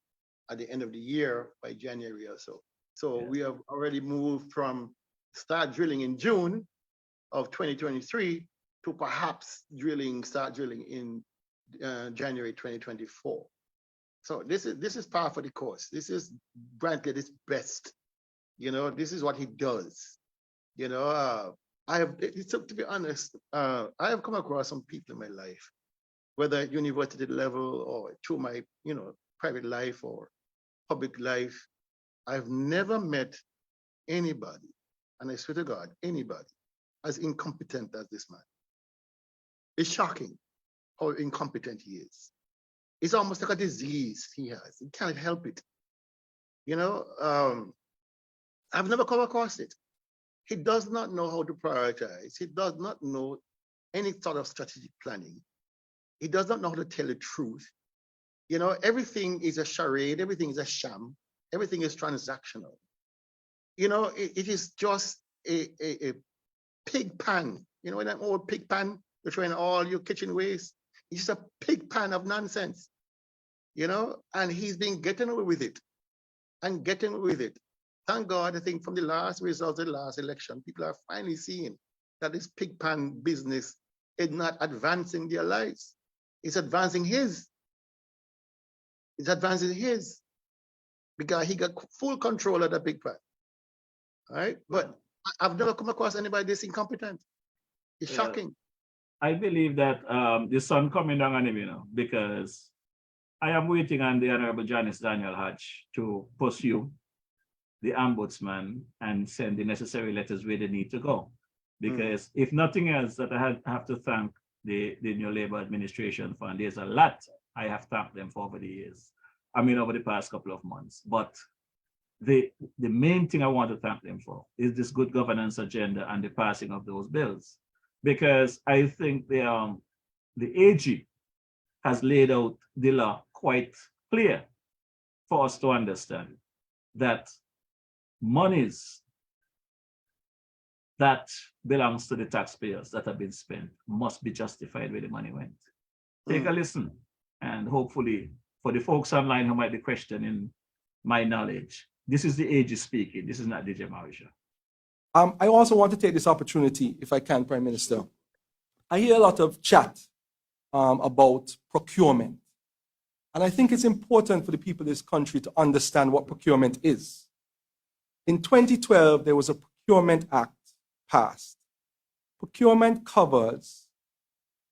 at the end of the year by January or so. So Yeah. we have already moved from start drilling in June of 2023 to perhaps start drilling in January 2024. So this is par for the course. This is Brantley at his best. You know, this is what he does. You know, to be honest, I have come across some people in my life, whether at university level or through my, private life or public life. I've never met anybody, and I swear to God, anybody as incompetent as this man. It's shocking how incompetent he is. It's almost like a disease he has. He can't help it. I've never come across it. He does not know how to prioritize. He does not know any sort of strategic planning. He does not know how to tell the truth. Everything is a charade. Everything is a sham. Everything is transactional. It is just a pig pan. In that old pig pan, you're throwing all your kitchen waste. It's just a pig pan of nonsense. And he's been getting away with it and getting away with it. Thank God, I think from the last results of the last election, people are finally seeing that this pig pan business is not advancing their lives. It's advancing his. It's advancing his because he got full control of the pig pan. All right. But I've never come across anybody this incompetent. It's shocking. I believe that the sun coming down on him, because I am waiting on the Honorable Janice Daniel Hatch to pursue the ombudsman and send the necessary letters where they need to go. Because if nothing else, that I have to thank the new Labour administration for, and there's a lot I have thanked them for over the years. Over the past couple of months. But the main thing I want to thank them for is this good governance agenda and the passing of those bills. Because I think the AG has laid out the law quite clear for us to understand that monies that belongs to the taxpayers that have been spent must be justified where the money went. Take a listen, and hopefully for the folks online who might be questioning my knowledge, this is the AG speaking. This is not DJ Marisha. I also want to take this opportunity, if I can, Prime Minister. I hear a lot of chat about procurement. And I think it's important for the people of this country to understand what procurement is. In 2012, there was a Procurement Act passed. Procurement covers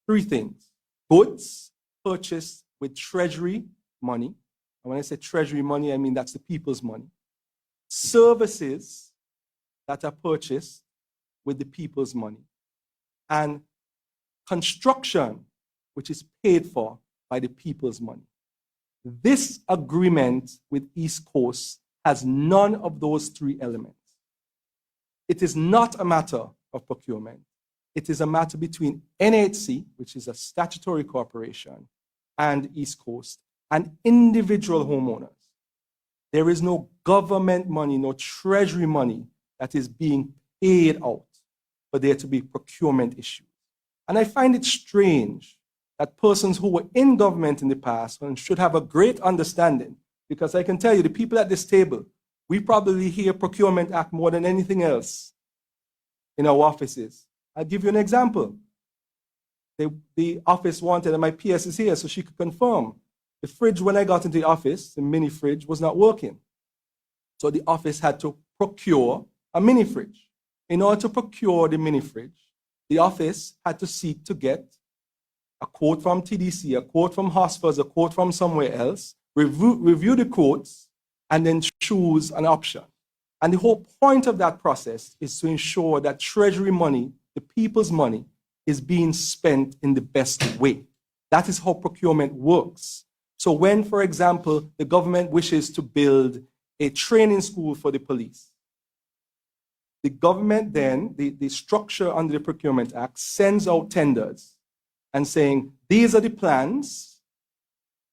3 things: goods purchased with treasury money. And when I say treasury money, I mean that's the people's money. Services that are purchased with the people's money. And construction, which is paid for by the people's money. This agreement with East Coast has none of those 3 elements. It is not a matter of procurement. It is a matter between NHC, which is a statutory corporation, and East Coast, and individual homeowners. There is no government money, no treasury money that is being paid out for there to be procurement issues. And I find it strange that persons who were in government in the past and should have a great understanding, because I can tell you, the people at this table, we probably hear Procurement Act more than anything else in our offices. I'll give you an example. The office wanted, and my PS is here so she could confirm, the fridge when I got into the office, the mini fridge, was not working. So the office had to procure a mini fridge. In order to procure the mini fridge, the office had to seek to get a quote from TDC, a quote from Hosfors, a quote from somewhere else, review the quotes, and then choose an option. And the whole point of that process is to ensure that treasury money, the people's money, is being spent in the best way. That is how procurement works. So when, for example, the government wishes to build a training school for the police, the government then, the structure under the Procurement Act, sends out tenders and saying, these are the plans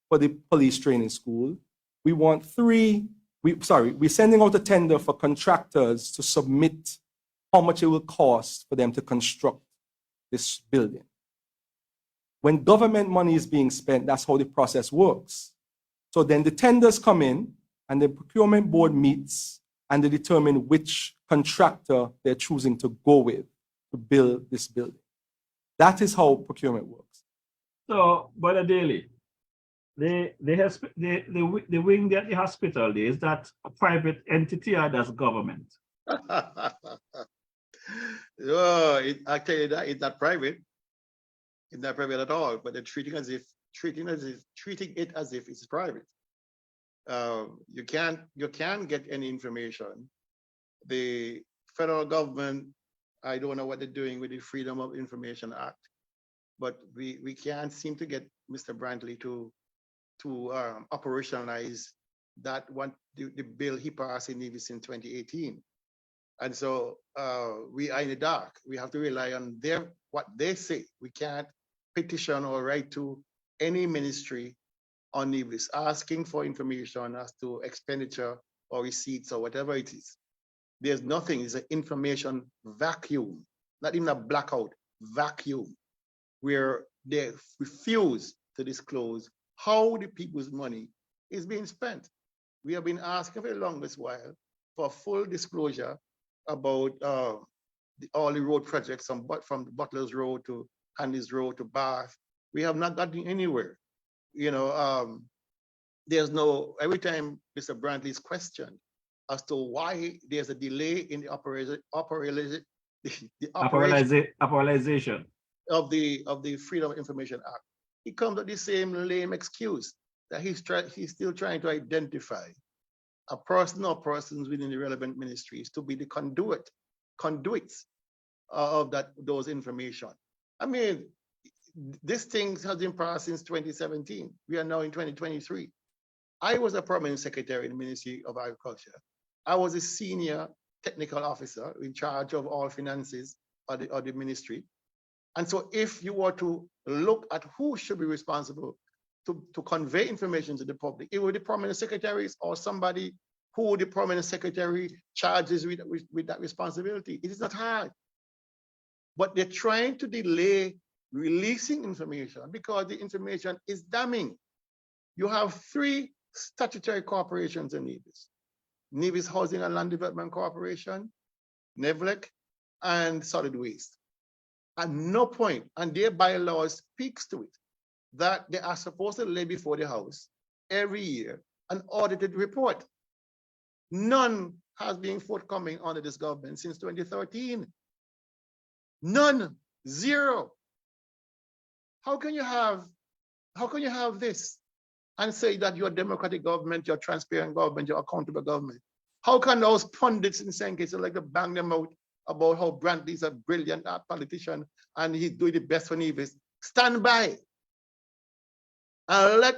for the police training school. We want we're sending out a tender for contractors to submit how much it will cost for them to construct this building. When government money is being spent, that's how the process works. So then the tenders come in and the procurement board meets and they determine which contractor they're choosing to go with to build this building. That is how procurement works. So, Brother Daly, the wing at the hospital, is that a private entity or that's government? Oh, I tell you that it's not private. It's not private at all. But they're treating it as if it's private. You can't get any information. The federal government, I don't know what they're doing with the Freedom of Information Act, but we can't seem to get Mr. Brantley to operationalize that the bill he passed in Nevis in 2018. And so we are in the dark. We have to rely on what they say. We can't petition or write to any ministry on Nevis asking for information as to expenditure or receipts or whatever it is. There's nothing. It's an information vacuum, not even a blackout, vacuum, where they refuse to disclose how the people's money is being spent. We have been asking for the longest while for full disclosure about all the road projects from Butler's Road to Handy's Road to Bath. We have not gotten anywhere. There's no, every time Mr. Brantley is questioned as to why there's a delay in the operation of the Freedom of Information Act, he comes with the same lame excuse that he's still trying to identify a person or persons within the relevant ministries to be the conduits of those information. I mean, this thing has been passed since 2017. We are now in 2023. I was a permanent secretary in the Ministry of Agriculture. I was a senior technical officer in charge of all finances of the ministry. And so if you were to look at who should be responsible to convey information to the public, it would be the permanent secretaries or somebody who the permanent secretary charges with that responsibility. It is not hard. But they're trying to delay releasing information because the information is damning. You have 3 statutory corporations in Nevis. Nevis Housing and Land Development Corporation, NEVLEC, and Solid Waste. At no point, and their bylaws speaks to it, that they are supposed to lay before the House every year an audited report. None has been forthcoming under this government since 2013. None, 0. How can you have this and say that you're a democratic government, you're a transparent government, you're accountable government? How can those pundits in St. Kitts like to bang them out about how Brantley's a brilliant politician and he's doing the best for Nevis? Stand by and let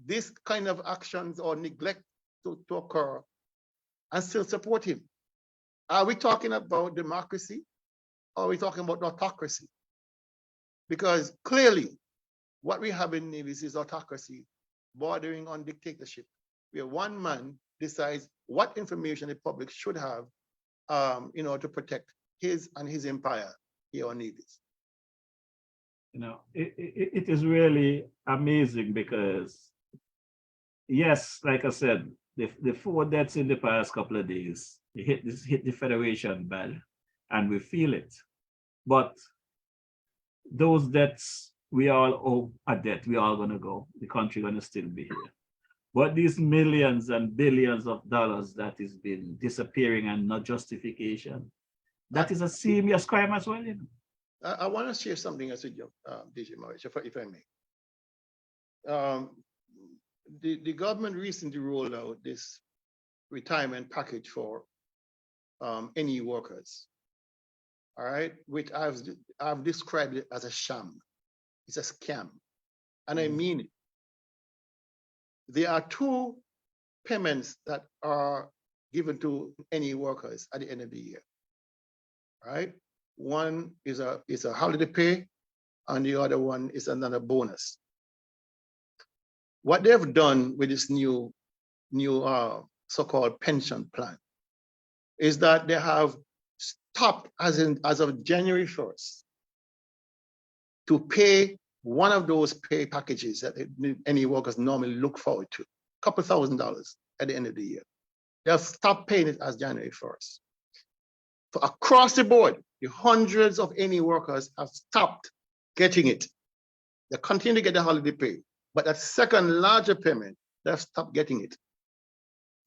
this kind of actions or neglect to occur and still support him. Are we talking about democracy or are we talking about autocracy? Because clearly what we have in Nevis is autocracy bordering on dictatorship, where one man decides what information the public should have in order to protect his and his empire here on Nevis. You know, it is really amazing because, yes, like I said, the 4 deaths in the past couple of days, it hit the Federation bad, and we feel it. But those deaths, we all owe a debt. We all gonna go. The country gonna still be here. But these millions and billions of dollars that is been disappearing and not justification, that is a serious crime as well. You know? I want to share something else with you, DJ Maurice, if I may. The government recently rolled out this retirement package for NE workers, all right, which I've described it as a sham. It's a scam, and I mean it. There are 2 payments that are given to NE workers at the end of the year, right? One is a holiday pay, and the other one is another bonus. What they've done with this new so-called pension plan is that they have stopped, as of January 1st, to pay one of those pay packages that any workers normally look forward to, a couple $1,000s at the end of the year. They've stopped paying it as January 1st. So across the board, the hundreds of any workers have stopped getting it. They continue to get the holiday pay, but that second larger payment, they've stopped getting it.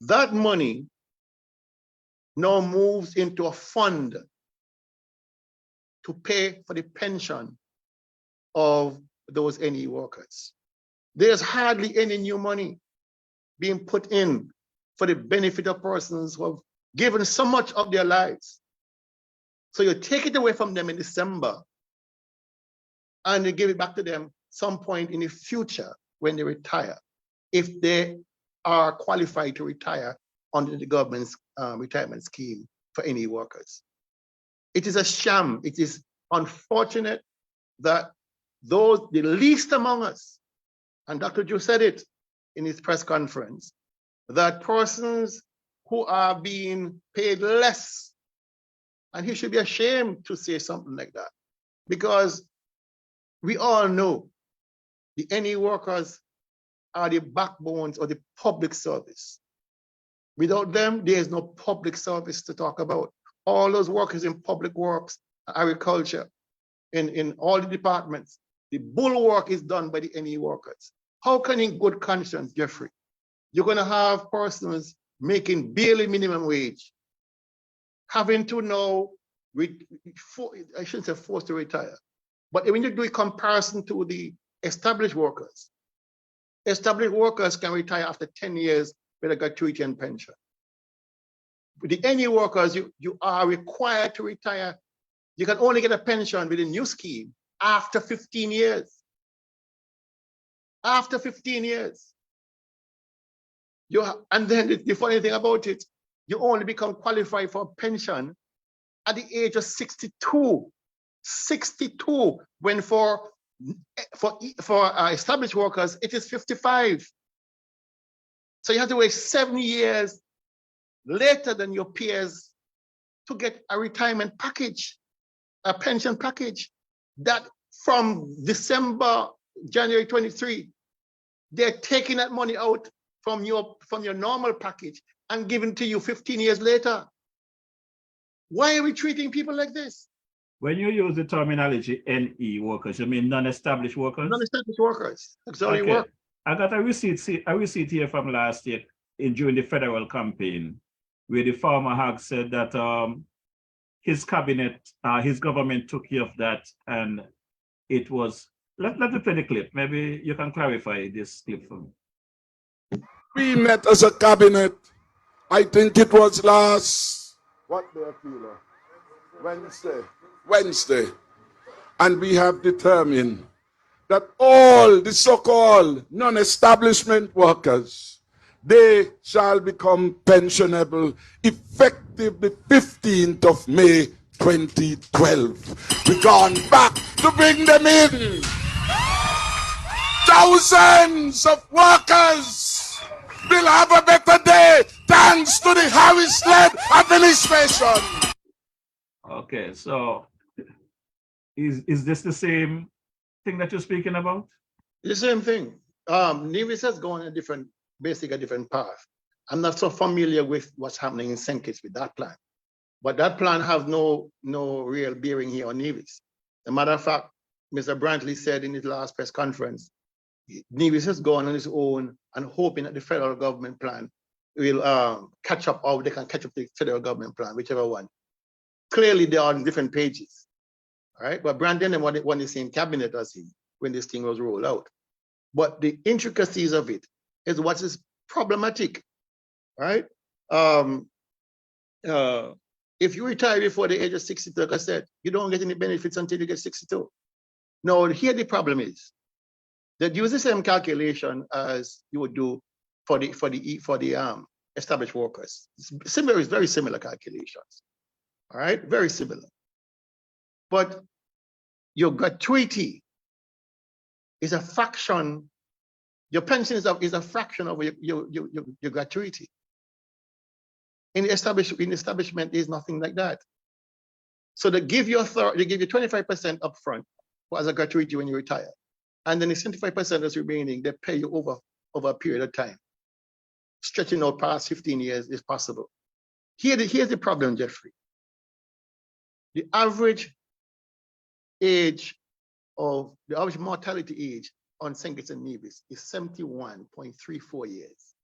That money now moves into a fund to pay for the pension of those NE workers. There's hardly any new money being put in for the benefit of persons who have given so much of their lives. So you take it away from them in December and you give it back to them some point in the future when they retire, if they are qualified to retire under the government's retirement scheme for NE workers. It is a sham. It is unfortunate that the least among us, and Dr. Drew said it in his press conference, that persons who are being paid less, and he should be ashamed to say something like that, because we all know the NE workers are the backbones of the public service. Without them, there is no public service to talk about. All those workers in public works, agriculture, in all the departments, the bulwark is done by the NE workers. How can in good conscience, Jeffrey, you're going to have persons making barely minimum wage, having to now, I shouldn't say forced to retire, but when you do a comparison to the established workers can retire after 10 years with a gratuity and pension. With the NE workers, you are required to retire. You can only get a pension with a new scheme after 15 years. After 15 years. And then the funny thing about it, you only become qualified for a pension at the age of 62. 62, when for established workers, it is 55. So you have to wait 7 years later than your peers to get a retirement package, a pension package, that from January 23, they're taking that money out from your normal package and giving to you 15 years later. Why are we treating people like this? When you use the terminology NE workers, you mean non-established workers? Non-established workers. Auxiliary work. I got a receipt here from last year during the federal campaign, where the farmer had said that his cabinet, his government took care of that, and it was. Let me play the clip. Maybe you can clarify this clip for me. We met as a cabinet. I think it was last Wednesday, and we have determined that all the so-called non-establishment workers, they shall become pensionable effective the 15th of May 2012. We've gone back to bring them in. Thousands of workers will have a better day thanks to the Harris-led administration. Okay, so is this the same thing that you're speaking about? The same thing. Nevis has gone a different path. I'm not so familiar with what's happening in St. Kitts with that plan. But that plan has no real bearing here on Nevis. As a matter of fact, Mr. Brantley said in his last press conference, Nevis has gone on its own and hoping that the federal government plan will catch up, or they can catch up to the federal government plan, whichever one. Clearly, they are on different pages. All right, but Brandon and one the same cabinet as him when this thing was rolled out. But the intricacies of it is what is problematic, right? If you retire before the age of 62, like I said, you don't get any benefits until you get 62. Now, here the problem is that use the same calculation as you would do for the established workers. It's very similar calculations. All right, very similar. But your gratuity is a fraction. Your pension is a fraction of your gratuity. In the establishment, there's nothing like that. So they give you 25% upfront as a gratuity when you retire, and then the 75% that's remaining, they pay you over a period of time, stretching out past 15 years is possible. Here's the problem, Jeffrey. The average mortality age on St. Kitts and Nevis is 71.34 years.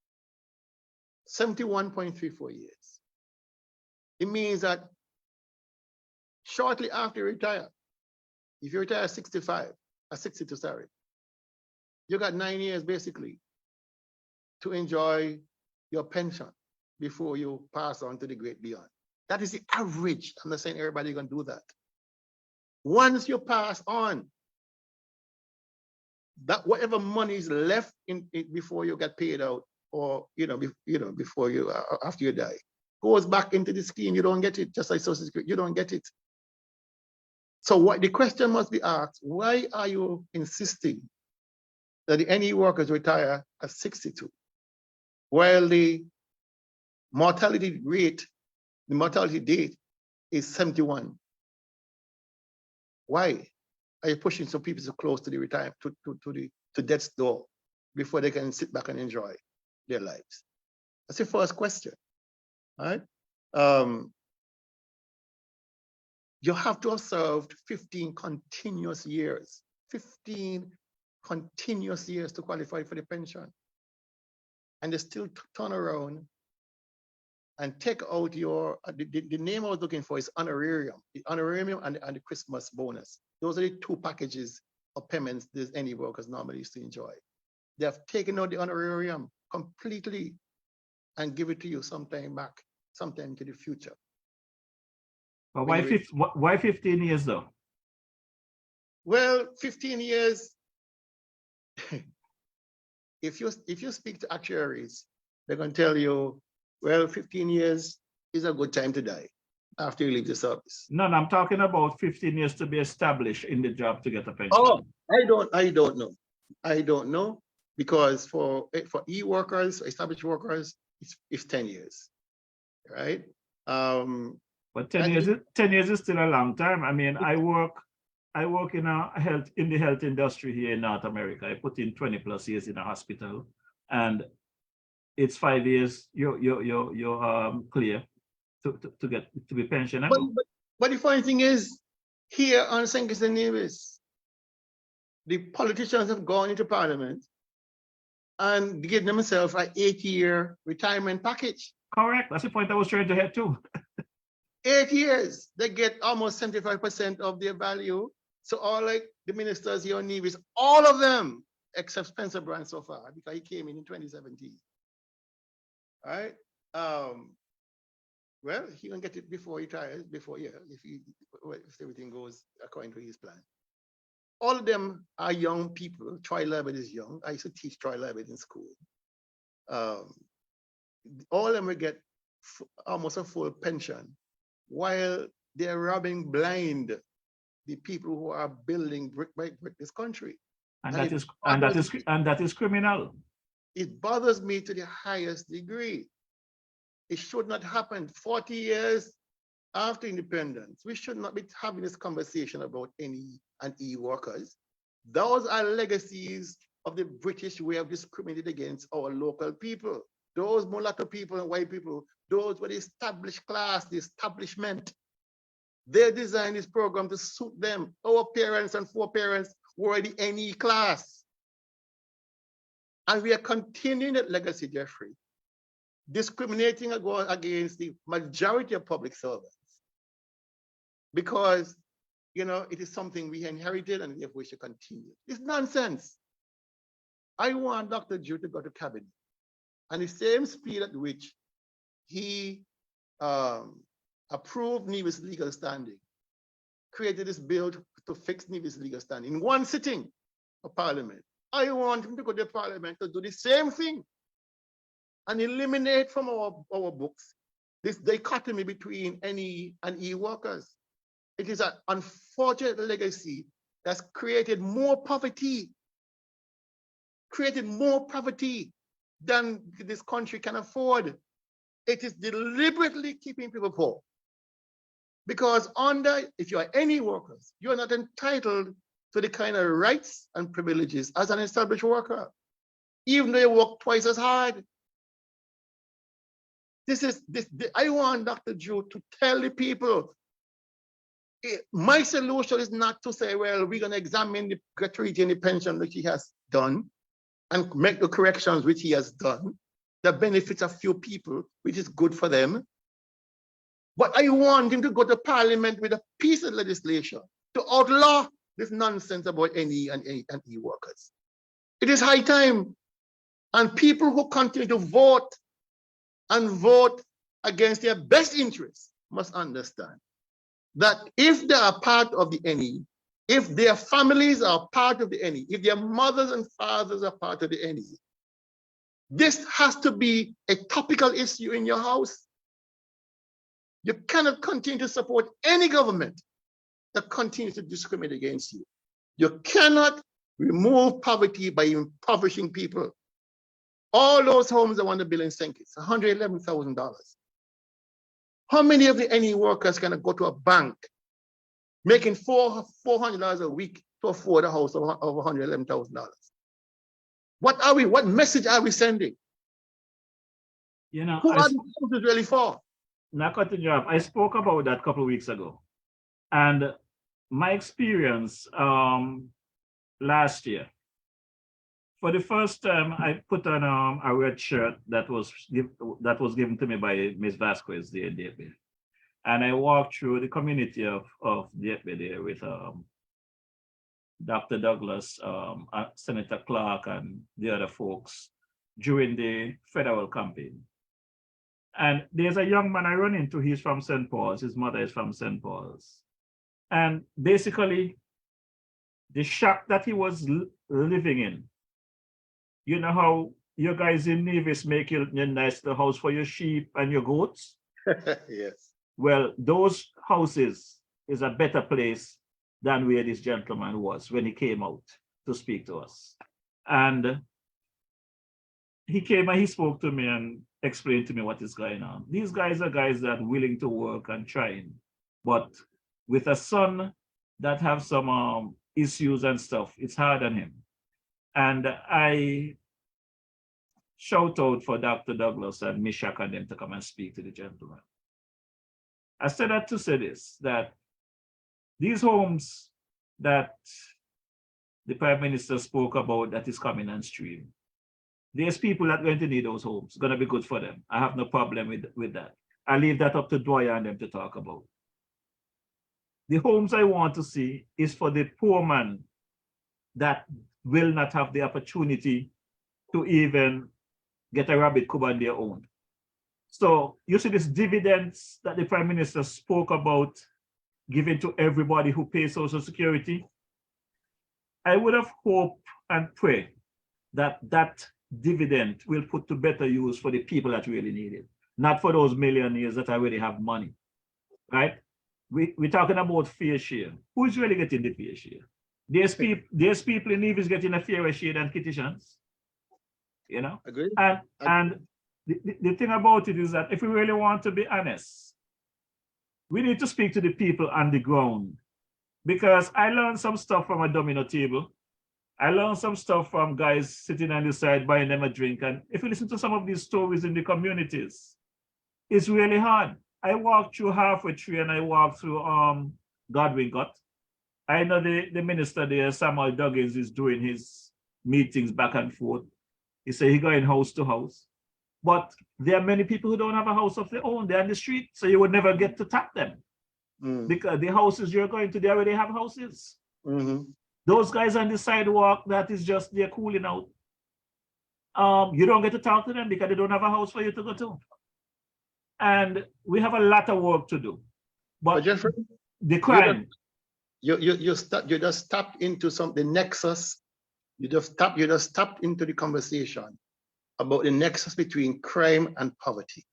71.34 years. It means that shortly after you retire, if you retire at 62, you got 9 years basically to enjoy your pension before you pass on to the great beyond. That is the average. I'm not saying everybody can do that. Once you pass on, that whatever money is left in before you get paid out, or before you after you die, goes back into the scheme. You don't get it, just like Social Security. You don't get it. So what the question must be asked: why are you insisting that the NE workers retire at 62, while the mortality date is 71? Why are you pushing some people so close to the retirement to death's door before they can sit back and enjoy their lives? That's the first question. All right. You have to have served 15 continuous years. 15 continuous years to qualify for the pension. And they still turn around and take out your, the name I was looking for is honorarium. The honorarium and the Christmas bonus. Those are the two packages of payments that any workers normally used to enjoy. They have taken out the honorarium completely and give it to you sometime into the future. But why 15 years though? Well, 15 years, if you speak to actuaries, they're going to tell you, well, 15 years is a good time to die after you leave the service. No, I'm talking about 15 years to be established in the job to get a pension. Oh, I don't know. I don't know, because for e-workers, established workers, it's 10 years, right? But 10 years is still a long time. I mean, I work in the health industry here in North America. I put in 20 plus years in a hospital, and it's 5 years. You're clear to be pensionable. But the funny thing is, here on St. Kitts and Nevis, the politicians have gone into parliament and given themselves an 8-year retirement package. Correct. That's the point I was trying to head to. 8 years, they get almost 75% of their value. So all like the ministers here on Nevis, all of them, except Spencer Brand so far, because he came in 2017. All right. Well, he can get it before he retires, if everything goes according to his plan. All of them are young people. Troy Levitt is young. I used to teach Troy Levitt in school. All of them will get almost a full pension, while they're robbing blind the people who are building brick by brick this country. And that is criminal. It bothers me to the highest degree. It should not happen 40 years after independence. We should not be having this conversation about NE and E workers. Those are legacies of the British way of discriminating against our local people. Those mulatto people and white people, those were the established class, the establishment. They designed this program to suit them. Our parents and foreparents were the NE class. And we are continuing that legacy, Jeffrey, discriminating against the majority of public servants. Because, you know, it is something we inherited and therefore we should continue. It's nonsense. I want Dr. Drew to go to cabinet. And the same speed at which he approved Nevis legal standing, created this bill to fix Nevis legal standing in one sitting of Parliament. I want him to go to Parliament to do the same thing and eliminate from our books this dichotomy between NE and E workers. It is an unfortunate legacy that's created more poverty than this country can afford. It is deliberately keeping people poor. Because if you are any workers, you are not entitled to the kind of rights and privileges as an established worker, even though you work twice as hard. I want Dr. Drew to tell the people, my solution is not to say, well, we're going to examine the gratuity and the pension which he has done and make the corrections which he has done that benefits a few people, which is good for them. But I want him to go to Parliament with a piece of legislation to outlaw this nonsense about NE and E workers. It is high time. And people who continue to vote and vote against their best interests must understand that if they are part of the NE, if their families are part of the NE, if their mothers and fathers are part of the NE, this has to be a topical issue in your house. You cannot continue to support any government that continues to discriminate against you. You cannot remove poverty by impoverishing people. All those homes that want to build in St. Kitts, $111,000. How many of the NE workers can go to a bank making $400 a week to afford a house of $111,000? What message are we sending? You know, who are these houses really for? Now, cutting you off, I spoke about that a couple of weeks ago. And my experience last year, for the first time, I put on a red shirt that was given to me by Ms. Vasquez there in DFB. And I walked through the community of DFB there with Dr. Douglas, Senator Clark, and the other folks during the federal campaign. And there's a young man I run into, he's from St. Paul's, his mother is from St. Paul's. And basically, the shack that he was living in, you know how you guys in Nevis make your nice little house for your sheep and your goats? Yes. Well, those houses is a better place than where this gentleman was when he came out to speak to us. And he came and he spoke to me and explained to me what is going on. These guys are guys that are willing to work and trying, but with a son that have some issues and stuff, it's hard on him. And I shout out for Dr. Douglas and Mishak and them to come and speak to the gentleman. I said that to say this, that these homes that the Prime Minister spoke about that is coming on stream, there's people that are going to need those homes. It's going to be good for them. I have no problem with that. I leave that up to Dwyer and them to talk about. The homes I want to see is for the poor man that will not have the opportunity to even get a rabbit cub on their own. So you see this dividends that the Prime Minister spoke about giving to everybody who pays Social Security. I would have hoped and prayed that that dividend will put to better use for the people that really need it, not for those millionaires that already have money, right? We're talking about fair share. Who's really getting the fair share? There's people in Nevis getting a fairer share than Kittitians. you know? Agree? And the thing about it is that if we really want to be honest, we need to speak to the people on the ground. Because I learned some stuff from a domino table. I learned some stuff from guys sitting on the side buying them a drink. And if you listen to some of these stories in the communities, it's really hard. I walked through Halfway Tree and I walked through Godwin Gut. I know the minister there, Samuel Duggins, is doing his meetings back and forth. He said he going house to house. But there are many people who don't have a house of their own. They're on the street, so you would never get to tap them. Because the houses you're going to, they already have houses. Those guys on the sidewalk, that is just they're cooling out. You don't get to talk to them because they don't have a house for you to go to. And we have a lot of work to do. But Jeffrey, the crime. You just tapped into the nexus. You just tapped into the conversation about the nexus between crime and poverty.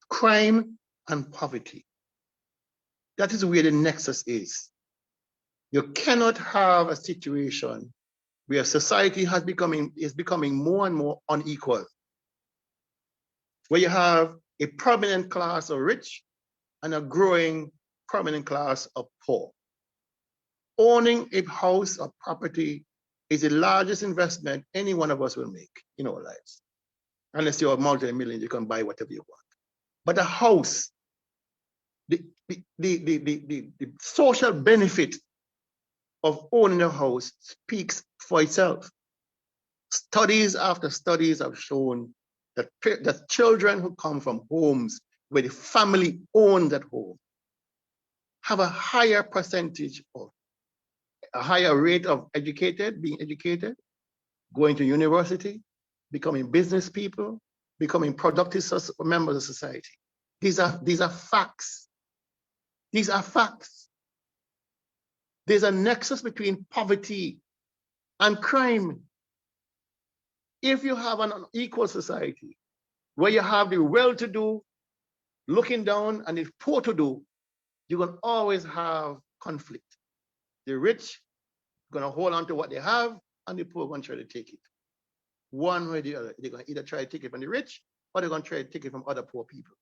Crime and poverty. That is where the nexus is. You cannot have a situation where society is becoming more and more unequal, where you have a prominent class of rich and a growing prominent class of poor. Owning a house or property is the largest investment any one of us will make in our lives. Unless you're multi-million, you can buy whatever you want. But a house, the social benefit of owning a house speaks for itself. Studies after studies have shown that children who come from homes where the family owns that home have a higher percentage of a higher rate of being educated, going to university, becoming business people, becoming productive members of society. These are facts. These are facts. There's a nexus between poverty and crime. If you have an unequal society where you have the well-to-do looking down and the poor-to-do, you're going to always have conflict. The rich are going to hold on to what they have, and the poor are going to try to take it. One way or the other. They're going to either try to take it from the rich, or they're going to try to take it from other poor people.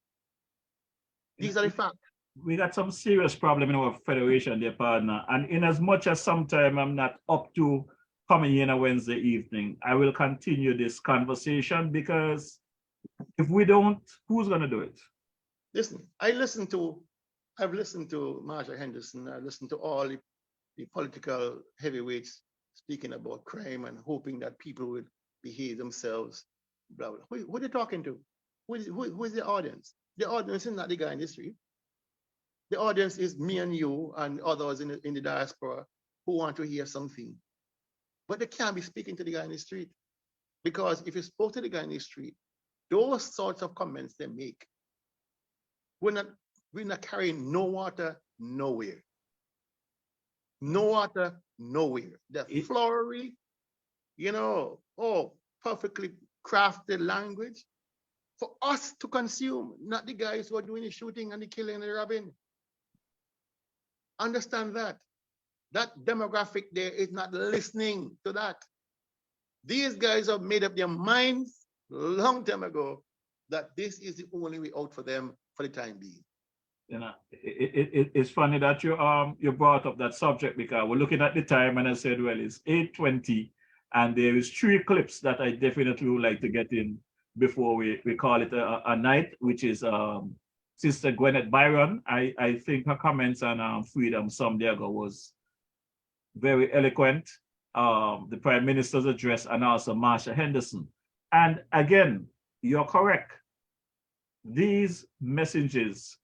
These are the facts. We got some serious problem in our federation, dear partner. And in as much as sometime I'm not up to coming in a Wednesday evening, I will continue this conversation, because if we don't, who's going to do it? Listen, I've listened to Marsha Henderson. I listened to all the political heavyweights speaking about crime and hoping that people would behave themselves. Blah, blah. Who are they talking to? Who is the audience? The audience is not the guy in the street. The audience is me and you and others in the diaspora who want to hear something. But they can't be speaking to the guy in the street. Because if you spoke to the guy in the street, those sorts of comments they make, we're not carrying no water nowhere. No water nowhere. The flowery, perfectly crafted language for us to consume, not the guys who are doing the shooting and the killing and the robbing. Understand that. That demographic there is not listening to that. These guys have made up their minds long time ago that this is the only way out for them for the time being. It's funny that you brought up that subject, because we're looking at the time and I said, well, it's 8:20 and there is 3 clips that I definitely would like to get in before we call it a night, which is Sister Gwyneth Byron. I think her comments on freedom some day ago was very eloquent. The Prime Minister's address, and also Marsha Henderson. And again, you're correct. These messages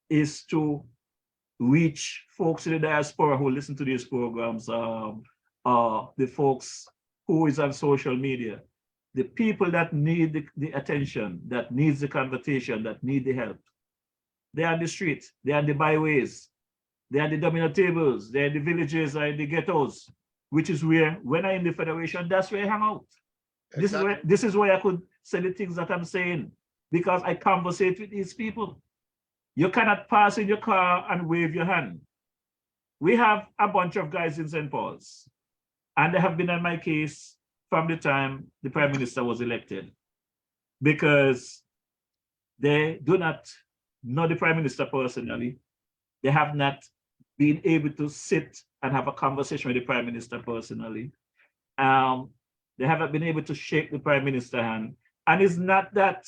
is to reach folks in the diaspora who listen to these programs, the folks who is on social media, the people that need the attention, that needs the conversation, that need the help. They're on the streets, they're on the byways, they're on the domino tables, they're in the villages, they're in the ghettos, which is where, when I'm in the Federation, that's where I hang out. Exactly. This is where I could say the things that I'm saying, because I conversate with these people. You cannot pass in your car and wave your hand. We have a bunch of guys in St. Paul's, and they have been on my case from the time the Prime Minister was elected, because they do not know the Prime Minister personally. They have not been able to sit and have a conversation with the Prime Minister personally. They haven't been able to shake the Prime Minister's hand. And it's not that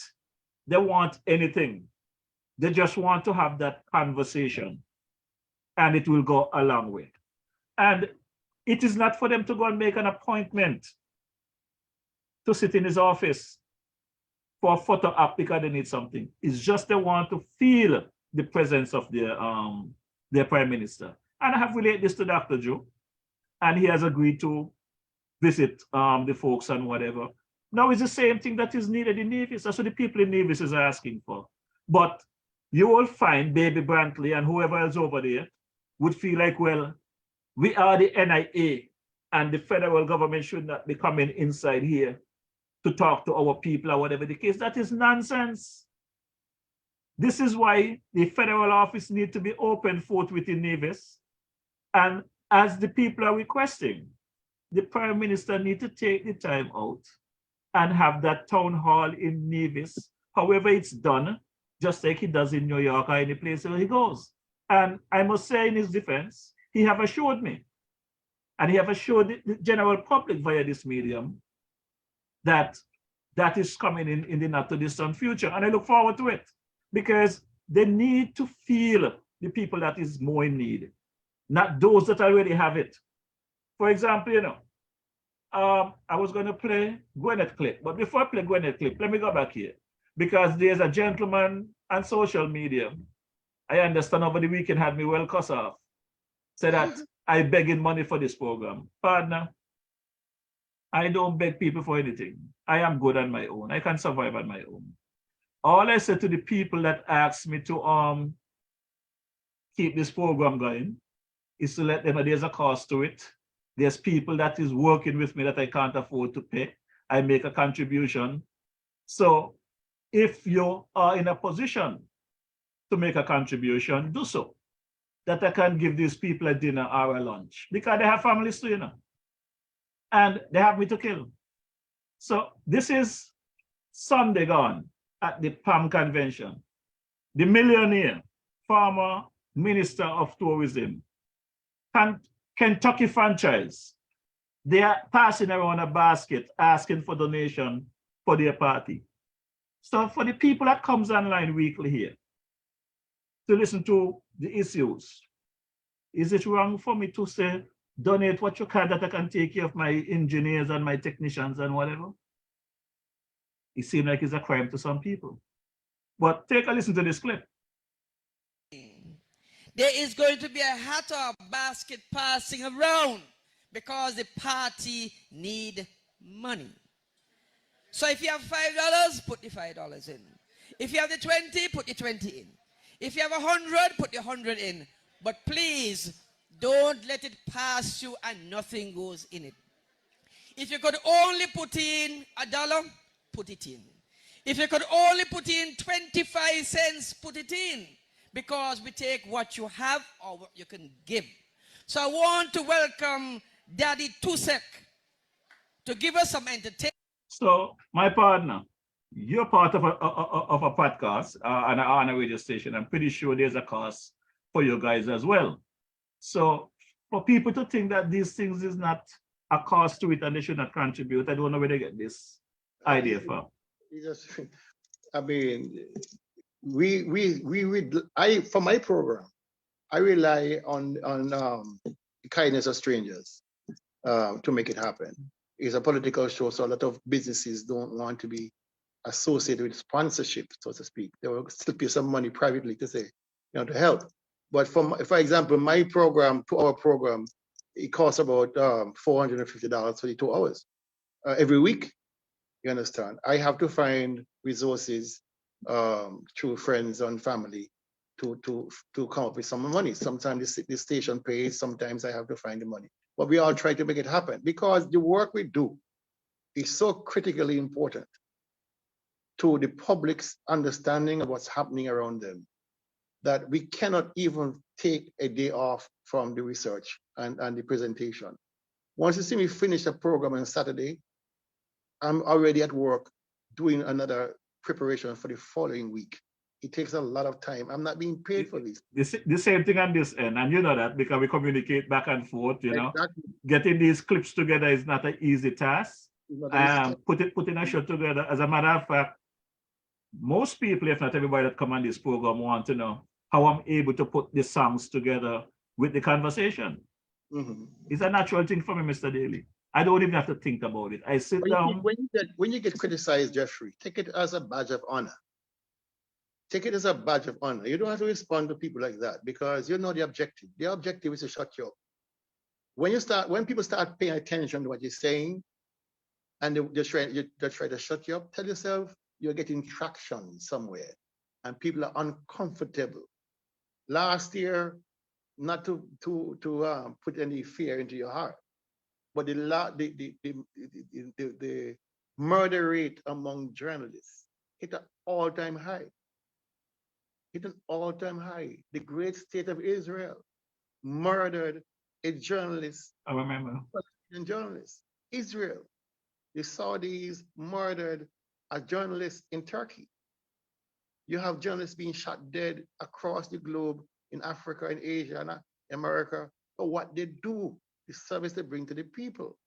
they want anything. They just want to have that conversation, and it will go a long way. And it is not for them to go and make an appointment to sit in his office for a photo op because they need something. It's just they want to feel the presence of their Prime Minister. And I have relayed this to Dr. Joe, and he has agreed to visit the folks and whatever. Now it's the same thing that is needed in Nevis. That's what the people in Nevis is asking for. But you will find Baby Brantley and whoever else over there would feel like, well, we are the NIA and the federal government should not be coming inside here to talk to our people or whatever the case. That is nonsense. This is why the federal office needs to be open forthwith in Nevis. And as the people are requesting, the Prime Minister needs to take the time out and have that town hall in Nevis, however it's done, just like he does in New York or any place where he goes. And I must say in his defense, he have assured me, and he have assured the general public via this medium, that that is coming in the not too distant future. And I look forward to it, because they need to feel the people that is more in need, not those that already have it. For example, I was going to play Gwyneth clip, but before I play Gwyneth clip, let me go back here, because there's a gentleman on social media, I understand over the weekend had me well cuss off, said that I begging money for this program. Partner, I don't beg people for anything. I am good on my own. I can survive on my own. All I said to the people that asked me to keep this program going is to let them know there's a cost to it. There's people that is working with me that I can't afford to pay. I make a contribution. So if you are in a position to make a contribution, do so, that I can give these people a dinner or a lunch, because they have families too, and they have me to kill. So this is Sunday gone at the PAM convention. The millionaire, former Minister of Tourism, Kentucky franchise, they are passing around a basket asking for donation for their party. So for the people that comes online weekly here to listen to the issues, is it wrong for me to say, donate what you can that I can take care of my engineers and my technicians and whatever? It seems like it's a crime to some people. But take a listen to this clip. There is going to be a hat or a basket passing around because the party need money. So if you have $5, put the $5 in. If you have the 20, put the 20 in. If you have 100, put the 100 in. But please, don't let it pass you and nothing goes in it. If you could only put in $1, put it in. If you could only put in 25 cents, put it in. Because we take what you have or what you can give. So I want to welcome Daddy Tusek to give us some entertainment. So my partner, you're part of a podcast and on a radio station. I'm pretty sure there's a cost for you guys as well. So for people to think that these things is not a cost to it and they should not contribute, I don't know where they get this idea from. I mean, for my program, I rely on the kindness of strangers to make it happen. It's a political show, so a lot of businesses don't want to be associated with sponsorship, so to speak. They will still pay some money privately to say, to help. But for example, my program, 2-hour program, it costs about $450 for the 2 hours every week. You understand? I have to find resources through friends and family to come up with some money. Sometimes the station pays, sometimes I have to find the money. But we all try to make it happen because the work we do is so critically important to the public's understanding of what's happening around them that we cannot even take a day off from the research and the presentation. Once you see me finish a program on Saturday, I'm already at work doing another preparation for the following week. It takes a lot of time. I'm not being paid for this. The same thing on this end, and you know that because we communicate back and forth, you know. Exactly. Getting these clips together is not an easy task. It's not an easy task. Putting a show together. As a matter of fact, most people, if not everybody that come on this program, want to know how I'm able to put the songs together with the conversation. Mhm. It's a natural thing for me, Mr. Daly. I don't even have to think about it. I sit When down. you get criticized, Jeffrey, take it as a badge of honor. Take it as a badge of honor. You don't have to respond to people like that because you know the objective. The objective is to shut you up. When people start paying attention to what you're saying, and they try to shut you up, tell yourself you're getting traction somewhere, and people are uncomfortable. Last year, not to put any fear into your heart, but the murder rate among journalists hit an all-time high. Hit an all-time high. The great state of Israel murdered a journalist. I remember. A journalist. Israel. The Saudis murdered a journalist in Turkey. You have journalists being shot dead across the globe in Africa, in Asia, and America for what they do, the service they bring to the people.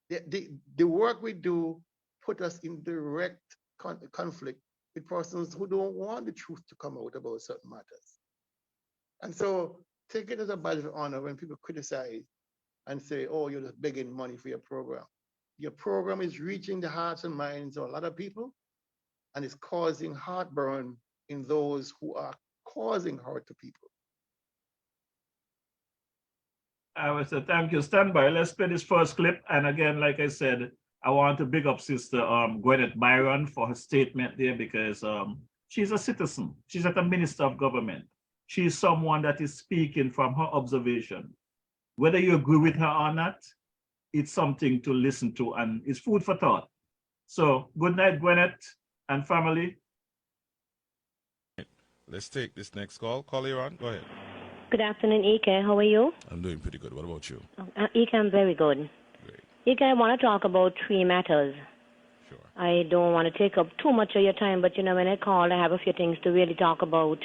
The work we do put us in direct conflict with persons who don't want the truth to come out about certain matters. And so take it as a badge of honor when people criticize and say, oh, you're just begging money for your program. Your program is reaching the hearts and minds of a lot of people, and it's causing heartburn in those who are causing hurt to people. I would say thank you. Stand by. Let's play this first clip. And again, like I said, I want to big up Sister Gwyneth Byron for her statement there because she's a citizen. She's not a minister of government. She's someone that is speaking from her observation. Whether you agree with her or not, it's something to listen to and it's food for thought. So good night, Gwyneth and family. Let's take this next call. Caller on. Go ahead. Good afternoon, Ike. How are you? I'm doing pretty good. What about you? Ike, I'm very good. Great. Ike, I want to talk about 3 matters. Sure. I don't want to take up too much of your time, but you know, when I call, I have a few things to really talk about.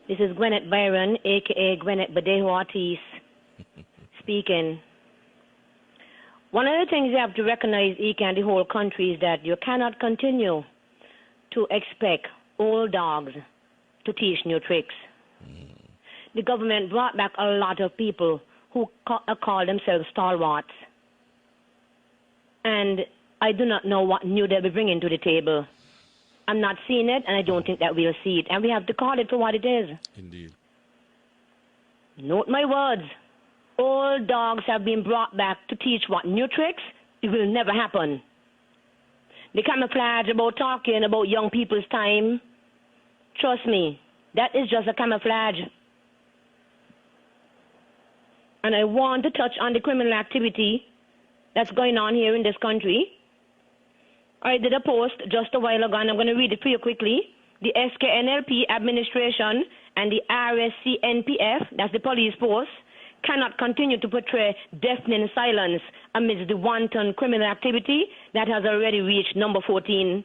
This is Gwyneth Byron, aka Gwyneth Badejo Ortiz, speaking. One of the things you have to recognize, Ike, and the whole country is that you cannot continue to expect old dogs to teach new tricks. The government brought back a lot of people who call themselves stalwarts. And I do not know what new they'll be bringing to the table. I'm not seeing it, and I don't think that we'll see it. And we have to call it for what it is. Indeed. Note my words. Old dogs have been brought back to teach what new tricks? It will never happen. The camouflage about talking about young people's time, trust me, that is just a camouflage. And I want to touch on the criminal activity that's going on here in this country. I did a post just a while ago, and I'm going to read it for you quickly. The SKNLP administration and the RSCNPF, that's the police force, cannot continue to portray deafening silence amidst the wanton criminal activity that has already reached number 14.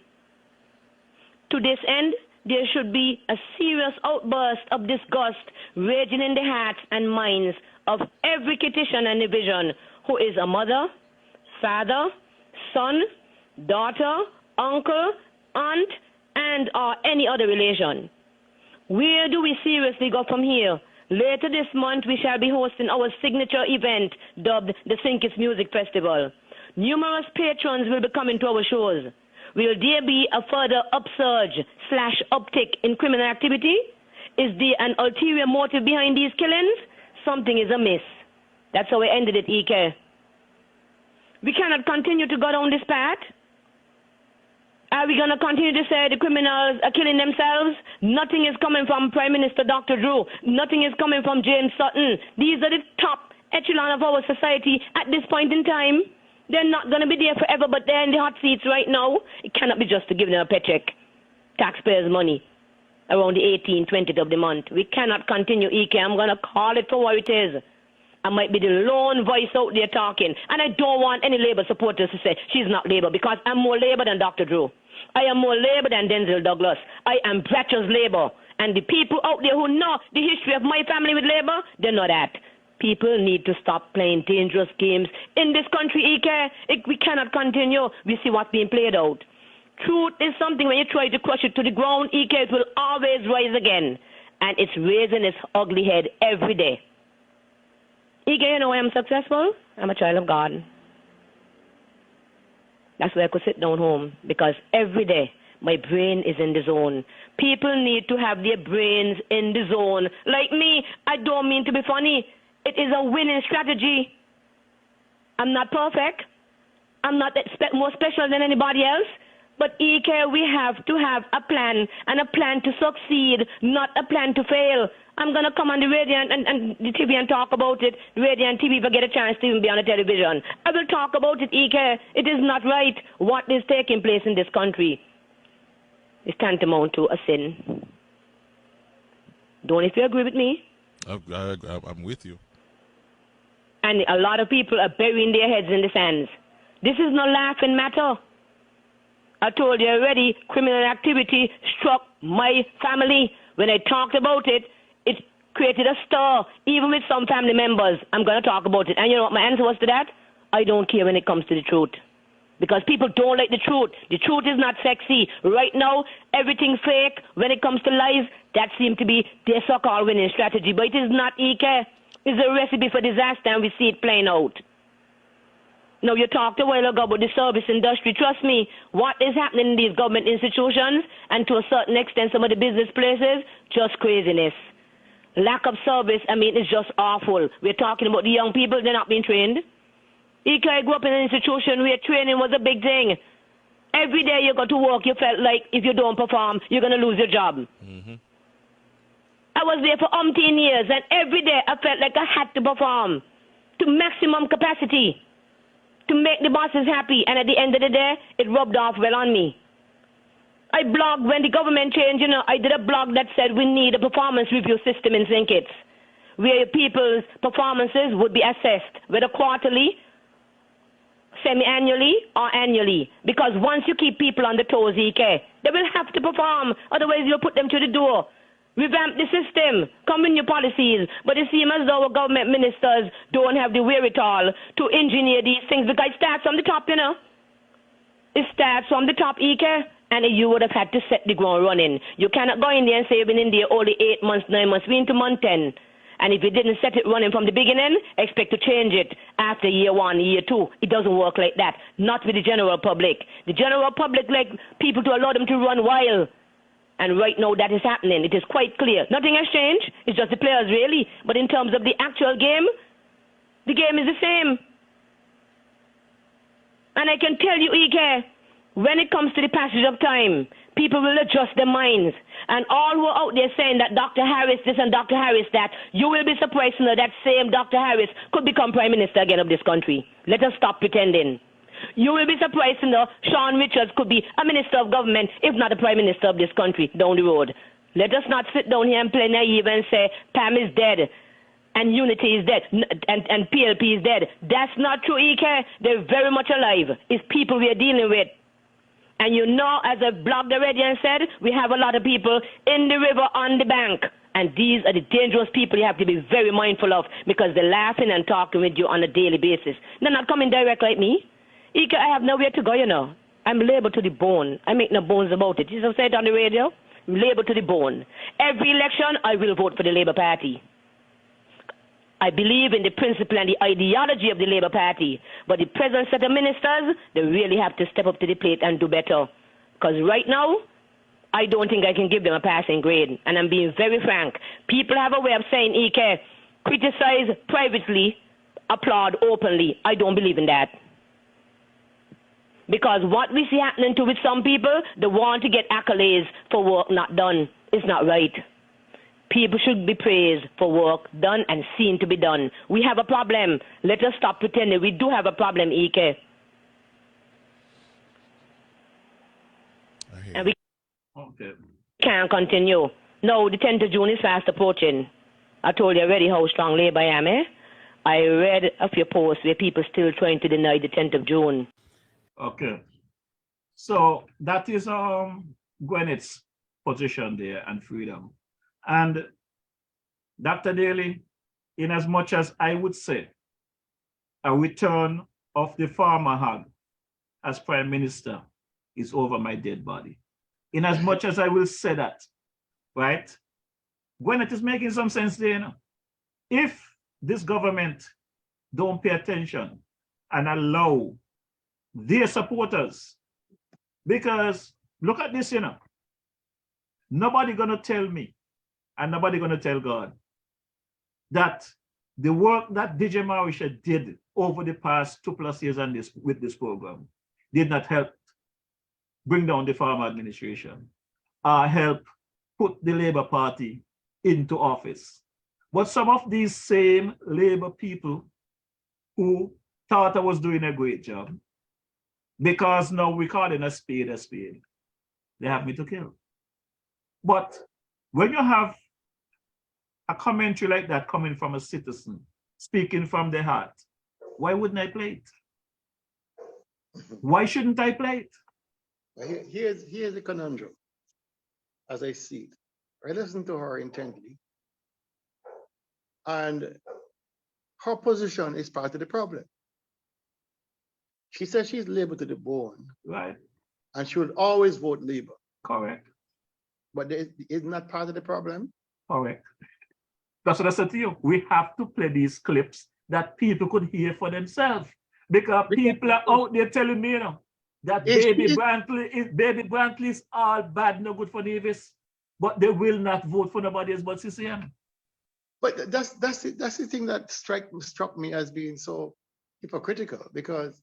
To this end, there should be a serious outburst of disgust raging in the hearts and minds of every Kittitian and division who is a mother, father, son, daughter, uncle, aunt, and or any other relation. Where do we seriously go from here? Later this month, we shall be hosting our signature event dubbed the Sinkis Music Festival. Numerous patrons will be coming to our shows. Will there be a further upsurge/uptick in criminal activity? Is there an ulterior motive behind these killings? Something is amiss. That's how I ended it, Ike. We cannot continue to go down this path. Are we going to continue to say the criminals are killing themselves? Nothing is coming from Prime Minister Dr. Drew. Nothing is coming from James Sutton. These are the top echelon of our society at this point in time. They're not going to be there forever, but they're in the hot seats right now. It cannot be just to give them a paycheck. Taxpayers' money around the 18th, 20th of the month. We cannot continue, Ike. I'm going to call it for what it is. I might be the lone voice out there talking. And I don't want any Labour supporters to say she's not Labour, because I'm more Labour than Dr. Drew. I am more Labour than Denzel Douglas. I am Bratcher's Labour. And the people out there who know the history of my family with Labour, they know that. People need to stop playing dangerous games in this country, EK. We cannot continue. We see what's being played out. Truth is something, when you try to crush it to the ground, EK, it will always rise again. And it's raising its ugly head every day. EK, you know I am successful? I'm a child of God. That's why I could sit down home, because every day my brain is in the zone. People need to have their brains in the zone. Like me, I don't mean to be funny. It is a winning strategy. I'm not perfect. I'm not more special than anybody else. But EK, we have to have a plan, and a plan to succeed, not a plan to fail. I'm going to come on the radio and the TV and talk about it. The radio and TV, if I get a chance to even be on the television. I will talk about it, EK. It is not right what is taking place in this country. It's tantamount to a sin. Don't if you agree with me. I'm with you. And a lot of people are burying their heads in the sands. This is no laughing matter. I told you already, criminal activity struck my family. When I talked about it, it created a stir, even with some family members. I'm going to talk about it. And you know what my answer was to that? I don't care when it comes to the truth. Because people don't like the truth. The truth is not sexy. Right now, everything fake. When it comes to lies, that seems to be their so-called winning strategy. But it is not, EK. It's a recipe for disaster, and we see it playing out. Now, you talked a while ago about the service industry. Trust me, what is happening in these government institutions, and to a certain extent some of the business places, just craziness. Lack of service, it's just awful. We're talking about the young people, they're not being trained. I grew up in an institution where training was a big thing. Every day you go to work, you felt like if you don't perform, you're going to lose your job. Mm-hmm. I was there for umpteen years, and every day I felt like I had to perform to maximum capacity to make the bosses happy, and at the end of the day, it rubbed off well on me. I blogged when the government changed, I did a blog that said we need a performance review system in St. Kitts, where people's performances would be assessed, whether quarterly, semi-annually, or annually. Because once you keep people on the toes, EK, they will have to perform, otherwise you'll put them to the door. Revamp the system, come in your policies, but it seems as though our government ministers don't have the wherewithal to engineer these things, because it starts from the top, It starts from the top, EK, and you would have had to set the ground running. You cannot go in there and say you've been in there only 8 months, 9 months, we're into month 10. And if you didn't set it running from the beginning, expect to change it after year 1, year 2. It doesn't work like that. Not with the general public. The general public like people to allow them to run wild. And right now that is happening. It is quite clear. Nothing has changed. It's just the players, really. But in terms of the actual game, the game is the same. And I can tell you, EK, when it comes to the passage of time, people will adjust their minds. And all who are out there saying that Dr. Harris this and Dr. Harris that, you will be surprised to know that same Dr. Harris could become Prime Minister again of this country. Let us stop pretending. You will be surprised to know Sean Richards could be a Minister of Government, if not a Prime Minister of this country, down the road. Let us not sit down here and play naive and say PAM is dead and Unity is dead and PLP is dead. That's not true, EK. They're very much alive. It's people we are dealing with. And as I blogged already and said, we have a lot of people in the river on the bank. And these are the dangerous people you have to be very mindful of, because they're laughing and talking with you on a daily basis. They're not coming direct like me. EK, I have nowhere to go, I'm Labour to the bone. I make no bones about it. You just said on the radio, Labour to the bone. Every election, I will vote for the Labour Party. I believe in the principle and the ideology of the Labour Party. But the present set of ministers, they really have to step up to the plate and do better. Because right now, I don't think I can give them a passing grade. And I'm being very frank. People have a way of saying, EK, criticize privately, applaud openly. I don't believe in that. Because what we see happening with some people, they want to get accolades for work not done. It's not right. People should be praised for work done and seen to be done. We have a problem. Let us stop pretending. We do have a problem, EK. And we can't continue. No, the 10th of June is fast approaching. I told you already how strong Labour I am, I read a few posts where people still trying to deny the 10th of June. Okay. So that is Gwyneth's position there and freedom. And Dr. Daly, in as much as I would say a return of the farmer hog as prime minister is over my dead body. In as much as I will say that, right? Gwyneth is making some sense there, you know. If this government don't pay attention and allow their supporters, because look at this, you know, nobody gonna tell me and nobody gonna tell God that the work that DJ Mawisha did over the past 2+ years on this with this program did not help bring down the farmer administration or help put the Labour Party into office. But some of these same Labour people who thought I was doing a great job, because now we're calling a spade, they have me to kill. But when you have a commentary like that coming from a citizen, speaking from the heart, why wouldn't I play it? Why shouldn't I play it? Well, here's the conundrum, as I see it. I listened to her intently, and her position is part of the problem. She says she's Labour to the bone, Right, and she will always vote Labour. correct, But isn't that part of the problem? correct. That's what I said to you. We have to play these clips that people could hear for themselves. Because people are out there telling me, you know, that Baby Brantley is all bad, no good for Davis, but they will not vote for nobody else but CCM. But that's the thing that struck me as being so hypocritical, because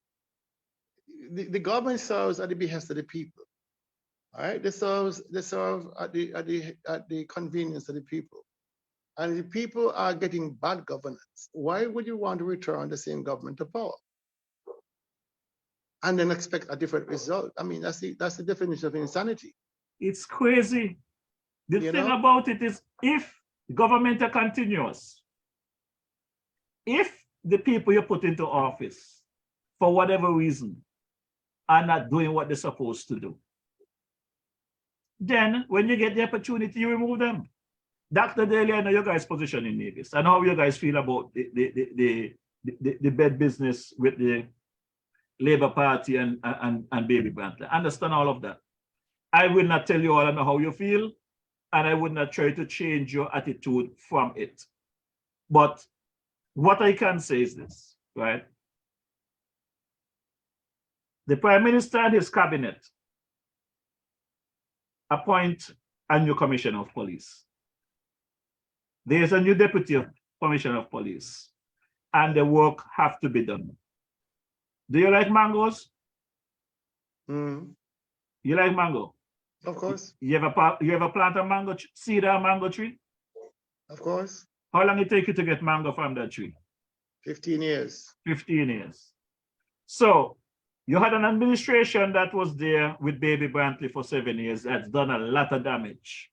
the government serves at the behest of the people. All right, they serve at the convenience of the people. And if people are getting bad governance, why would you want to return the same government to power and then expect a different result? I mean, that's the definition of insanity. It's crazy. The thing about it is, if government are continuous, if the people you put into office, for whatever reason, are not doing what they're supposed to do, then when you get the opportunity, you remove them. Dr. Daly, I know your guys' position in Nevis. I know how you guys feel about the bed business with the Labour Party and Baby Brantley. I understand all of that. I will not tell you all I know how you feel, and I would not try to change your attitude from it. But what I can say is this, right? The Prime Minister and his cabinet appoint a new Commissioner of Police. There's a new Deputy Commissioner of Police, and the work have to be done. Do you like mangoes? Mm. You like mango? Of course. You ever plant a mango seed or a mango tree? Of course. How long it take you to get mango from that tree? 15 years. 15 years. So you had an administration that was there with Baby Brantley for 7 years that's done a lot of damage.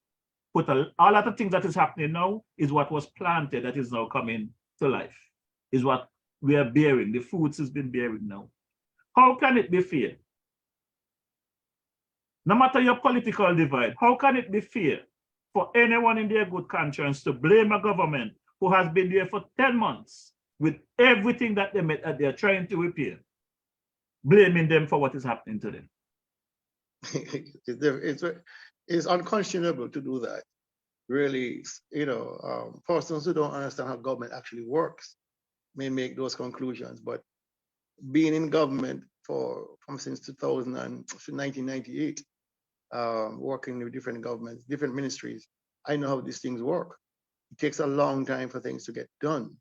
Put a lot of things that is happening now is what was planted that is now coming to life, is what we are bearing. The fruits has been bearing now. How can it be fair? No matter your political divide, how can it be fair for anyone in their good conscience to blame a government who has been there for 10 months with everything that they're trying to repair, blaming them for what is happening to them? It's unconscionable to do that. Really, persons who don't understand how government actually works may make those conclusions. But being in government since 1998, working with different governments, different ministries, I know how these things work. It takes a long time for things to get done,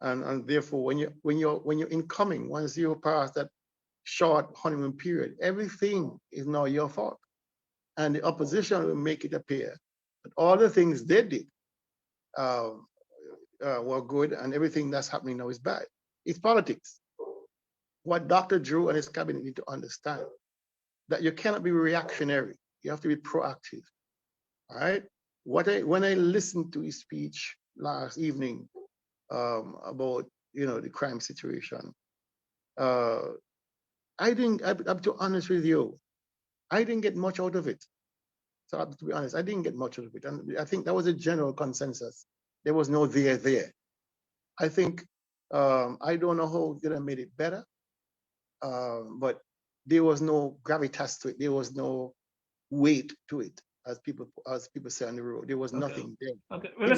and therefore, when you're incoming, once you pass that short honeymoon period, everything is now your fault. And the opposition will make it appear that all the things they did were good, and everything that's happening now is bad. It's politics. What Dr. Drew and his cabinet need to understand, that you cannot be reactionary. You have to be proactive. All right? When I listened to his speech last evening about the crime situation. I didn't. I'm to honest with you, I didn't get much out of it. So to be honest, I didn't get much out of it, and I think that was a general consensus. There was no there. I think I don't know how they have made it better, but there was no gravitas to it. There was no weight to it, as people say on the road. There was nothing there. Okay, well,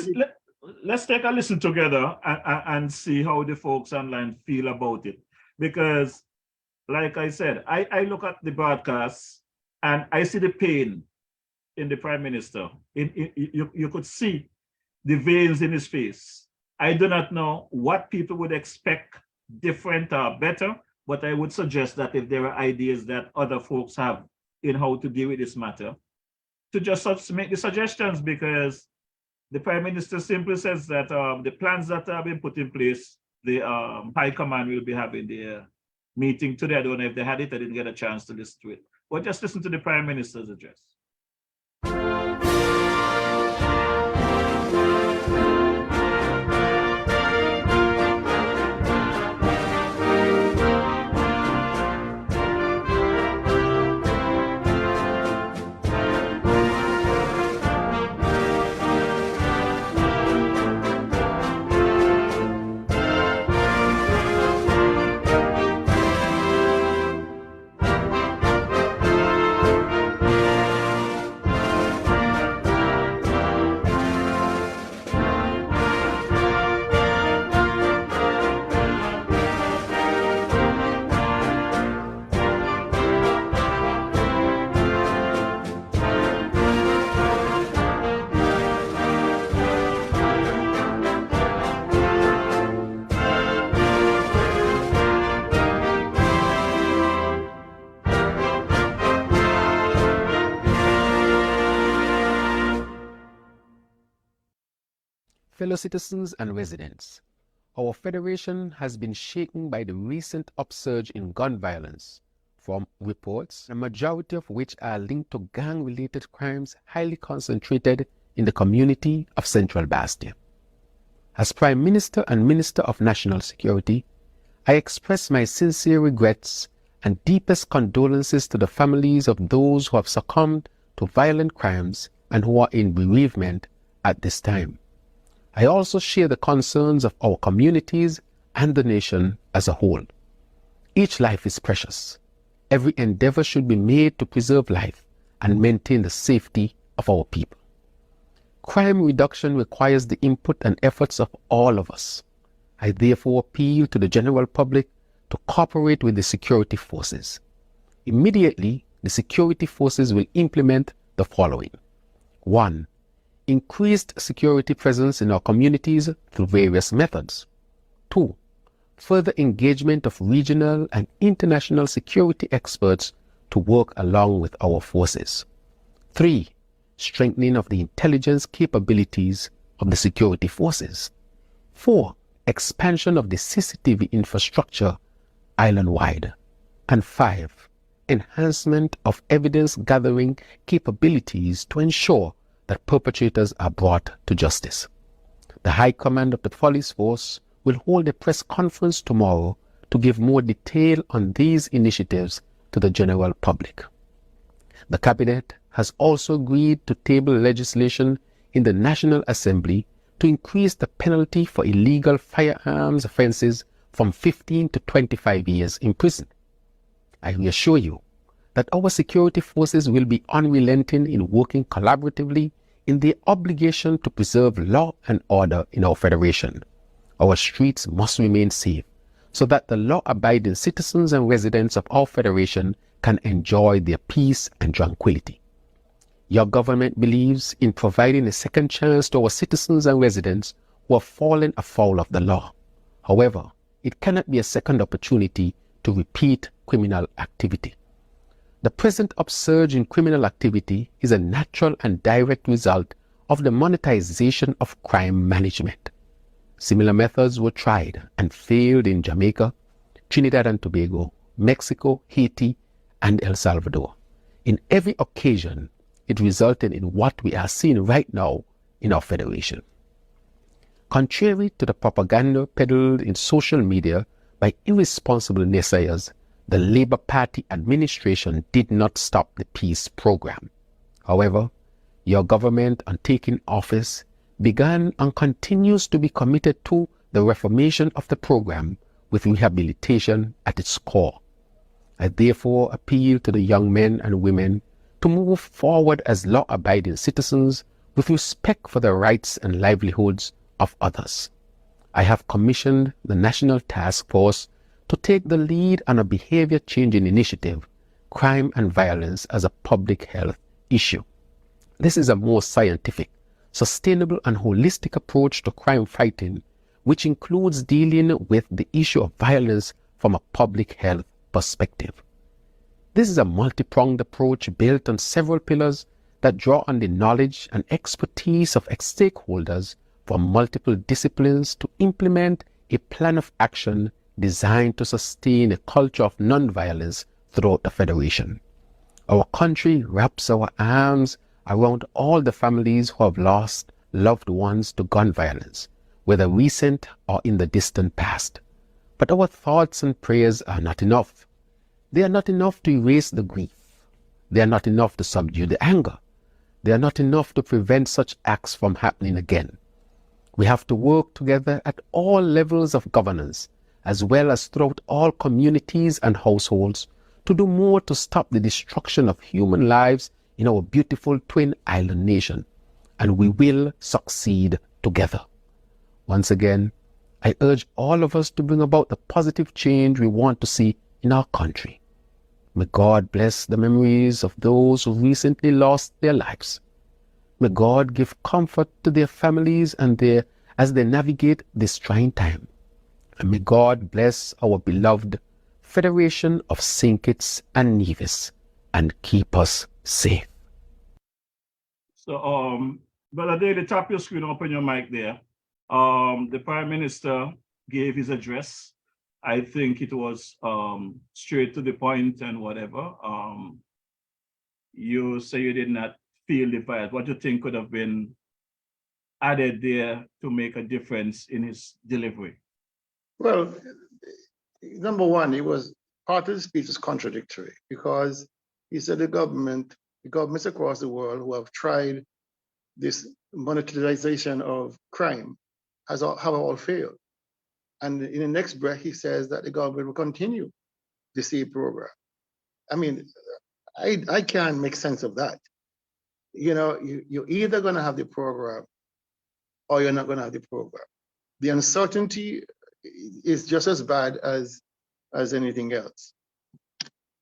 let's take a listen together and see how the folks online feel about it. Because, like I said, I look at the broadcast and I see the pain in the Prime Minister. You could see the veins in his face. I do not know what people would expect different or better, but I would suggest that if there are ideas that other folks have in how to deal with this matter, to just make the suggestions, because the Prime Minister simply says that the plans that have been put in place, the High Command will be having their meeting today. I don't know if they had it. I didn't get a chance to listen to it. But just listen to the Prime Minister's address. Fellow citizens and residents, our federation has been shaken by the recent upsurge in gun violence, from reports, the majority of which are linked to gang-related crimes highly concentrated in the community of Central Bastia. As Prime Minister and Minister of National Security, I express my sincere regrets and deepest condolences to the families of those who have succumbed to violent crimes and who are in bereavement at this time. I also share the concerns of our communities and the nation as a whole. Each life is precious. Every endeavor should be made to preserve life and maintain the safety of our people. Crime reduction requires the input and efforts of all of us. I therefore appeal to the general public to cooperate with the security forces. Immediately, the security forces will implement the following. 1. Increased security presence in our communities through various methods. 2. Further engagement of regional and international security experts to work along with our forces. 3. Strengthening of the intelligence capabilities of the security forces. 4. Expansion of the CCTV infrastructure island-wide. And 5. Enhancement of evidence gathering capabilities to ensure that perpetrators are brought to justice. The High Command of the Police Force will hold a press conference tomorrow to give more detail on these initiatives to the general public. The Cabinet has also agreed to table legislation in the National Assembly to increase the penalty for illegal firearms offences from 15 to 25 years in prison. I reassure you that our security forces will be unrelenting in working collaboratively in their obligation to preserve law and order in our federation. Our streets must remain safe so that the law-abiding citizens and residents of our federation can enjoy their peace and tranquility. Your government believes in providing a second chance to our citizens and residents who have fallen afoul of the law. However, it cannot be a second opportunity to repeat criminal activity. The present upsurge in criminal activity is a natural and direct result of the monetization of crime management. Similar methods were tried and failed in Jamaica, Trinidad and Tobago, Mexico, Haiti, and El Salvador. In every occasion, it resulted in what we are seeing right now in our federation. Contrary to the propaganda peddled in social media by irresponsible naysayers, the Labour Party administration did not stop the peace program. However, your government, on taking office, began and continues to be committed to the reformation of the program with rehabilitation at its core. I therefore appeal to the young men and women to move forward as law-abiding citizens with respect for the rights and livelihoods of others. I have commissioned the National Task Force to take the lead on a behavior changing initiative, crime and violence as a public health issue. This is a more scientific, sustainable and holistic approach to crime fighting, which includes dealing with the issue of violence from a public health perspective. This is a multi-pronged approach built on several pillars that draw on the knowledge and expertise of stakeholders from multiple disciplines to implement a plan of action designed to sustain a culture of non-violence throughout the Federation. Our country wraps our arms around all the families who have lost loved ones to gun violence, whether recent or in the distant past. But our thoughts and prayers are not enough. They are not enough to erase the grief. They are not enough to subdue the anger. They are not enough to prevent such acts from happening again. We have to work together at all levels of governance, as well as throughout all communities and households, to do more to stop the destruction of human lives in our beautiful twin island nation, and we will succeed together. Once again, I urge all of us to bring about the positive change we want to see in our country. May God bless the memories of those who recently lost their lives. May God give comfort to their families as they navigate this trying time. And may God bless our beloved Federation of St. Kitts and Nevis and keep us safe. So, Brother Daly, tap your screen, open your mic there. The Prime Minister gave his address. I think it was straight to the point and whatever. You say you did not feel the bias. What do you think could have been added there to make a difference in his delivery? Well, number one, part of the speech was contradictory because he said the governments across the world who have tried this monetization of crime have all failed. And in the next breath, he says that the government will continue the same program. I mean, I can't make sense of that. You know, you're either going to have the program or you're not going to have the program. The uncertainty is just as bad as anything else.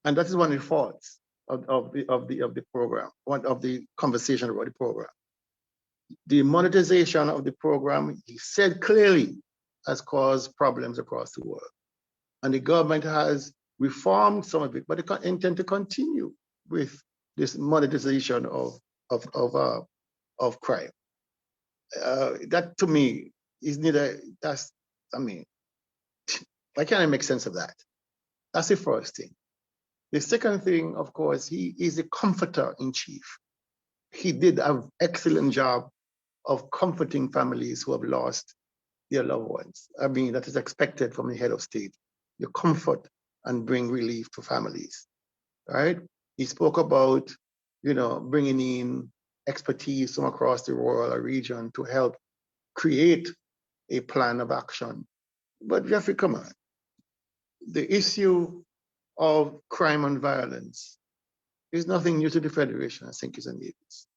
And that is one of the faults of the program, one of the conversation about the program. The monetization of the program, he said clearly, has caused problems across the world. And the government has reformed some of it, but they intend to continue with this monetization of crime. That to me is why can't I make sense of that? That's the first thing. The second thing, of course, he is a comforter in chief. He did an excellent job of comforting families who have lost their loved ones. I mean, that is expected from the head of state. You comfort and bring relief to families, right? He spoke about, bringing in expertise from across the world or region to help create a plan of action. But Jeffrey, come on. The issue of crime and violence is nothing new to the Federation, I think, is a news.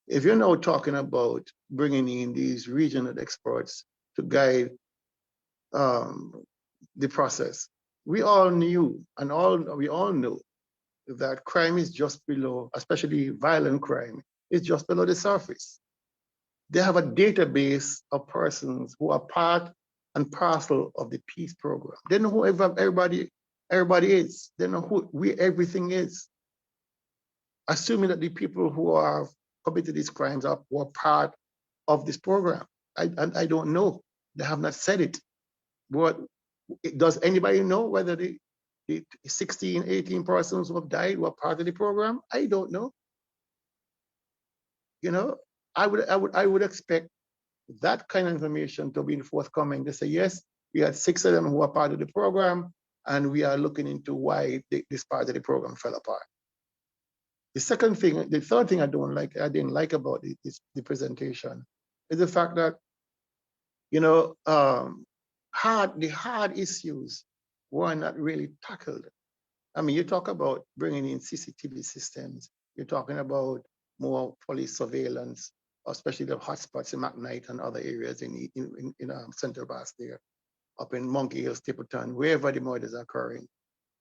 If you're now talking about bringing in these regional experts to guide the process, we all knew and we all know that crime is just below, especially violent crime, is just below the surface. They have a database of persons who are part and parcel of the peace program. They know who everybody is. They know who everything is. Assuming that the people who are committed these crimes were part of this program. I don't know. They have not said it. But does anybody know whether the 16, 18 persons who have died were part of the program? I don't know. I would expect that kind of information to be forthcoming. They say, yes, we had 6 of them who are part of the program, and we are looking into why this part of the program fell apart. The third thing I didn't like about the presentation is the fact that, you know, the hard issues were not really tackled. I mean, you talk about bringing in CCTV systems. You're talking about more police surveillance, especially the hotspots in McKnight and other areas in Central Bass there, up in Monkey Hill, Stapleton, wherever the murders are occurring.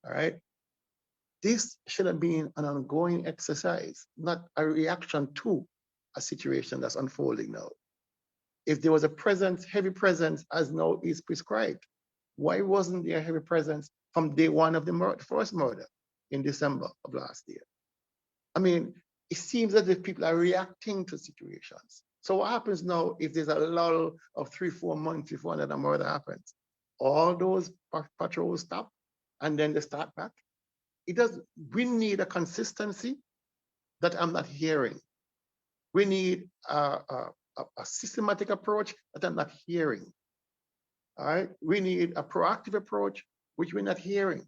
All right. This should have been an ongoing exercise, not a reaction to a situation that's unfolding now. If there was a presence, heavy presence, as now is prescribed, why wasn't there a heavy presence from day one of the first murder in December of last year? I mean, it seems as if people are reacting to situations. So what happens now if there's a lull of 3-4 months before another murder happens? All those patrols stop and then they start back? We need a consistency that I'm not hearing. We need a systematic approach that I'm not hearing. All right. We need a proactive approach, which we're not hearing.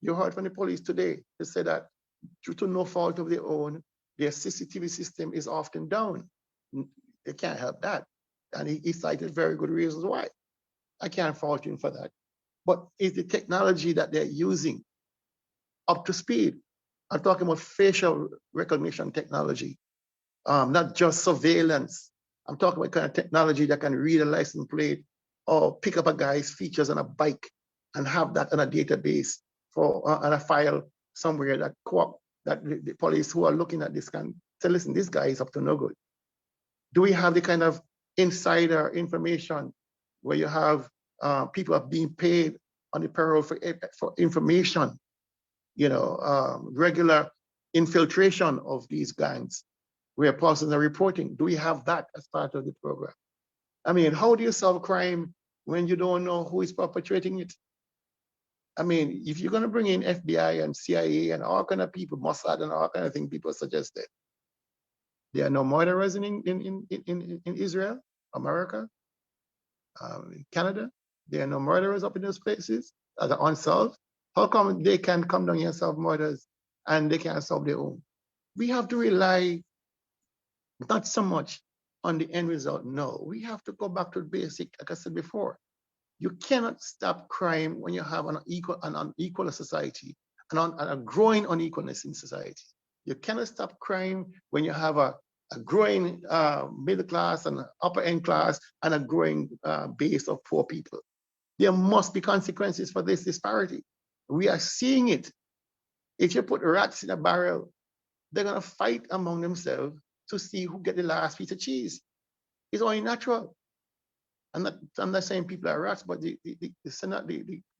You heard from the police today. They said that due to no fault of their own, their CCTV system is often down. They can't help that. And he cited very good reasons why. I can't fault him for that. But is the technology that they're using up to speed? I'm talking about facial recognition technology, not just surveillance. I'm talking about kind of technology that can read a license plate or pick up a guy's features on a bike and have that on a database on a file somewhere that the police who are looking at this can say, listen, this guy is up to no good. Do we have the kind of insider information where you have people are being paid on the payroll for information, you know, regular infiltration of these gangs where persons are reporting? Do we have that as part of the program? I mean, how do you solve crime when you don't know who is perpetrating it? I mean, if you're going to bring in FBI and CIA and all kind of people, Mossad and all kind of things people suggested, there are no murderers in Israel, America, in Canada. There are no murderers up in those places that are unsolved. How come they can come down here and solve murders and they can't solve their own? We have to rely not so much on the end result. No, we have to go back to the basic, like I said before. You cannot stop crime when you have an unequal society and a growing unequalness in society. You cannot stop crime when you have a growing middle class and upper end class and a growing base of poor people. There must be consequences for this disparity. We are seeing it. If you put rats in a barrel, they're going to fight among themselves to see who get the last piece of cheese. It's only natural. I'm not saying people are rats, but the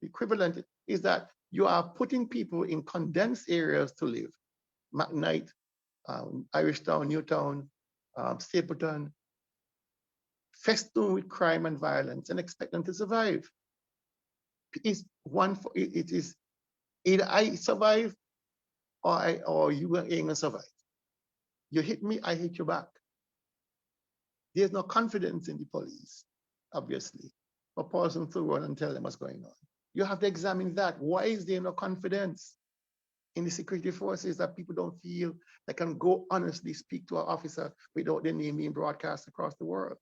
equivalent is that you are putting people in condensed areas to live. McKnight, Irishtown, Newtown, Stapleton, festooned with crime and violence and expect them to survive. It is either I survive or you ain't gonna survive. You hit me, I hit you back. There's no confidence in the police, obviously, for person to run and tell them what's going on. You have to examine that. Why is there no confidence in the security forces that people don't feel they can go honestly speak to an officer without their name being broadcast across the world?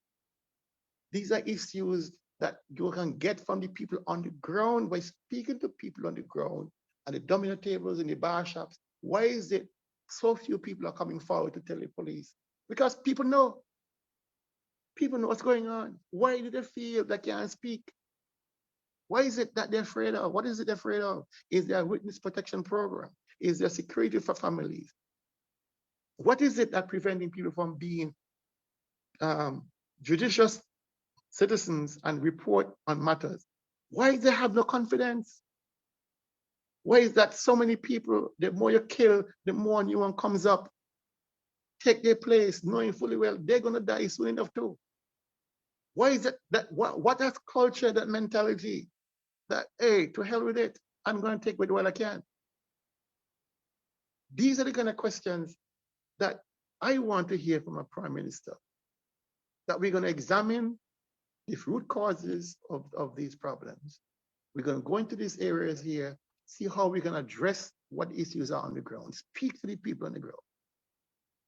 These are issues that you can get from the people on the ground by speaking to people on the ground at the domino tables in the bar shops. Why is it so few people are coming forward to tell the police? Because people know. People know what's going on. Why do they feel they can't speak? Why is it that they're afraid of? What is it they're afraid of? Is there a witness protection program? Is there security for families? What is it that preventing people from being judicious citizens and report on matters? Why do they have no confidence? Why is that so many people, the more you kill, the more new one comes up, take their place, knowing fully well they're going to die soon enough too? Why is it that what has culture, that mentality that, hey, to hell with it, I'm going to take with what I can? These are the kind of questions that I want to hear from a prime minister, that we're going to examine the root causes of these problems. We're going to go into these areas here, see how we can address what issues are on the ground, speak to the people on the ground.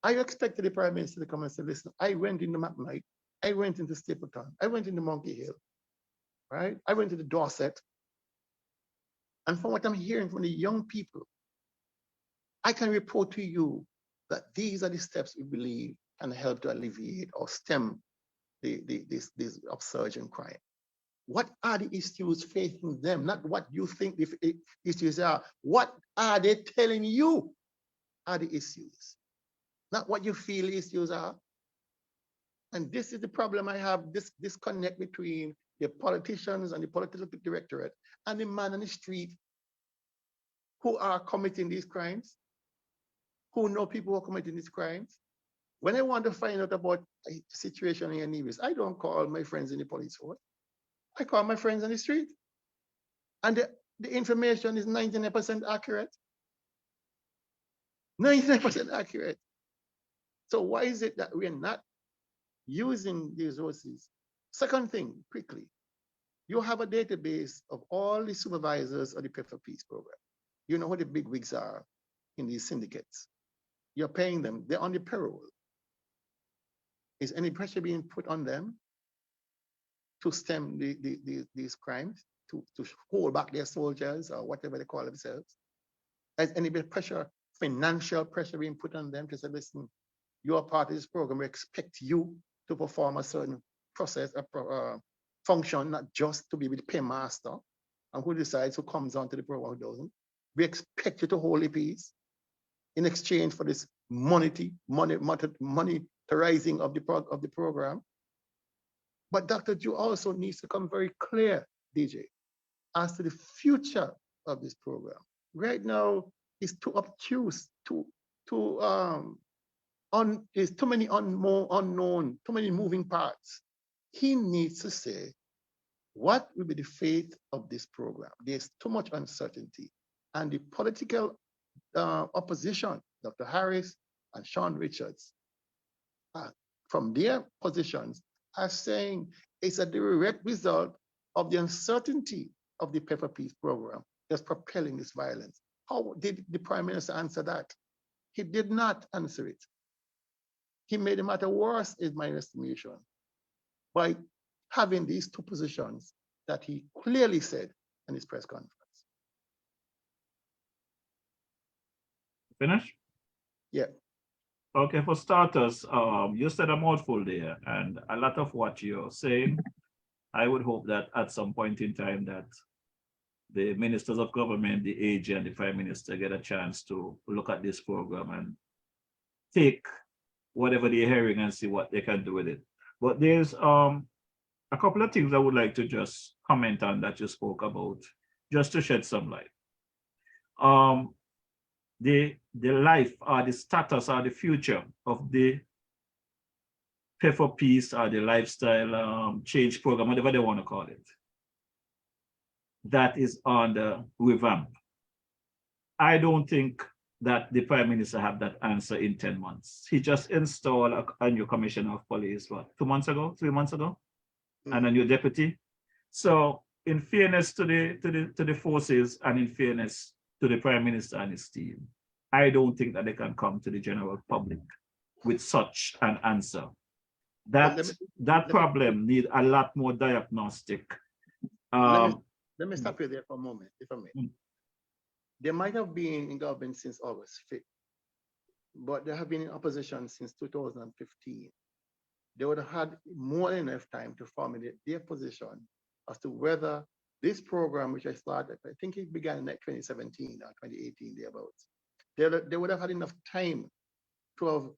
I expected the Prime Minister to come and say, listen, I went into McKnight, I went into Stapleton, I went into Monkey Hill, right? I went to the Dorset. And from what I'm hearing from the young people, I can report to you that these are the steps we believe can help to alleviate or stem this upsurge in crime. What are the issues facing them? Not what you think the issues are. What are they telling you are the issues? Not what you feel the issues are. And this is the problem I have, this disconnect between the politicians and the political directorate and the man on the street who are committing these crimes, who know people who are committing these crimes. When I want to find out about a situation in Nevis, I don't call my friends in the police force. I call my friends on the street. And the information is 99% accurate. 99% accurate. So why is it that we're not using these resources? Second thing, quickly, you have a database of all the supervisors of the Pay for Peace program. You know who the big wigs are in these syndicates. You're paying them, they're on the payroll. Is any pressure being put on them to stem these crimes, to hold back their soldiers or whatever they call themselves? Has any pressure, financial pressure being put on them to say, listen, you are part of this program, we expect you to perform a certain process, a function, not just to be with the paymaster and who decides who comes onto the program, who doesn't. We expect you to hold the peace in exchange for this monetizing of the program. But Dr. Drew also needs to come very clear, DJ, as to the future of this program. Right now, it's too obtuse, there's too many unknown, too many moving parts. He needs to say, what will be the fate of this program? There's too much uncertainty. And the political opposition, Dr. Harris and Sean Richards, from their positions, are saying it's a direct result of the uncertainty of the Pay for Peace program that's propelling this violence. How did the Prime Minister answer that? He did not answer it. He made the matter worse, in my estimation, by having these two positions that he clearly said in his press conference. Finish? Yeah. Okay, for starters, you said a mouthful there, and a lot of what you're saying, I would hope that at some point in time that the ministers of government, the AG and the Prime Minister get a chance to look at this program and take whatever they're hearing and see what they can do with it. But there's a couple of things I would like to just comment on that you spoke about, just to shed some light. The life or the status or the future of the Pay for Peace or the lifestyle change program, whatever they want to call it, that is on the revamp. I don't think that the Prime Minister have that answer in 10 months. He just installed a new commissioner of police, what, 2 months ago, 3 months ago, and a new deputy. So in fairness to the forces and in fairness to the Prime Minister and his team, I don't think that they can come to the general public with such an answer. That problem needs a lot more diagnostic. Let me stop you there for a moment, if I may. They might have been in government since August 5th, but they have been in opposition since 2015. They would have had more than enough time to formulate their position as to whether this program, which I started, I think it began in 2017 or 2018, thereabouts. They would have had enough time to have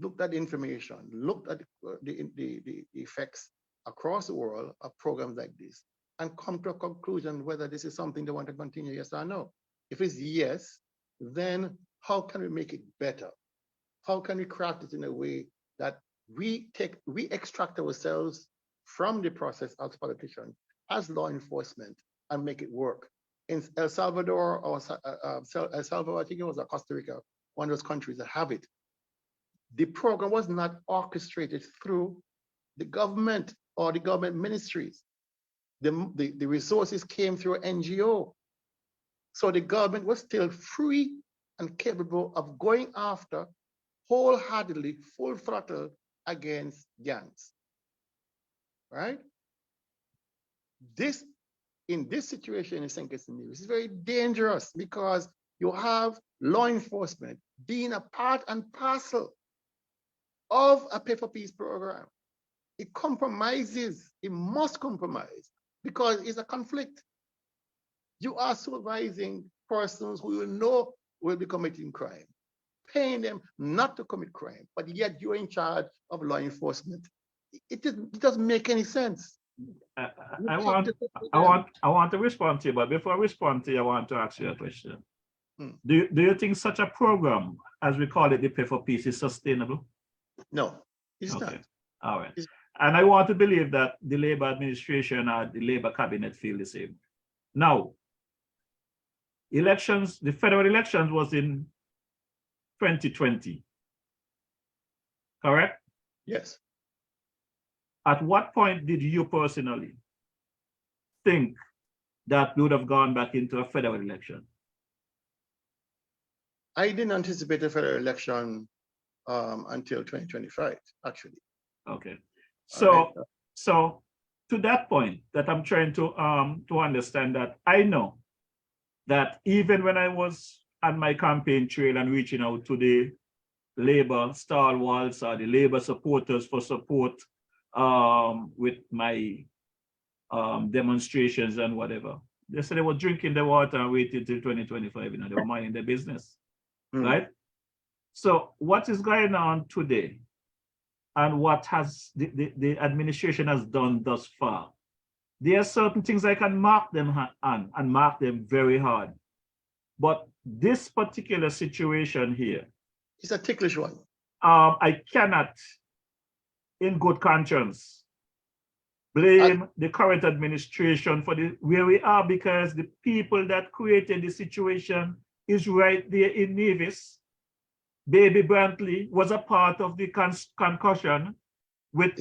looked at the information, looked at the effects across the world of programs like this, and come to a conclusion whether this is something they want to continue, yes or no. If it's yes, then how can we make it better? How can we craft it in a way that we extract ourselves from the process as politicians, as law enforcement, and make it work? In El Salvador, or El Salvador, I think it was Costa Rica, one of those countries that have it. The program was not orchestrated through the government or the government ministries. The resources came through NGO. So the government was still free and capable of going after wholeheartedly, full throttle against gangs, right? In this situation in St. Kitts and Nevis is very dangerous because you have law enforcement being a part and parcel of a Pay for Peace program. It compromises, it must compromise because it's a conflict. You are supervising persons who you know will be committing crime, paying them not to commit crime, but yet you're in charge of law enforcement. It doesn't make any sense. I want to respond to you, but before I respond to you, I want to ask you a question. Do you think such a program, as we call it, the Pay for Peace, is sustainable? No, it's not. All right. And I want to believe that the Labour administration or the Labour cabinet feel the same. Now, elections, the federal elections was in 2020, correct? Yes. At what point did you personally think that we would have gone back into a federal election? I didn't anticipate a federal election until 2025, actually. Okay. So to that point that I'm trying to understand, that I know that even when I was on my campaign trail and reaching out to the Labour stalwarts or the Labour supporters for support with my demonstrations and whatever, they said they were drinking the water and waiting till 2025, they were minding their business, right? So what is going on today and what has the administration has done thus far? There are certain things I can mark them on and mark them very hard. But this particular situation here, it's a ticklish one. I cannot, in good conscience, blame the current administration for where we are, because the people that created the situation is right there in Nevis. Baby Brantley was a part of the concussion with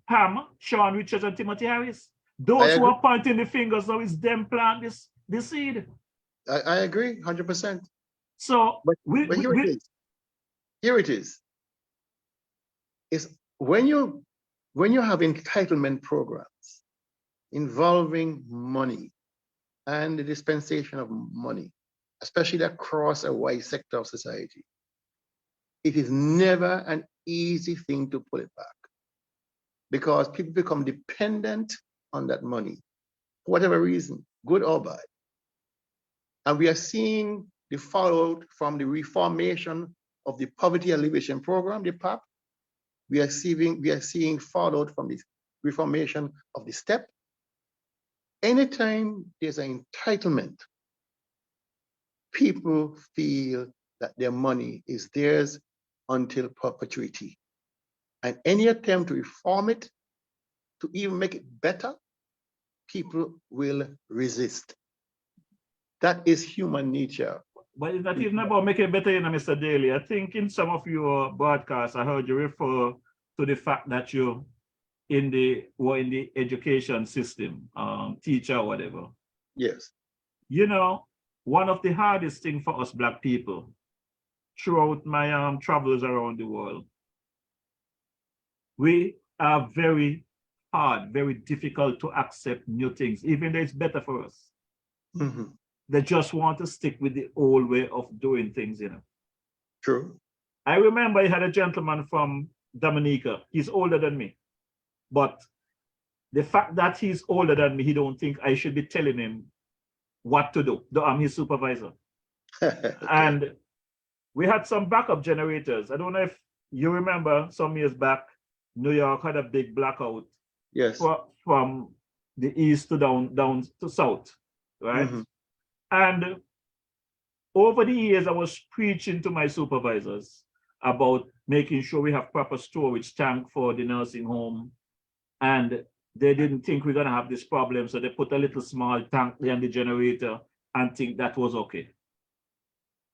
Pam, Sean Richards, and Timothy Harris. Those who are pointing the fingers, now it's them plant this seed. I agree, 100%. So, here it is. It's when you have entitlement programs involving money and the dispensation of money, especially across a wide sector of society, it is never an easy thing to pull it back because people become dependent on that money for whatever reason, good or bad. And we are seeing the fallout from the reformation of the Poverty Alleviation Program, the PAP. We are seeing fallout from the reformation of the STEP. Anytime there's an entitlement, people feel that their money is theirs until perpetuity. And any attempt to reform it, to even make it better, people will resist. That is human nature. But it's not even about making it better, Mr. Daly. I think in some of your broadcasts, I heard you refer to the fact that you were in the education system, teacher or whatever. Yes. One of the hardest things for us Black people throughout my travels around the world, we are very hard, very difficult to accept new things, even though it's better for us. Mm-hmm. They just want to stick with the old way of doing things, True. I remember I had a gentleman from Dominica. He's older than me. But the fact that he's older than me, he don't think I should be telling him what to do. I'm his supervisor. Okay. And we had some backup generators. I don't know if you remember some years back, New York had a big blackout. Yes. From the east to down to south, right? Mm-hmm. And over the years, I was preaching to my supervisors about making sure we have proper storage tank for the nursing home. And they didn't think we're going to have this problem. So they put a little small tank there in the generator and think that was okay.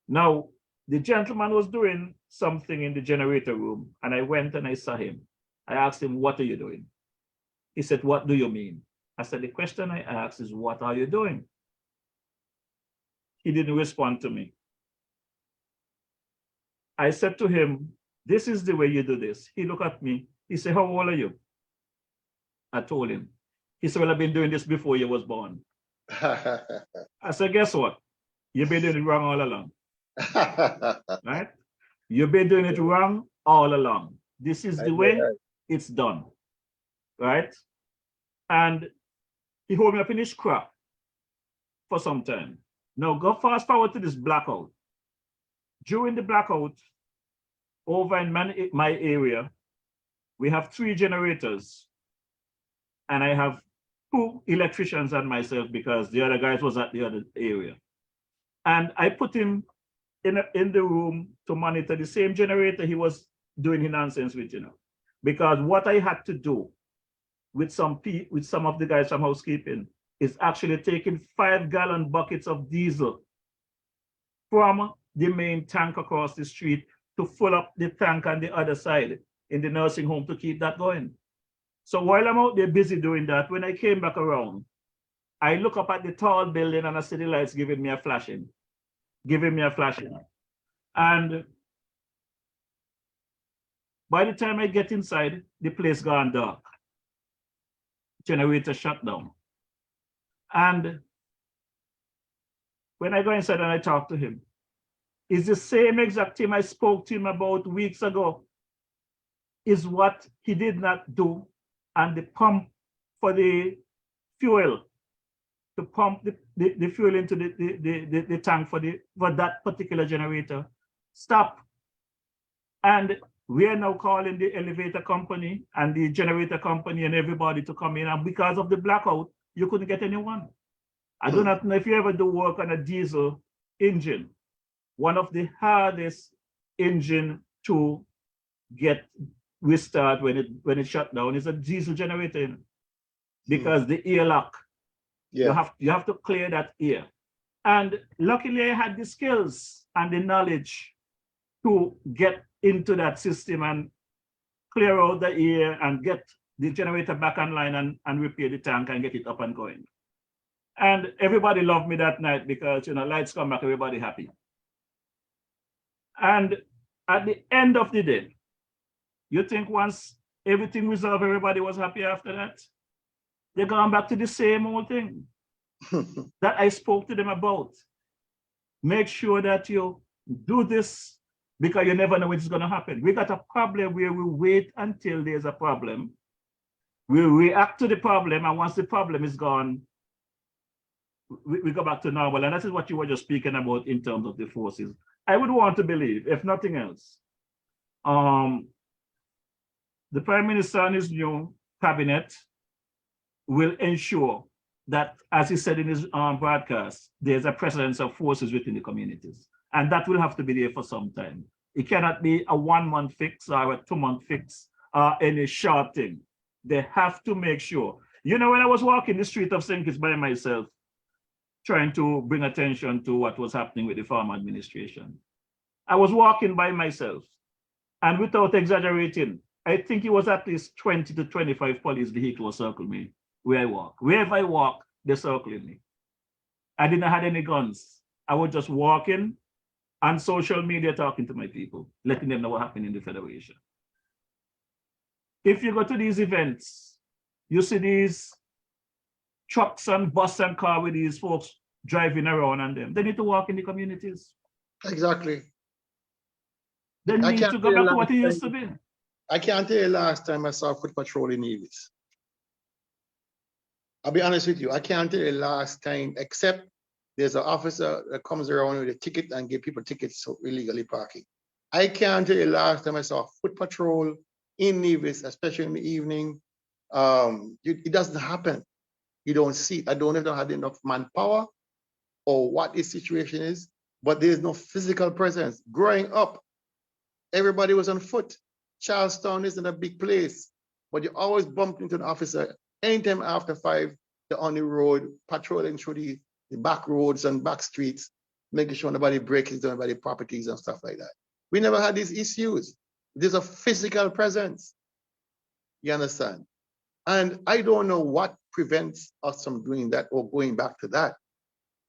Now, the gentleman was doing something in the generator room, and I went and I saw him. I asked him, what are you doing? He said, what do you mean? I said, the question I asked is, what are you doing? He didn't respond to me. I said to him, this is the way you do this. He looked at me. He said, how old are you? I told him. He said, well, I've been doing this before you was born. I said, guess what? You've been doing it wrong all along. Right? You've been doing it wrong all along. This is the way it's done. Right? And he hold me up in his crap for some time. Now go fast forward to this blackout. During the blackout, over in my area, we have 3 generators. And I have 2 electricians and myself because the other guys was at the other area. And I put him in the room to monitor the same generator he was doing his nonsense with, because what I had to do with some of the guys from housekeeping is actually taking 5-gallon buckets of diesel from the main tank across the street to fill up the tank on the other side in the nursing home to keep that going. So while I'm out there busy doing that, when I came back around, I look up at the tall building and I see the lights giving me a flashing. And by the time I get inside, the place gone dark. Generator shut down. And when I go inside and I talk to him, it's the same exact thing I spoke to him about weeks ago, is what he did not do. And the pump for the fuel, to pump the fuel into the tank for that particular generator, stop. And we are now calling the elevator company and the generator company and everybody to come in. And because of the blackout, you couldn't get anyone. I do not know if you ever do work on a diesel engine. One of the hardest engine to get restart when it shut down is a diesel generator, because the ear lock. Yeah. You have to clear that ear. And luckily I had the skills and the knowledge to get into that system and clear out the ear and get the generator back online and repair the tank and get it up and going. And everybody loved me that night because, lights come back, everybody happy. And at the end of the day, you think once everything resolved, everybody was happy after that? They're going back to the same old thing that I spoke to them about. Make sure that you do this because you never know when it's going to happen. We got a problem where we wait until there's a problem. We react to the problem, and once the problem is gone, we go back to normal. And that is what you were just speaking about in terms of the forces. I would want to believe, if nothing else, the Prime Minister and his new cabinet will ensure that, as he said in his broadcast, there's a presence of forces within the communities. And that will have to be there for some time. It cannot be a 1-month fix or a 2-month fix or any short thing. They have to make sure. When I was walking the street of St. Kitts by myself, trying to bring attention to what was happening with the farm administration, I was walking by myself, and without exaggerating, I think it was at least 20 to 25 police vehicles circle me where I walk. Wherever I walk, they circling me. I didn't have any guns. I was just walking on social media talking to my people, letting them know what happened in the Federation. If you go to these events, you see these trucks and bus and car with these folks driving around on them. They need to walk in the communities. Exactly. They need to go back to what it used to be. I can't tell you last time I saw foot patrol in Nevis. I'll be honest with you. I can't tell you last time, except there's an officer that comes around with a ticket and give people tickets for illegally parking. I can't tell you last time I saw foot patrol in Nevis, especially in the evening. It doesn't happen. You don't see it. I don't know if they had enough manpower or what the situation is, but there's no physical presence. Growing up, everybody was on foot. Charlestown isn't a big place, but you always bump into an officer anytime after 5, they're on the road, patrolling through the back roads and back streets, making sure nobody breaks down by the properties and stuff like that. We never had these issues. There's a physical presence. You understand? And I don't know what prevents us from doing that or going back to that.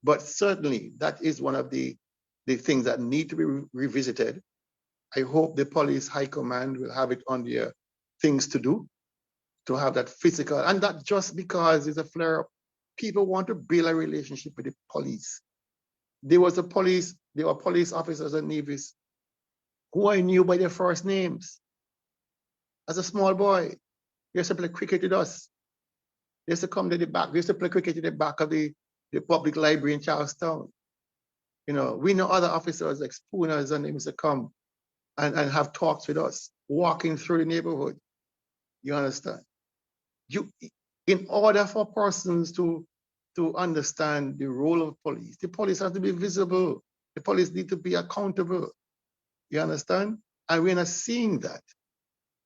But certainly that is one of the things that need to be revisited. I hope the police high command will have it on their things to do, to have that physical, and not just because it's a flare-up. People want to build a relationship with the police. There were police officers at Nevis who I knew by their first names. As a small boy, they used to play cricket with us. They used to come to the back. They used to play cricket in the back of the public library in Charlestown. You know, we know other officers like Spooners, and they used to come and have talks with us, walking through the neighborhood. You understand? In order for persons to understand the role of police, the police has to be visible. The police need to be accountable. You understand? And we're not seeing that.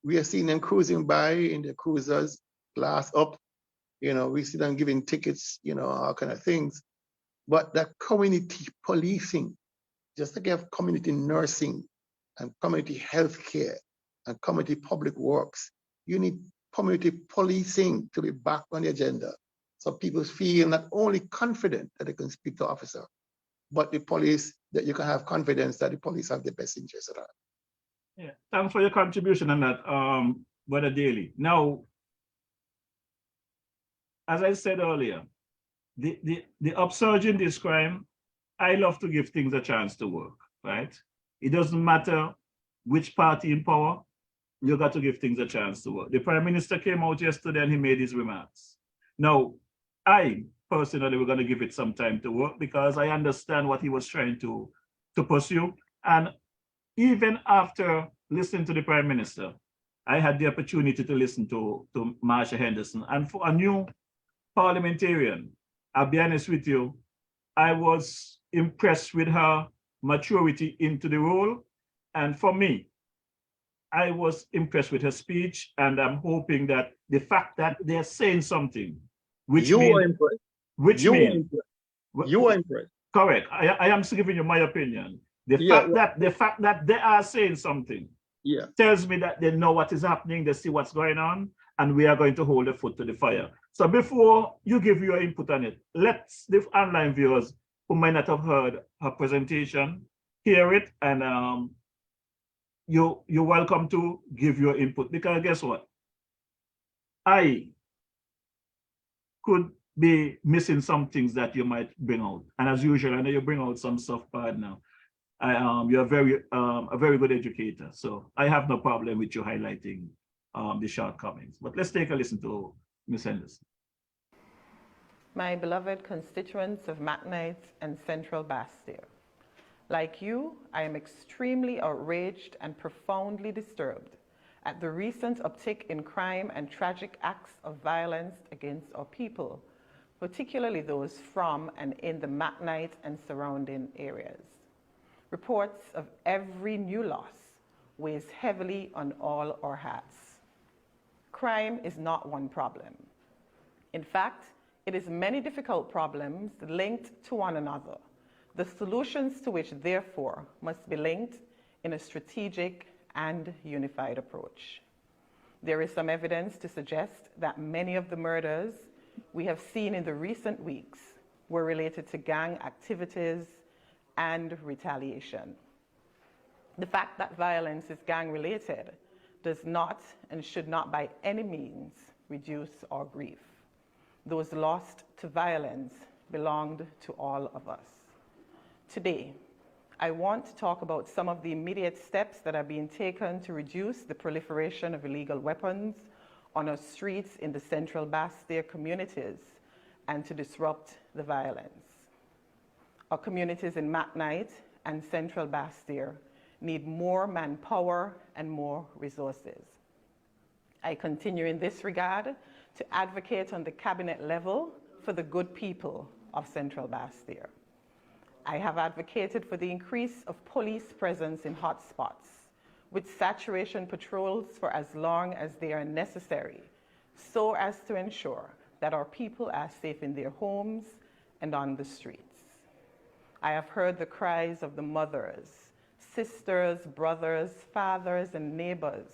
We are seeing them cruising by in their cruisers, glass up. You know, we see them giving tickets, you know, all kind of things. But that community policing, just like you have community nursing and community health care and community public works, you need community policing to be back on the agenda. So people feel not only confident that they can speak to the officer, but the police, that you can have confidence that the police have the best interest at heart. Yeah, thanks for your contribution on that, Brother Daly. Now, as I said earlier, the upsurge in this crime, I love to give things a chance to work, right? It doesn't matter which party in power, you got to give things a chance to work. The Prime Minister came out yesterday and he made his remarks. Now, I personally we're going to give it some time to work because I understand what he was trying to pursue. And even after listening to the Prime Minister, I had the opportunity to listen to Marsha Henderson. And for a new parliamentarian, I'll be honest with you, I was impressed with her maturity into the role. And for me, I was impressed with her speech, and I'm hoping that the fact that they're saying something, which you mean, were impressed. Which you mean, were impressed. You were impressed. Correct. I am giving you my opinion. The fact that they are saying something tells me that they know what is happening, they see what's going on, and we are going to hold a foot to the fire. So before you give your input on it, let the online viewers who might not have heard her presentation hear it, and you're welcome to give your input, because guess what? I could be missing some things that you might bring out. And as usual, I know you bring out some soft part now. You're a very good educator. So I have no problem with you highlighting the shortcomings. But let's take a listen to Ms. Henderson. My beloved constituents of McKnight and Central Bastille, like you, I am extremely outraged and profoundly disturbed at the recent uptick in crime and tragic acts of violence against our people, particularly those from and in the McKnight and surrounding areas. Reports of every new loss weighs heavily on all our hats. Crime is not one problem. In fact, it is many difficult problems linked to one another, the solutions to which, therefore, must be linked in a strategic and unified approach. There is some evidence to suggest that many of the murders we have seen in the recent weeks were related to gang activities and retaliation. The fact that violence is gang-related does not and should not by any means reduce our grief. Those lost to violence belonged to all of us. Today, I want to talk about some of the immediate steps that are being taken to reduce the proliferation of illegal weapons on our streets in the Central Bastille communities and to disrupt the violence. Our communities in McKnight and Central Bastille need more manpower and more resources. I continue in this regard to advocate on the cabinet level for the good people of Central Bastille. I have advocated for the increase of police presence in hotspots, with saturation patrols for as long as they are necessary, so as to ensure that our people are safe in their homes and on the streets. I have heard the cries of the mothers, sisters, brothers, fathers, and neighbors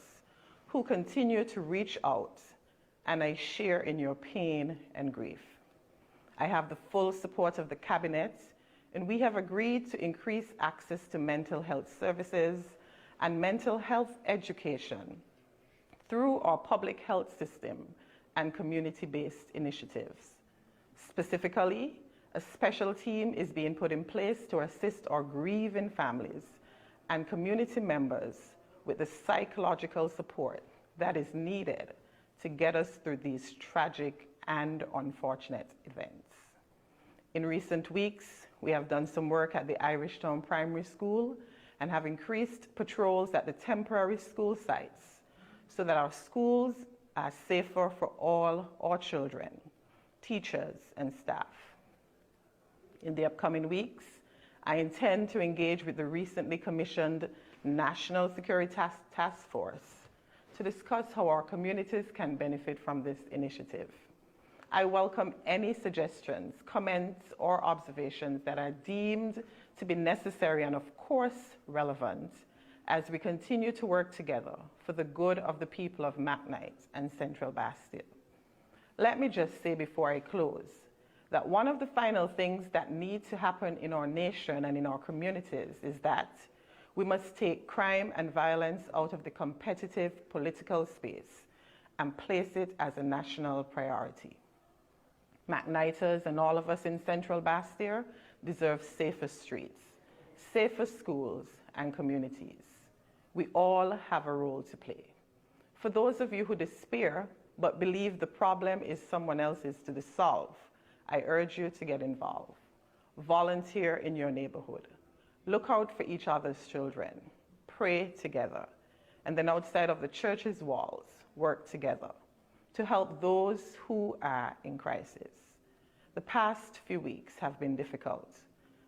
who continue to reach out, and I share in your pain and grief. I have the full support of the Cabinet, and we have agreed to increase access to mental health services and mental health education through our public health system and community-based initiatives. Specifically, a special team is being put in place to assist our grieving families and community members with the psychological support that is needed to get us through these tragic and unfortunate events. In recent weeks, we have done some work at the Irish Town Primary School and have increased patrols at the temporary school sites so that our schools are safer for all our children, teachers, and staff. In the upcoming weeks, I intend to engage with the recently commissioned National Security Task Force to discuss how our communities can benefit from this initiative. I welcome any suggestions, comments, or observations that are deemed to be necessary and, of course, relevant as we continue to work together for the good of the people of McKnight and Central Bastille. Let me just say before I close that one of the final things that need to happen in our nation and in our communities is that we must take crime and violence out of the competitive political space and place it as a national priority. McKnighters and all of us in Central Bastille deserve safer streets, safer schools and communities. We all have a role to play. For those of you who despair but believe the problem is someone else's to solve, I urge you to get involved. Volunteer in your neighborhood. Look out for each other's children. Pray together. And then outside of the church's walls, work together to help those who are in crisis. The past few weeks have been difficult,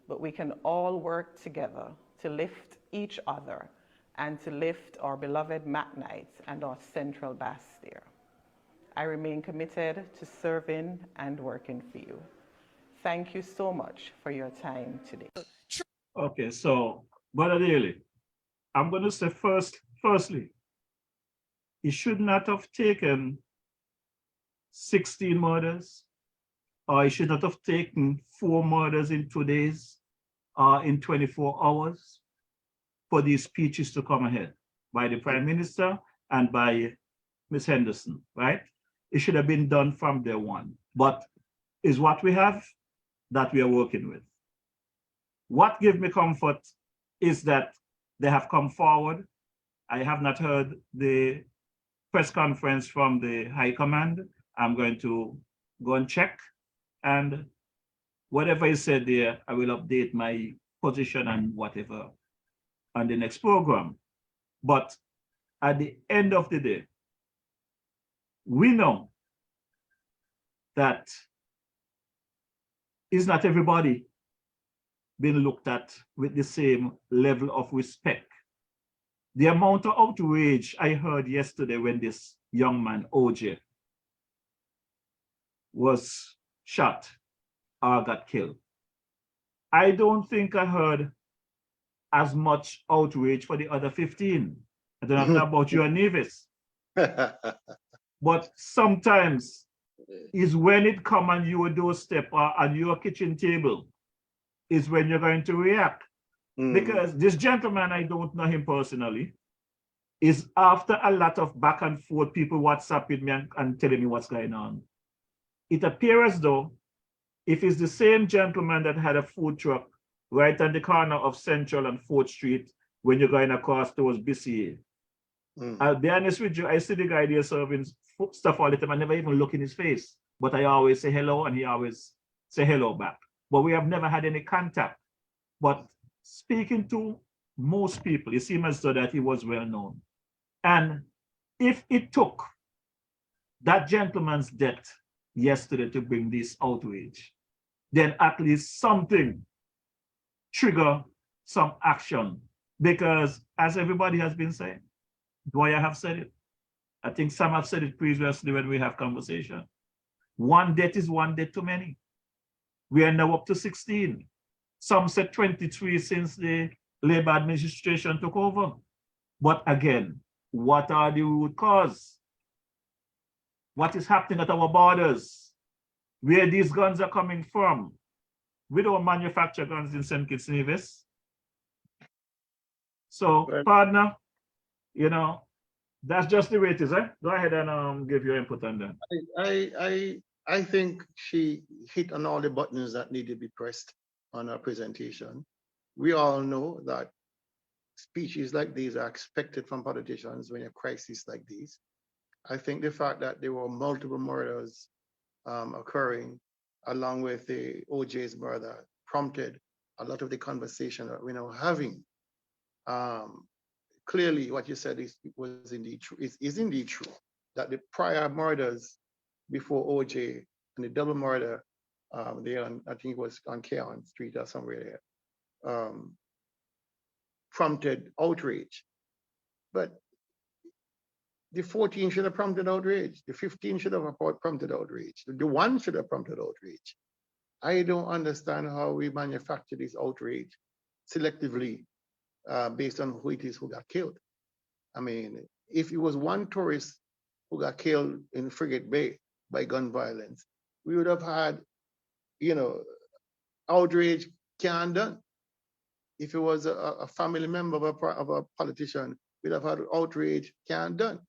but we can all work together to lift each other and to lift our beloved McKnight and our Central Bastille. I remain committed to serving and working for you. Thank you so much for your time today. Okay, so, Brother Daly, I'm going to say firstly, he should not have taken 16 murders, or he should not have taken 4 murders in 2 days, or in 24 hours for these speeches to come ahead by the Prime Minister and by Ms. Henderson, right? It should have been done from day one, but is what we have that we are working with. What gives me comfort is that they have come forward. I have not heard the press conference from the High Command. I'm going to go and check, and whatever is said there, I will update my position and whatever on the next program. But at the end of the day, we know that is not everybody being looked at with the same level of respect. The amount of outrage I heard yesterday when this young man, OJ, was shot or got killed. I don't think I heard as much outrage for the other 15. I don't know about you and Nevis. But sometimes is when it come on your doorstep or on your kitchen table is when you're going to react. Because this gentleman, I don't know him personally, is after a lot of back and forth, people WhatsApping me and telling me what's going on. It appears as though if it's the same gentleman that had a food truck right on the corner of Central and 4th Street when you're going across towards BCA. I'll be honest with you, I see the guy there serving stuff all the time. I never even look in his face, but I always say hello and he always say hello back. But we have never had any contact. But speaking to most people, it seems as though that he was well known. And if it took that gentleman's death yesterday to bring this outrage, then at least something trigger some action. Because as everybody has been saying, Dwyer have said it. I think some have said it previously when we have conversation. One death is one death too many. We are now up to 16. Some said 23 since the Labour administration took over. But again, What are the root cause? What is happening at our borders? Where these guns are coming from? We don't manufacture guns in St. Kitts Nevis. So, partner, you know, that's just the way it is, eh? Go ahead and give your input on that. I think she hit on all the buttons that need to be pressed on her presentation. We all know that speeches like these are expected from politicians when a crisis like this. I think the fact that there were multiple murders occurring along with the OJ's murder prompted a lot of the conversation that we're now having. Clearly, what you said is indeed true, that the prior murders before OJ and the double murder there on, I think it was on Keon Street or somewhere there, prompted outrage. But the 14 should have prompted outrage. The 15 should have prompted outrage. The 1 should have prompted outrage. I don't understand how we manufacture this outrage selectively based on who it is who got killed. I mean, if it was one tourist who got killed in Frigate Bay by gun violence, we would have had, you know, outrage can't done. If it was a family member of a politician, we'd have had outrage can't done.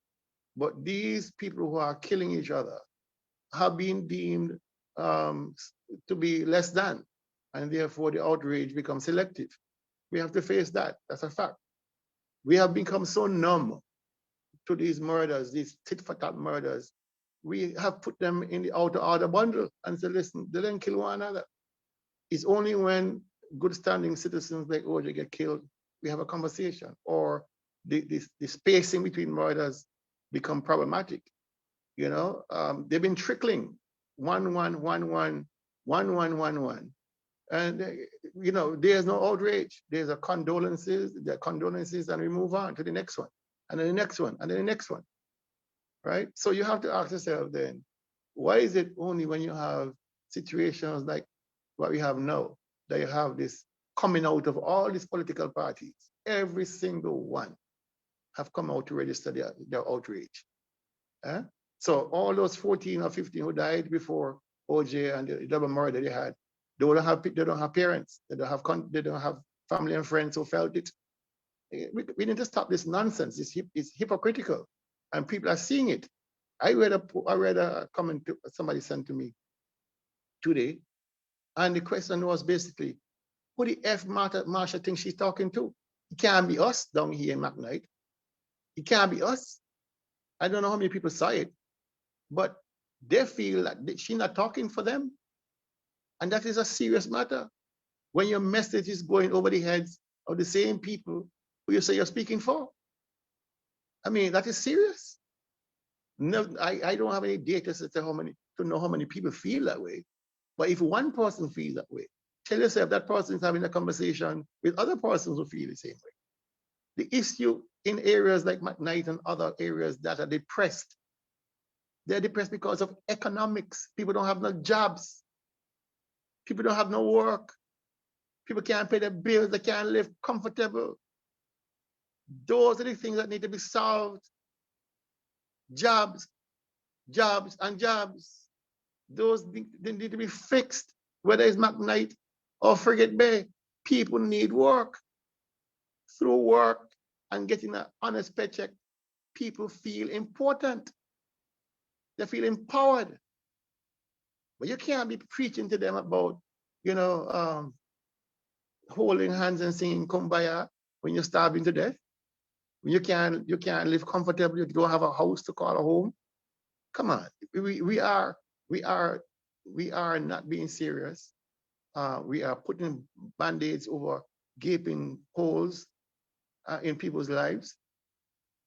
But these people who are killing each other have been deemed to be less than, and therefore the outrage becomes selective. We have to face that. That's a fact. We have become so numb to these murders, these tit-for-tat murders. We have put them in the outer order bundle and said, listen, they didn't kill one another. It's only when good standing citizens like OJ get killed, we have a conversation, or the spacing between murders become problematic. You know, they've been trickling 1-1-1-1, 1-1-1-1. And, you know, there's no outrage. There's a condolences, and we move on to the next one, and then the next one, and then the next one, right? So you have to ask yourself then, why is it only when you have situations like what we have now, that you have this coming out of all these political parties? Every single one have come out to register their outrage. So all those 14 or 15 who died before OJ and the double murder they had, they don't have parents, they don't have family and friends who felt it. We need to stop this nonsense. It's hypocritical, and people are seeing it. I read a comment somebody sent to me today, and the question was basically, who the F Marsha thinks she's talking to? It can't be us down here in McKnight. It can't be us. I don't know how many people saw it, but they feel that she's not talking for them. And that is a serious matter when your message is going over the heads of the same people who you say you're speaking for. I mean, that is serious. No, I don't have any data to know how many people feel that way. But if one person feels that way, tell yourself that person is having a conversation with other persons who feel the same way. The issue in areas like McKnight and other areas that are depressed, they're depressed because of economics. People don't have no jobs. People don't have no work. People can't pay their bills. They can't live comfortable. Those are the things that need to be solved. Jobs, jobs, and jobs. Those they need to be fixed, whether it's McKnight or Frigate Bay. People need work. Through work and getting an honest paycheck, people feel important. They feel empowered. But you can't be preaching to them about, you know, holding hands and singing Kumbaya when you're starving to death. When you can't live comfortably, you don't have a house to call a home. Come on, we are not being serious. We are putting band-aids over gaping holes in people's lives.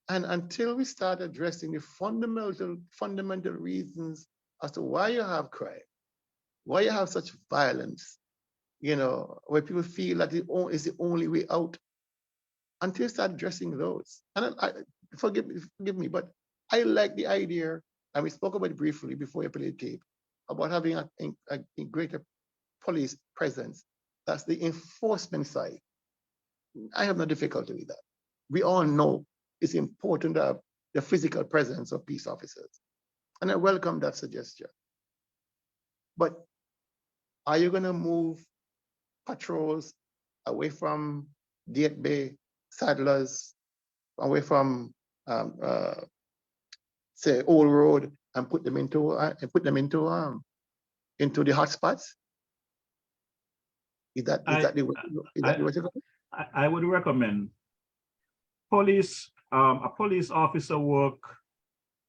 And until we start addressing the fundamental reasons as to why you have crime, why you have such violence, you know, where people feel that it is the only way out, until you start addressing those. And forgive me, but I like the idea, and we spoke about it briefly before you played tape, about having a greater police presence. That's the enforcement side. I have no difficulty with that. We all know it's important to have the physical presence of peace officers. And I welcome that suggestion. But are you going to move patrols away from Gate Bay, Saddlers, away from say Old Road, and put them into the hotspots? Is that the way to go? I would recommend police. A police officer work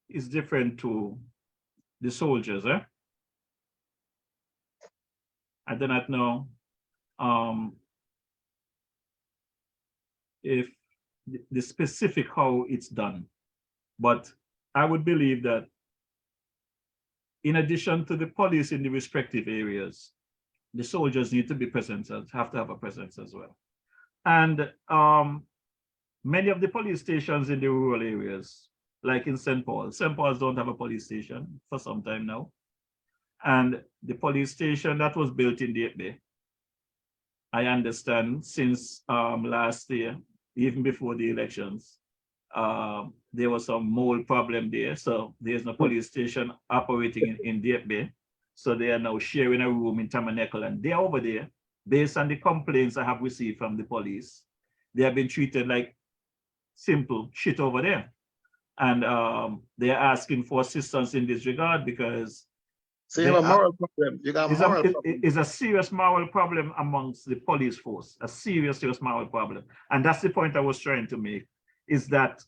is different to the soldiers. I do not know if the specific how it's done, but I would believe that in addition to the police in the respective areas, the soldiers need to be present, have to have a presence as well. And many of the police stations in the rural areas, like in St. Paul's don't have a police station for some time now. And the police station that was built in Gate Bay, I understand since last year, even before the elections, there was some mold problem there. So there's no police station operating in Gate Bay. So they are now sharing a room in Tabernacle, and they're over there, based on the complaints I have received from the police. They have been treated like simple shit over there. And they're asking for assistance in this regard because so you have a moral problem. You got a moral problem. It's a serious moral problem amongst the police force, a serious moral problem. And that's the point I was trying to make, is that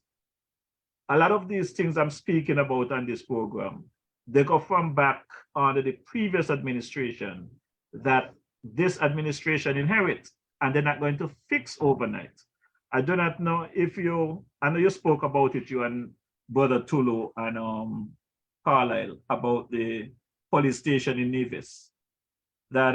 a lot of these things I'm speaking about on this program, they go from back under the previous administration that this administration inherits, and they're not going to fix overnight. I do not know if I know you spoke about it, you and Brother Tulu and Carlisle, about the police station in Nevis, that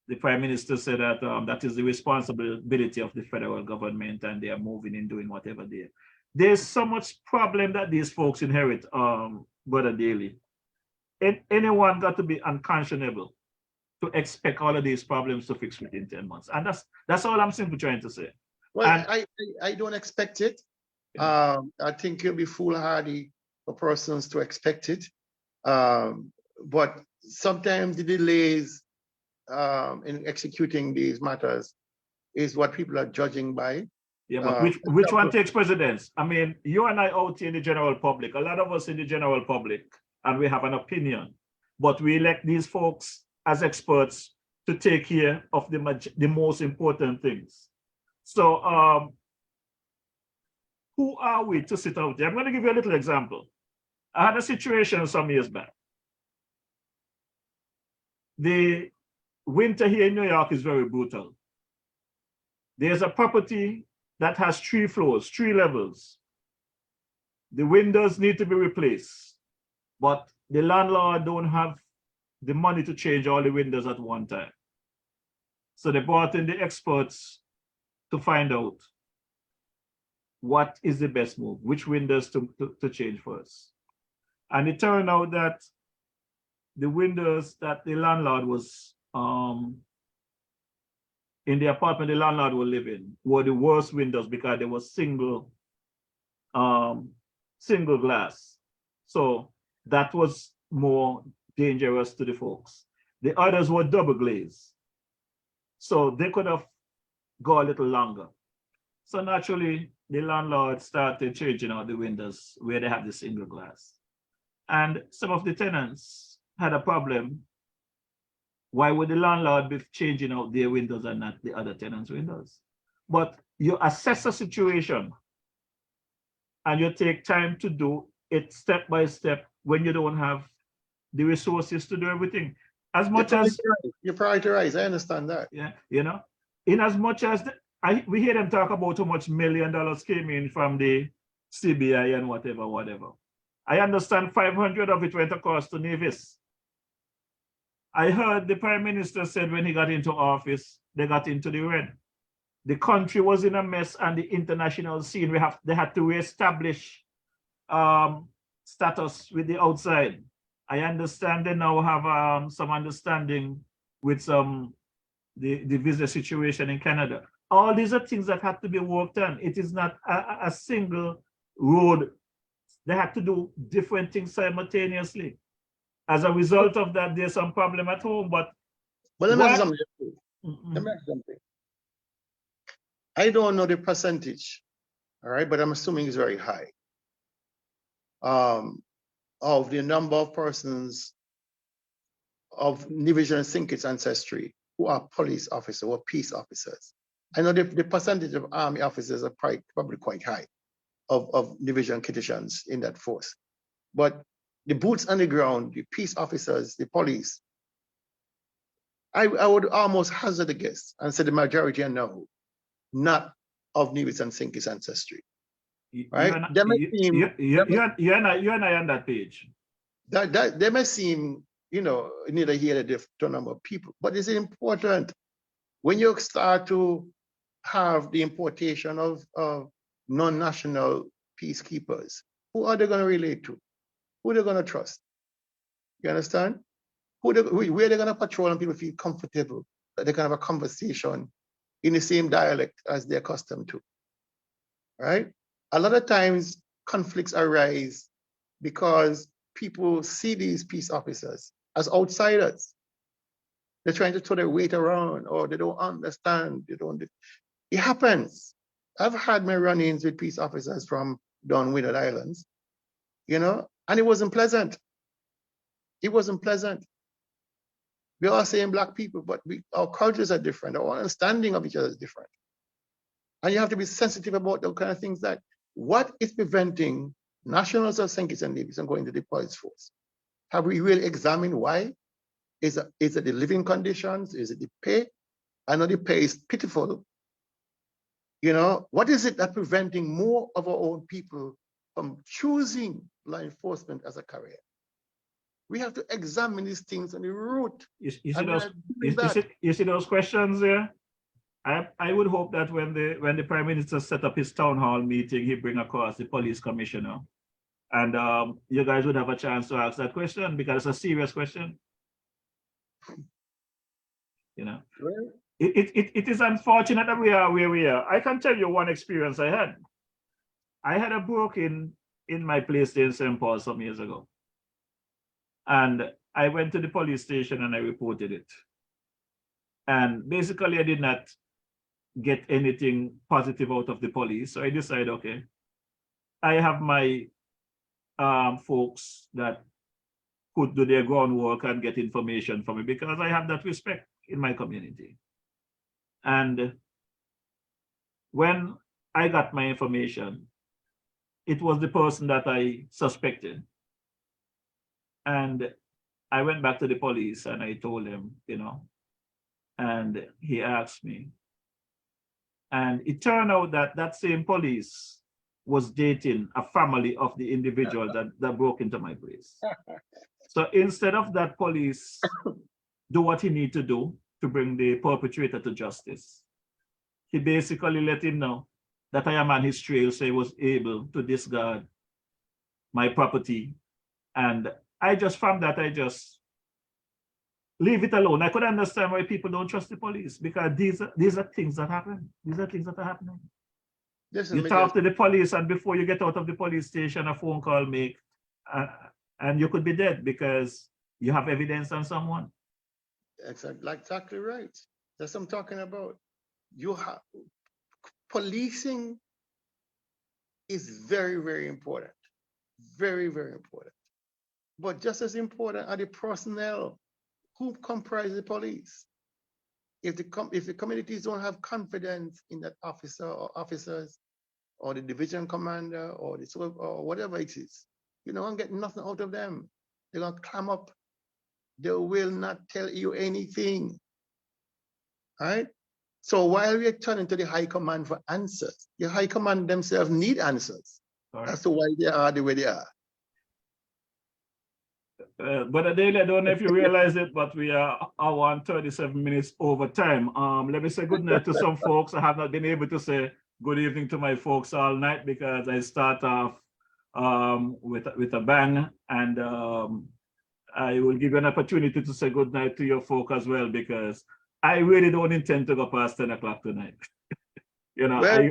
the Prime Minister said that that is the responsibility of the federal government, and they are moving and doing whatever they are. There's so much problem that these folks inherit, Brother Daly. Anyone got to be unconscionable to expect all of these problems to fix within 10 months. And that's all I'm simply trying to say. Well, I don't expect it. I think it'll be foolhardy for persons to expect it. But sometimes the delays in executing these matters is what people are judging by. Yeah, but which one takes precedence? I mean, you and I out here in the general public, a lot of us in the general public, and we have an opinion, but we elect these folks as experts to take care of the most important things. So who are we to sit out there? I'm going to give you a little example. I had a situation some years back. The winter here in New York is very brutal. There's a property that has 3 floors, 3 levels. The windows need to be replaced, but the landlord don't have the money to change all the windows at one time. So they brought in the experts to find out what is the best move, which windows to change first. And it turned out that the windows that the landlord was in the apartment the landlord would live in were the worst windows because they were single glass. So that was more dangerous to the folks. The others were double glazed. So they could have gone a little longer. So naturally, the landlord started changing out the windows where they have the single glass. And some of the tenants had a problem. Why would the landlord be changing out their windows and not the other tenants' windows? But you assess a situation and you take time to do it step by step when you don't have the resources to do everything. As much as you prioritize, I understand that. Yeah, you know, in as much as we hear them talk about how much $1 million came in from the CBI and whatever. I understand 500 of it went across to Nevis. I heard the Prime Minister said when he got into office, they got into the red. The country was in a mess, and the international scene, they had to reestablish status with the outside. I understand they now have some understanding with the visa situation in Canada. All these are things that have to be worked on. It is not a single road. They have to do different things simultaneously. As a result of that, there's some problem at home. But let me ask you something. Let me ask you something. I don't know the percentage, all right, but I'm assuming it's very high. Of the number of persons of Division and St. Kitts ancestry who are police officers or peace officers. I know the percentage of army officers are probably quite high of Division Kittitians in that force. But the boots on the ground, the peace officers, the police, I would almost hazard a guess and say the majority are no, not of Nevis and St. Kitts ancestry. Right? You and I on that page. That they may seem, you know, neither here nor to a number of people, but it's important when you start to have the importation of non-national peacekeepers. Who are they going to relate to? Who are they going to trust? You understand? Where are they going to patrol and people feel comfortable that they can have a conversation in the same dialect as they're accustomed to? Right? A lot of times conflicts arise because people see these peace officers as outsiders. They're trying to throw their weight around, or they don't understand. It happens. I've had my run-ins with peace officers from down Windward Islands, you know, and it wasn't pleasant. It wasn't pleasant. We're all saying black people, but our cultures are different. Our understanding of each other is different. And you have to be sensitive about those kind of things. That what is preventing nationals of St. Kitts and Nevis from going to the police force? Have we really examined why? Is it the living conditions? Is it the pay? I know the pay is pitiful. You know, what is it that's preventing more of our own people from choosing law enforcement as a career? We have to examine these things on the root. You see those questions there? I would hope that when the Prime Minister set up his town hall meeting, he bring across the police commissioner, and you guys would have a chance to ask that question, because it's a serious question. You know, it is unfortunate that we are where we are. I can tell you one experience I had. I had a broke-in my place in St. Paul some years ago, and I went to the police station and I reported it. And basically, I did not get anything positive out of the police. So I decided, okay, I have my folks that could do their groundwork and get information from me, because I have that respect in my community. And when I got my information, it was the person that I suspected. And I went back to the police and I told him, you know, and he asked me. And it turned out that that same police was dating a family of the individual that broke into my place. So instead of that police do what he need to do to bring the perpetrator to justice, he basically let him know that I am on his trail, so he was able to discard my property. And I just found that I just leave it alone. I could understand why people don't trust the police, because these are things that happen. These are things that are happening. You talk to the police, and before you get out of the police station, a phone call make, and you could be dead because you have evidence on someone. Exactly right. That's what I'm talking about. Policing is very, very important. Very, very important. But just as important are the personnel who comprise the police. If the communities don't have confidence in that officer or officers, or the division commander, or whatever it is, you don't get nothing out of them. They're gonna climb up. They will not tell you anything. All right? So while we're turning to the high command for answers, the high command themselves need answers. As to why they are the way they are. But Adele, I don't know if you realize it, but we are hour and 37 minutes over time. Let me say good night to some folks. I have not been able to say good evening to my folks all night, because I start off with a bang, and I will give you an opportunity to say good night to your folk as well, because I really don't intend to go past 10 o'clock tonight. You know, Well,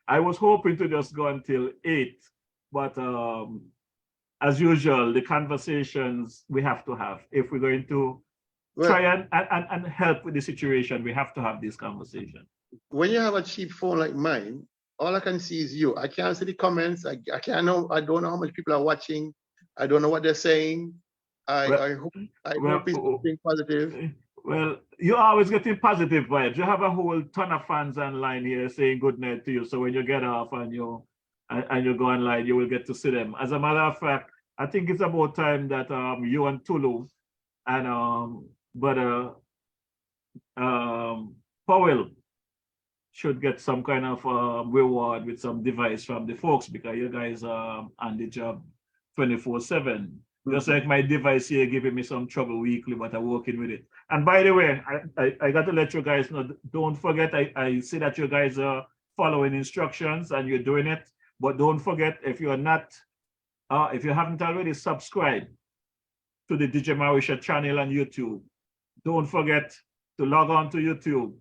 I was hoping to just go until 8, but as usual, the conversations we have to have if we're going to try and help with the situation. We have to have this conversation. when you have a cheap phone like mine, all I can see is you. I can't see the comments. I can't know. I don't know how much people are watching. I don't know what they're saying. I hope it's being positive. Well, you're always getting positive vibes. You have a whole ton of fans online here saying good night to you. So when you get off and you go online, you will get to see them. As a matter of fact, I think it's about time that you and Tulu and Powell should get some kind of reward with some device from the folks, because you guys are on the job 24/7. Just like my device here giving me some trouble weekly, but I'm working with it. And by the way, I got to let you guys know, don't forget, I see that you guys are following instructions and you're doing it, but don't forget, if you're not, if you haven't already subscribed to the DJ Marisha channel on YouTube, don't forget to log on to YouTube,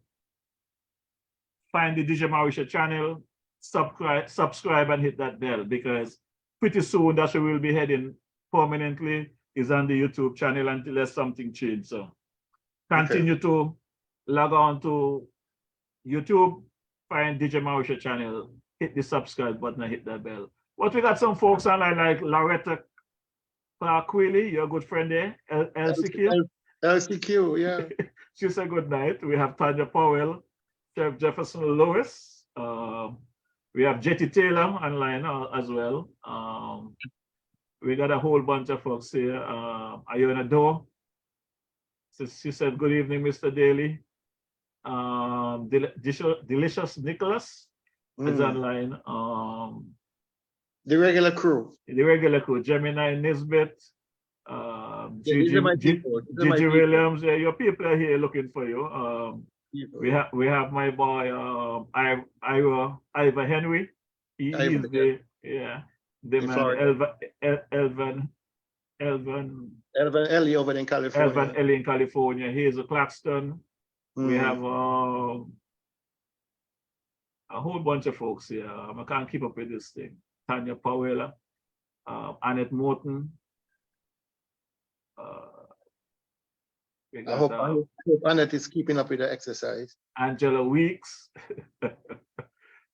find the DJ Marisha channel, subscribe and hit that bell, because pretty soon that's where we'll be heading permanently, is on the YouTube channel until there's something changed. So continue to log on to YouTube, find DJ Marisha channel, hit the subscribe button and hit that bell. But we got some folks online like Loretta Clark-Quilly, your good friend there, LCQ. LCQ, yeah. She said good night. We have Tanya Powell, Chef Jefferson Lewis. We have Jetty Taylor online as well. We got a whole bunch of folks here. Iona Doe. So she said, good evening, Mr. Daly. Delicious Nicholas is online. The regular crew. The regular crew. Gemini Nisbet. Gigi Williams. Yeah, your people are here looking for you. We have my boy Ivor Henry. He's the man Elvin Ellie over in California. Elvin Ellie in California. Here's a Claxton. We have a whole bunch of folks here. I can't keep up with this thing. Tanya Powell, Annette Morton. I hope Annette is keeping up with the exercise. Angela Weeks.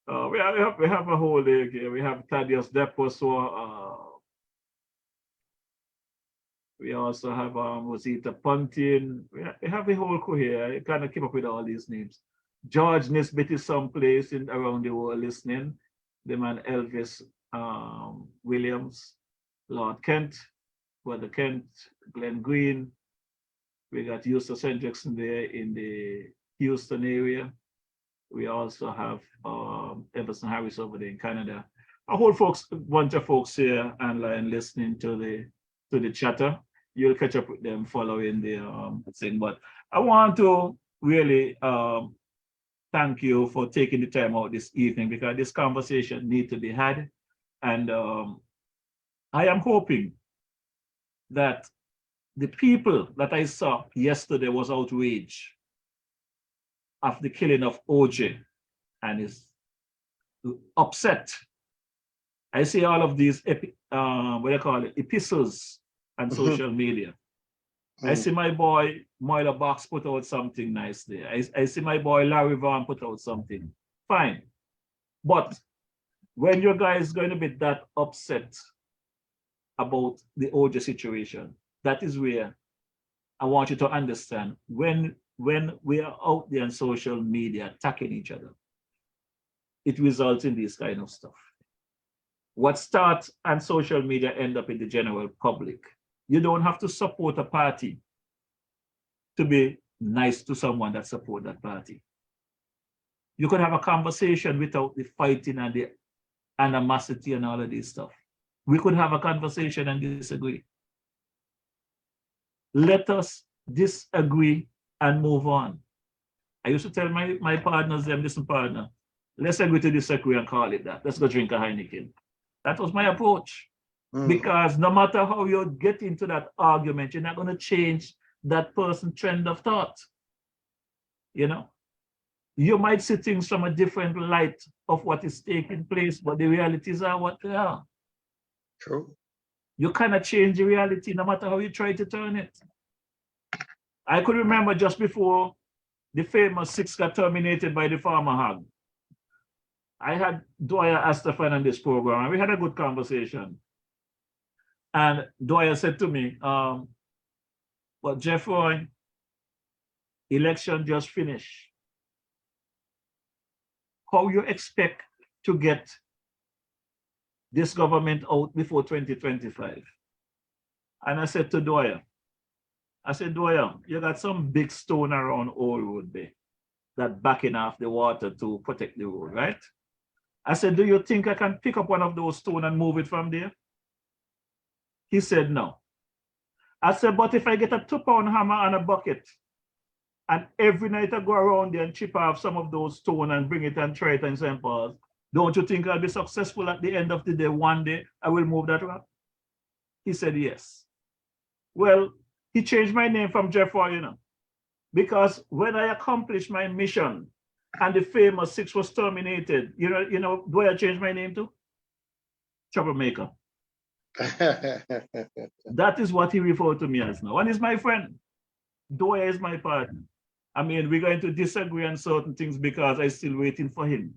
We have a whole day here. We have Thaddeus Deposo. We also have Rosita Pontin. We have a whole crew here. You kind of keep up with all these names. George Nisbet is someplace around the world listening. The man Elvis Williams, Lord Kent, Brother Kent, Glenn Green. We got Eustace Hendrickson there in the Houston area. We also have Everson Harris over there in Canada. A whole bunch of folks here online listening to the chatter. You'll catch up with them following the thing. But I want to really thank you for taking the time out this evening, because this conversation needs to be had. And I am hoping that the people that I saw yesterday was outraged of the killing of OJ and is upset. I see all of these epistles on social media. I see my boy Moila Box put out something nice there. I see my boy Larry Vaughn put out something. Fine. But when you guys going to be that upset about the OJ situation, that is where I want you to understand, when we are out there on social media attacking each other, it results in this kind of stuff. What starts on social media end up in the general public. You don't have to support a party to be nice to someone that supports that party. You could have a conversation without the fighting and the animosity and all of this stuff. We could have a conversation and disagree. Let us disagree and move on. I used to tell my partners, listen, partner, let's agree to disagree and call it that. Let's go drink a Heineken. That was my approach. Because no matter how you get into that argument, you're not going to change that person's trend of thought. You know, You might see things from a different light of what is taking place, but the realities are what they are. True. You cannot change the reality no matter how you try to turn it. I could remember just before the famous 6 got terminated by the farmer hog. I had Dwyer Astafan on this program, and we had a good conversation. And Dwyer said to me, but Jeff Roy, election just finished. How you expect to get this government out before 2025? And I said to Dwyer, Dwyer, you got some big stone around Old Road Bay that backing off the water to protect the road, right? I said, do you think I can pick up one of those stones and move it from there? He said, no. I said, but if I get a 2-pound hammer and a bucket, and every night I go around there and chip off some of those stones and bring it and try it in St. Paul's, don't you think I'll be successful at the end of the day? One day I will move that rock? He said, yes. Well, he changed my name from Jeff Roy, you know, because when I accomplished my mission and the famous 6 was terminated, you know, do I change my name to? Troublemaker. That is what he referred to me as now. And he's my friend. Dwyer is my partner. I mean, we're going to disagree on certain things because I'm still waiting for him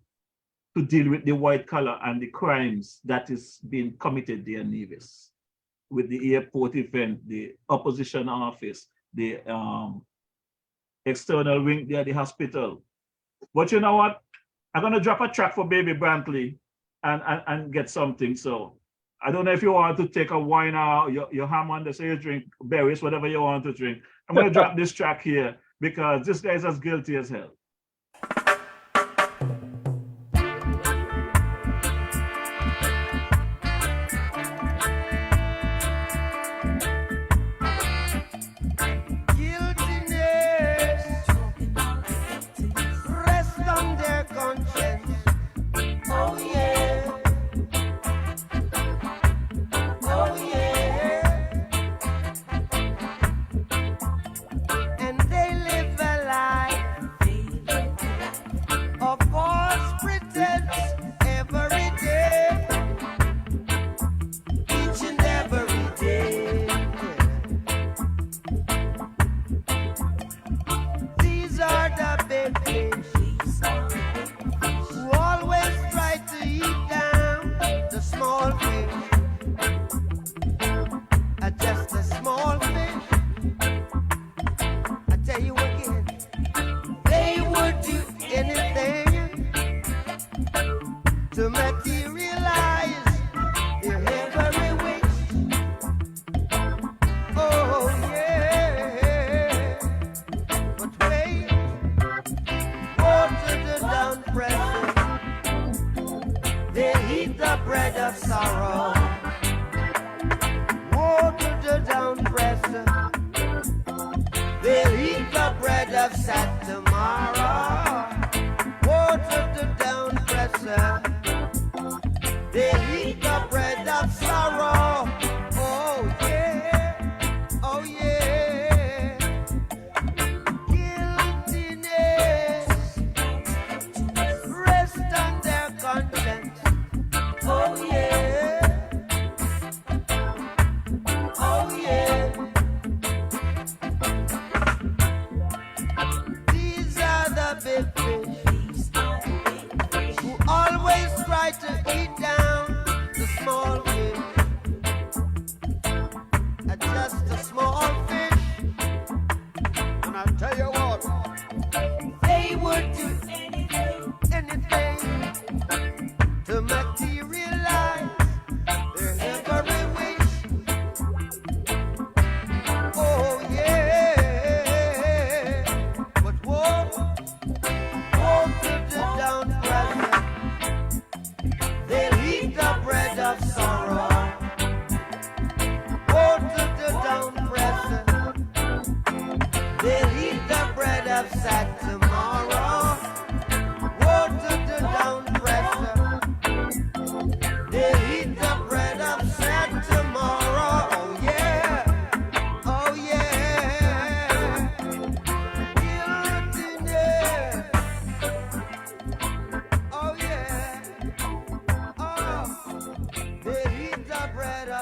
to deal with the white collar and the crimes that is being committed there in Nevis, with the airport event, the opposition office, the external wing there, the hospital. But you know what? I'm going to drop a track for Baby Brantley and get something. So I don't know if you want to take a wine or your ham on the, so you drink berries, whatever you want to drink. I'm going to drop this track here because this guy is as guilty as hell.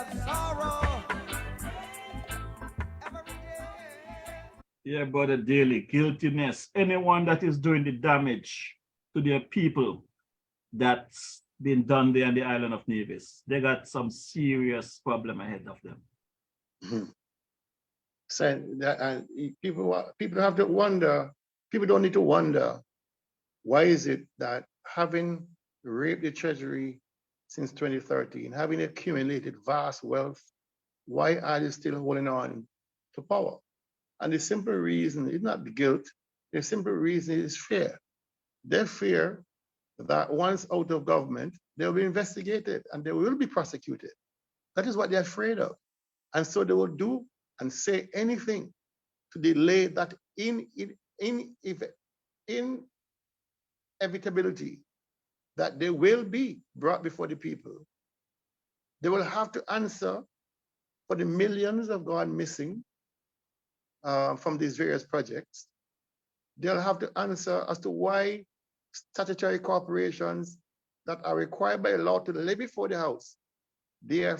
have sorrow. Yeah, Brother Daly, guiltiness. Anyone that is doing the damage to their people that's been done there on the island of Nevis, they got some serious problem ahead of them. So that people have to wonder. People don't need to wonder, why is it that having raped the treasury since 2013, having accumulated vast wealth, why are they still holding on to power? And the simple reason is not the guilt. The simple reason is fear. They fear that once out of government, they'll be investigated and they will be prosecuted. That is what they're afraid of. And so they will do and say anything to delay that inevitability that they will be brought before the people. They will have to answer for the millions of gone missing from these various projects. They'll have to answer as to why statutory corporations that are required by law to lay before the House their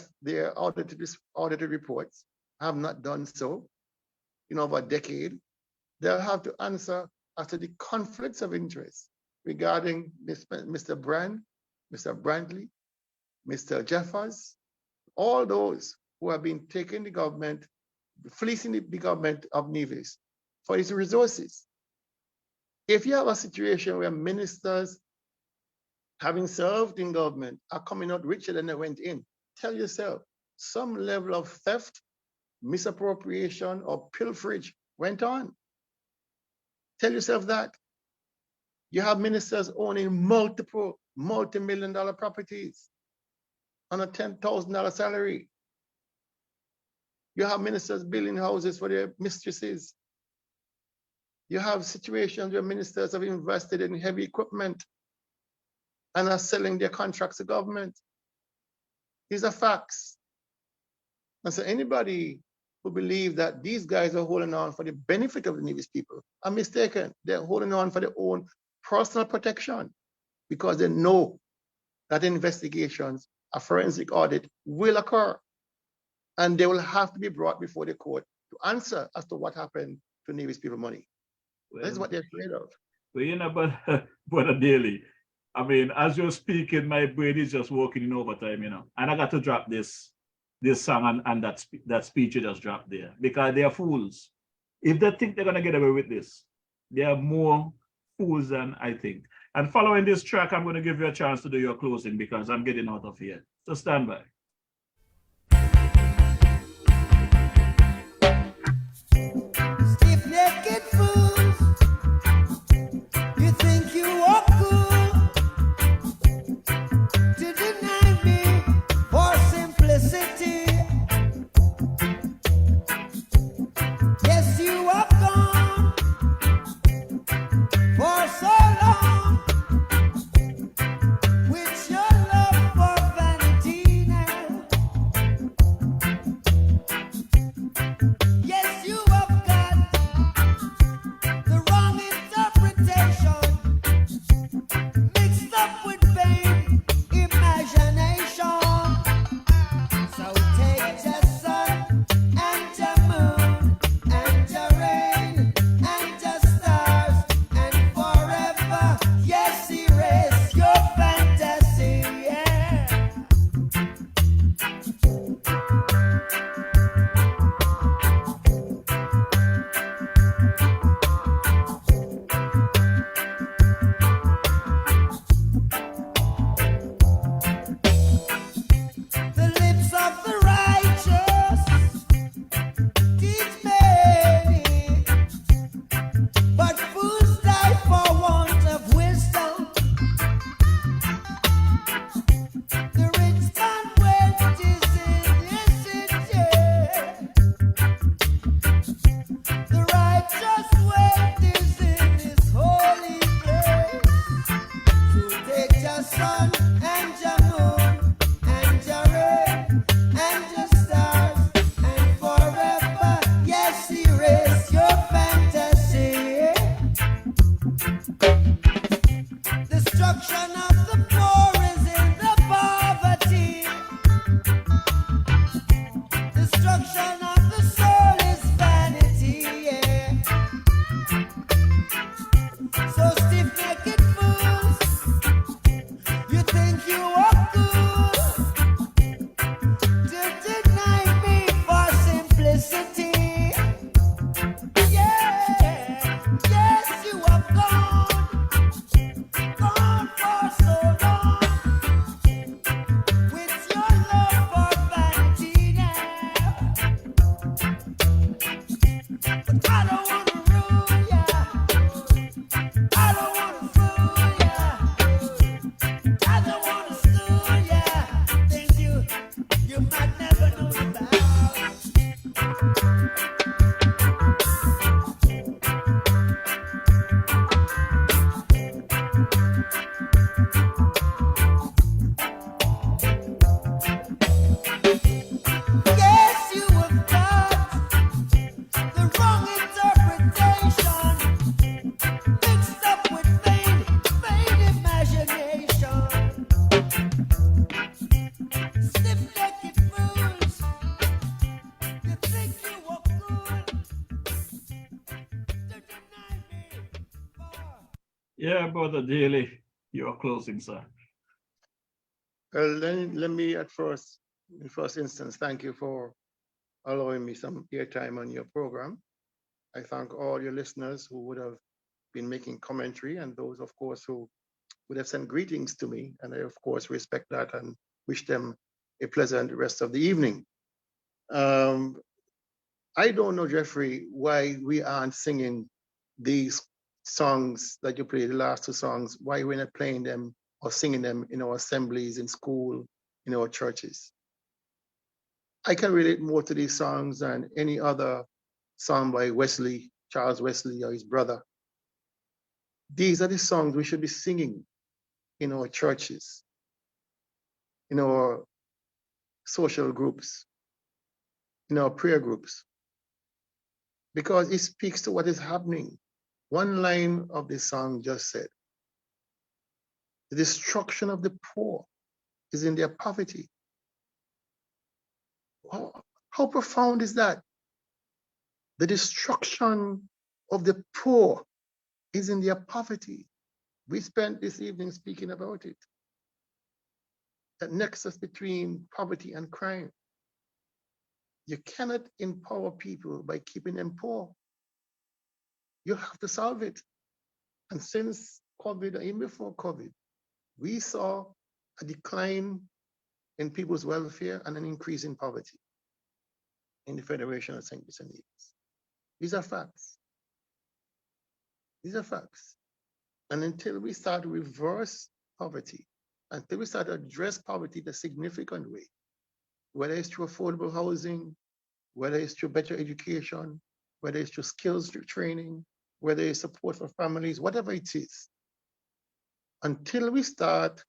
audited reports have not done so in over a decade. They'll have to answer as to the conflicts of interest regarding Mr. Brand, Mr. Brantley, Mr. Jeffers, all those who have been taking the government, fleecing the government of Nevis for its resources. If you have a situation where ministers, having served in government, are coming out richer than they went in, tell yourself some level of theft, misappropriation, or pilferage went on. Tell yourself that. You have ministers owning multiple multi-million-dollar properties on a $10,000 salary. You have ministers building houses for their mistresses. You have situations where ministers have invested in heavy equipment and are selling their contracts to government. These are facts. And so anybody who believes that these guys are holding on for the benefit of the Nevis people are mistaken. They're holding on for their own personal protection because they know that investigations, a forensic audit will occur and they will have to be brought before the court to answer as to what happened to Nevis people money. Well, That's what they're afraid of. Well, you know, Brother Daly, I mean, as you're speaking, my brain is just working in overtime, you know, and I got to drop this song and that speech you just dropped there because they are fools. If they think they're going to get away with this, they are more fools than I think. And following this track, I'm going to give you a chance to do your closing because I'm getting out of here. So stand by. Stiff-necked fools, you think you are cool to deny me for simplicity. Yes, you are gone for so long with your love for vanity now. You might never know about. Yes, you have got the wrong interpretation, mixed up with vain imagination. Stiff-necked fools, you think you are cool to deny me. Yeah, Brother Daly, you're closing, sir. Well, then let me in first instance, thank you for allowing me some airtime on your program. I thank all your listeners who would have been making commentary and those, of course, who would have sent greetings to me. And I, of course, respect that and wish them a pleasant rest of the evening. I don't know, Jeffrey, why we aren't singing these songs that you played, the last two songs, why we're not playing them or singing them in our assemblies, in school, in our churches. I can relate more to these songs than any other song by Wesley, Charles Wesley, or his brother. These are the songs we should be singing in our churches, in our social groups, in our prayer groups, because it speaks to what is happening. One line of the song just said, the destruction of the poor is in their poverty. How profound is that? The destruction of the poor is in their poverty. We spent this evening speaking about it. That nexus between poverty and crime. You cannot empower people by keeping them poor. You have to solve it. And since COVID, even before COVID, we saw a decline in people's welfare and an increase in poverty in the Federation of St. Kitts and Nevis. These are facts. These are facts. And until we start to reverse poverty, until we start to address poverty in a significant way, whether it's through affordable housing, whether it's through better education, whether it's through skills training, whether it's support for families, whatever it is, until we start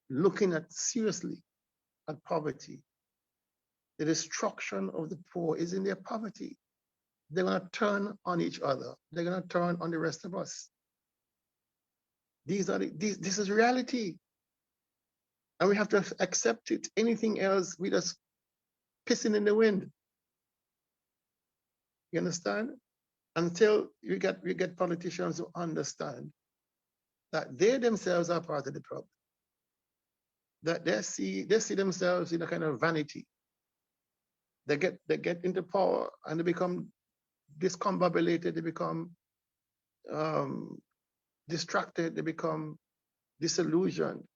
looking at seriously at poverty, the destruction of the poor is in their poverty. They're going to turn on each other. They're going to turn on the rest of us. This is reality. And we have to accept it. Anything else, we just pissing in the wind. You understand? Until you get politicians who understand that they themselves are part of the problem. That they see themselves in a kind of vanity. They get into power and they become discombobulated, they become distracted, they become disillusioned,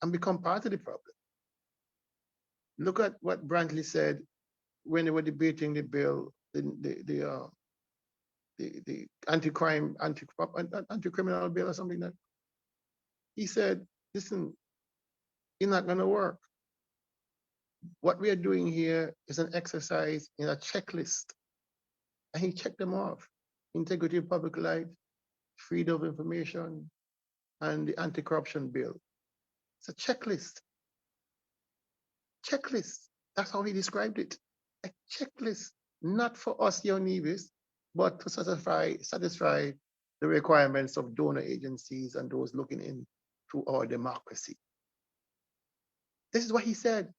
and become part of the problem. Look at what Brantley said when they were debating the bill, the anti-criminal bill or something like that. He said, listen, it's not going to work. What we are doing here is an exercise in a checklist. And he checked them off. Integrity of public life, freedom of information, and the anti-corruption bill. It's a checklist. Checklist. That's how he described it. A checklist, not for us here on Nevis, but to satisfy the requirements of donor agencies and those looking into our democracy. This is what he said.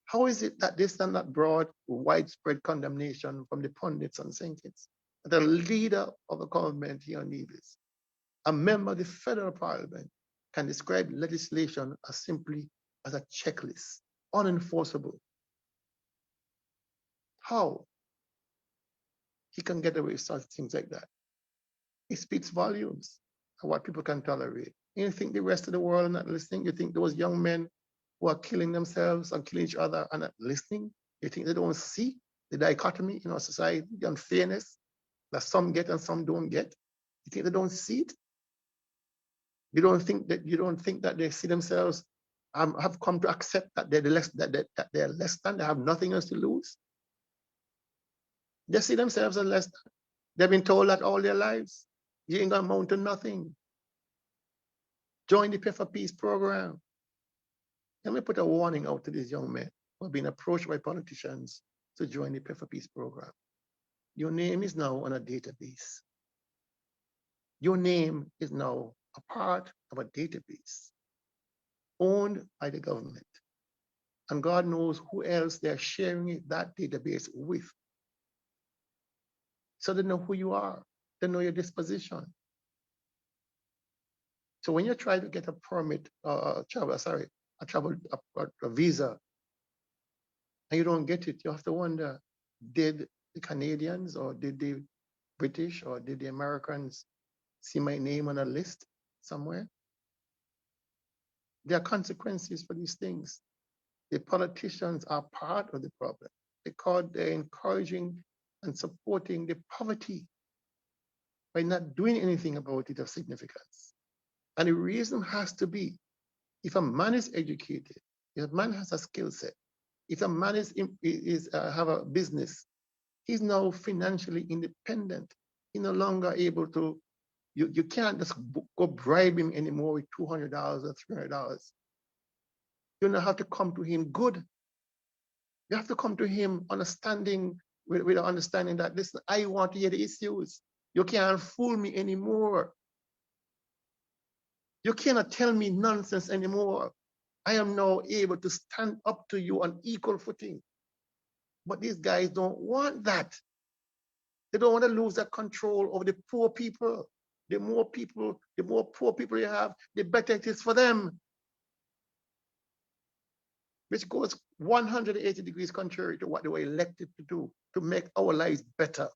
How is it that this has not brought widespread condemnation from the pundits on St. Kitts? The leader of a government here on Nevis, a member of the federal parliament, can describe legislation as simply as a checklist, unenforceable. How he can get away with such things like that? It speaks volumes of what people can tolerate. You think the rest of the world are not listening? You think those young men who are killing themselves and killing each other are not listening? You think they don't see the dichotomy in our society, the unfairness that some get and some don't get? You think they don't see it? You don't think that they see themselves have come to accept that they're that they're less than, they have nothing else to lose. They see themselves as less than. They've been told that all their lives. You ain't gonna amount to nothing. Join the Pay for Peace program. Let me put a warning out to these young men who have been approached by politicians to join the Pay for Peace program. Your name is now on a database. Your name is now a part of a database owned by the government. And God knows who else they're sharing that database with. So they know who you are. They know your disposition. So when you try to get a permit, a visa, and you don't get it, you have to wonder, did the Canadians or did the British or did the Americans see my name on a list somewhere? There are consequences for these things. The politicians are part of the problem because they're encouraging and supporting the poverty by not doing anything about it of significance. And the reason has to be, if a man is educated, if a man has a skill set, if a man have a business, he's now financially independent. He's no longer able to, you can't just go bribe him anymore with $200 or $300. You don't have to come to him good. You have to come to him understanding, with an understanding that, listen, I want to hear the issues. You can't fool me anymore. You cannot tell me nonsense anymore. I am now able to stand up to you on equal footing. But these guys don't want that. They don't want to lose that control over the poor people. The more poor people you have, the better it is for them. Which goes 180 degrees contrary to what they were elected to do, to make our lives better.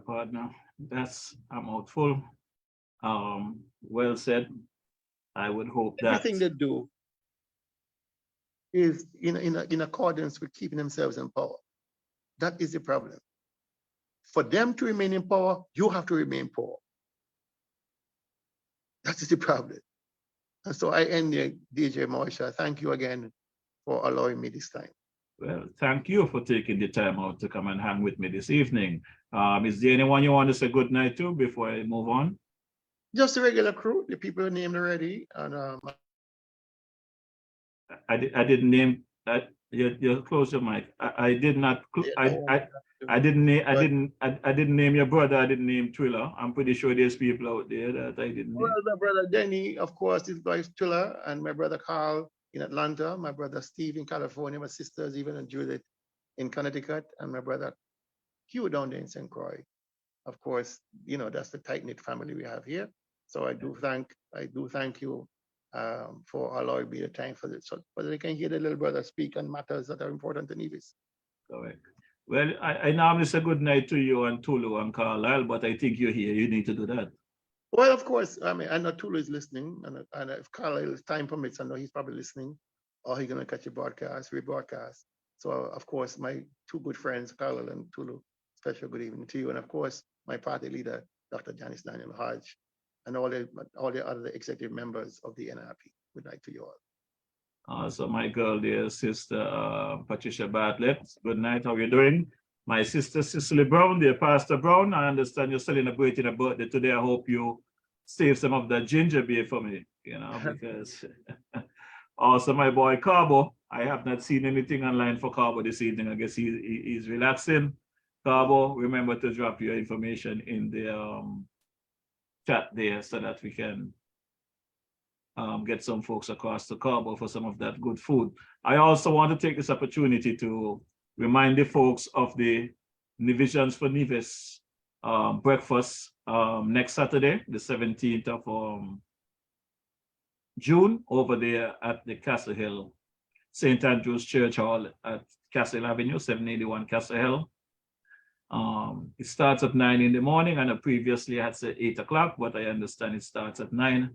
Partner, that's a mouthful. Well said. I would hope that everything they do is in accordance with keeping themselves in power. That is the problem. For them to remain in power, you have to remain poor. That is the problem. And so I end there, DJ Marsha. Thank you again for allowing me this time. Well, thank you for taking the time out to come and hang with me this evening. Is there anyone you want to say good night to before I move on? Just the regular crew, the people named already. And I didn't name. You close your mic. I did not. I didn't name your brother. I didn't name Twiller. I'm pretty sure there's people out there that I didn't name. Well, my brother Denny, of course, his wife Twiller, and my brother Carl in Atlanta, my brother Steve in California, my sisters even in Judith in Connecticut, and my brother Hugh down there in St. Croix. Of course, that's the tight-knit family we have here. So I do thank you for allowing me the time for this, so they can hear the little brother speak on matters that are important to Nevis. Correct. Well, I normally say good night to you and Tulu and Carlisle, but I think you're here. You need to do that. Well, of course. I mean, I know Tulu is listening, and if Carlisle's time permits, I know he's probably listening, or he's gonna catch a rebroadcast. So, of course, my two good friends, Carlisle and Tulu, special good evening to you, and of course, my party leader, Dr. Janice Daniel Hodge, and all the other executive members of the NRP. Good night to you all. So my girl, dear sister Patricia Bartlett, good night. How are you doing? My sister Cicely Brown, dear Pastor Brown. I understand you're celebrating a birthday today. I hope you save some of that ginger beer for me, because. Also, my boy Carbo. I have not seen anything online for Carbo this evening. I guess he's relaxing. Carbo, remember to drop your information in the chat there so that we can get some folks across to Carbo for some of that good food. I also want to take this opportunity to remind the folks of the Visions for Nevis breakfast next Saturday, the 17th of June, over there at the Castle Hill, St. Andrew's Church Hall at Castle Avenue, 781 Castle Hill. It starts at 9 in the morning, and I previously had said 8 o'clock, but I understand it starts at 9.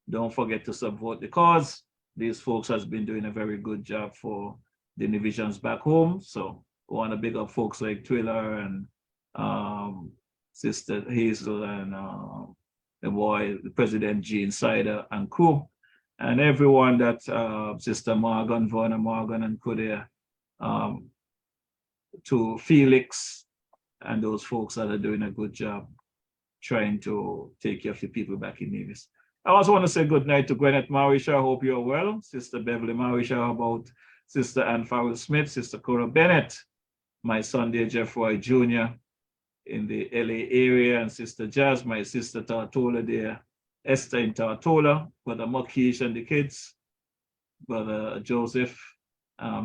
Don't forget to support the cause. These folks has been doing a very good job for the divisions back home. So we want to big up folks like Twiller and Sister Hazel, and the boy, the President Gene Sider and crew, and everyone that Sister Morgan, Verna Morgan and crew there, to Felix and those folks that are doing a good job trying to take care of the people back in Nevis. I also want to say good night to Gwyneth Marisha. I hope you're well. Sister Beverly Marisha, how about Sister Ann Farrell Smith, Sister Cora Bennett, my son dear Jeff Roy Jr. in the LA area, and Sister Jazz, my sister Tartola there, Esther in Tartola, Brother Makish and the kids, Brother Joseph,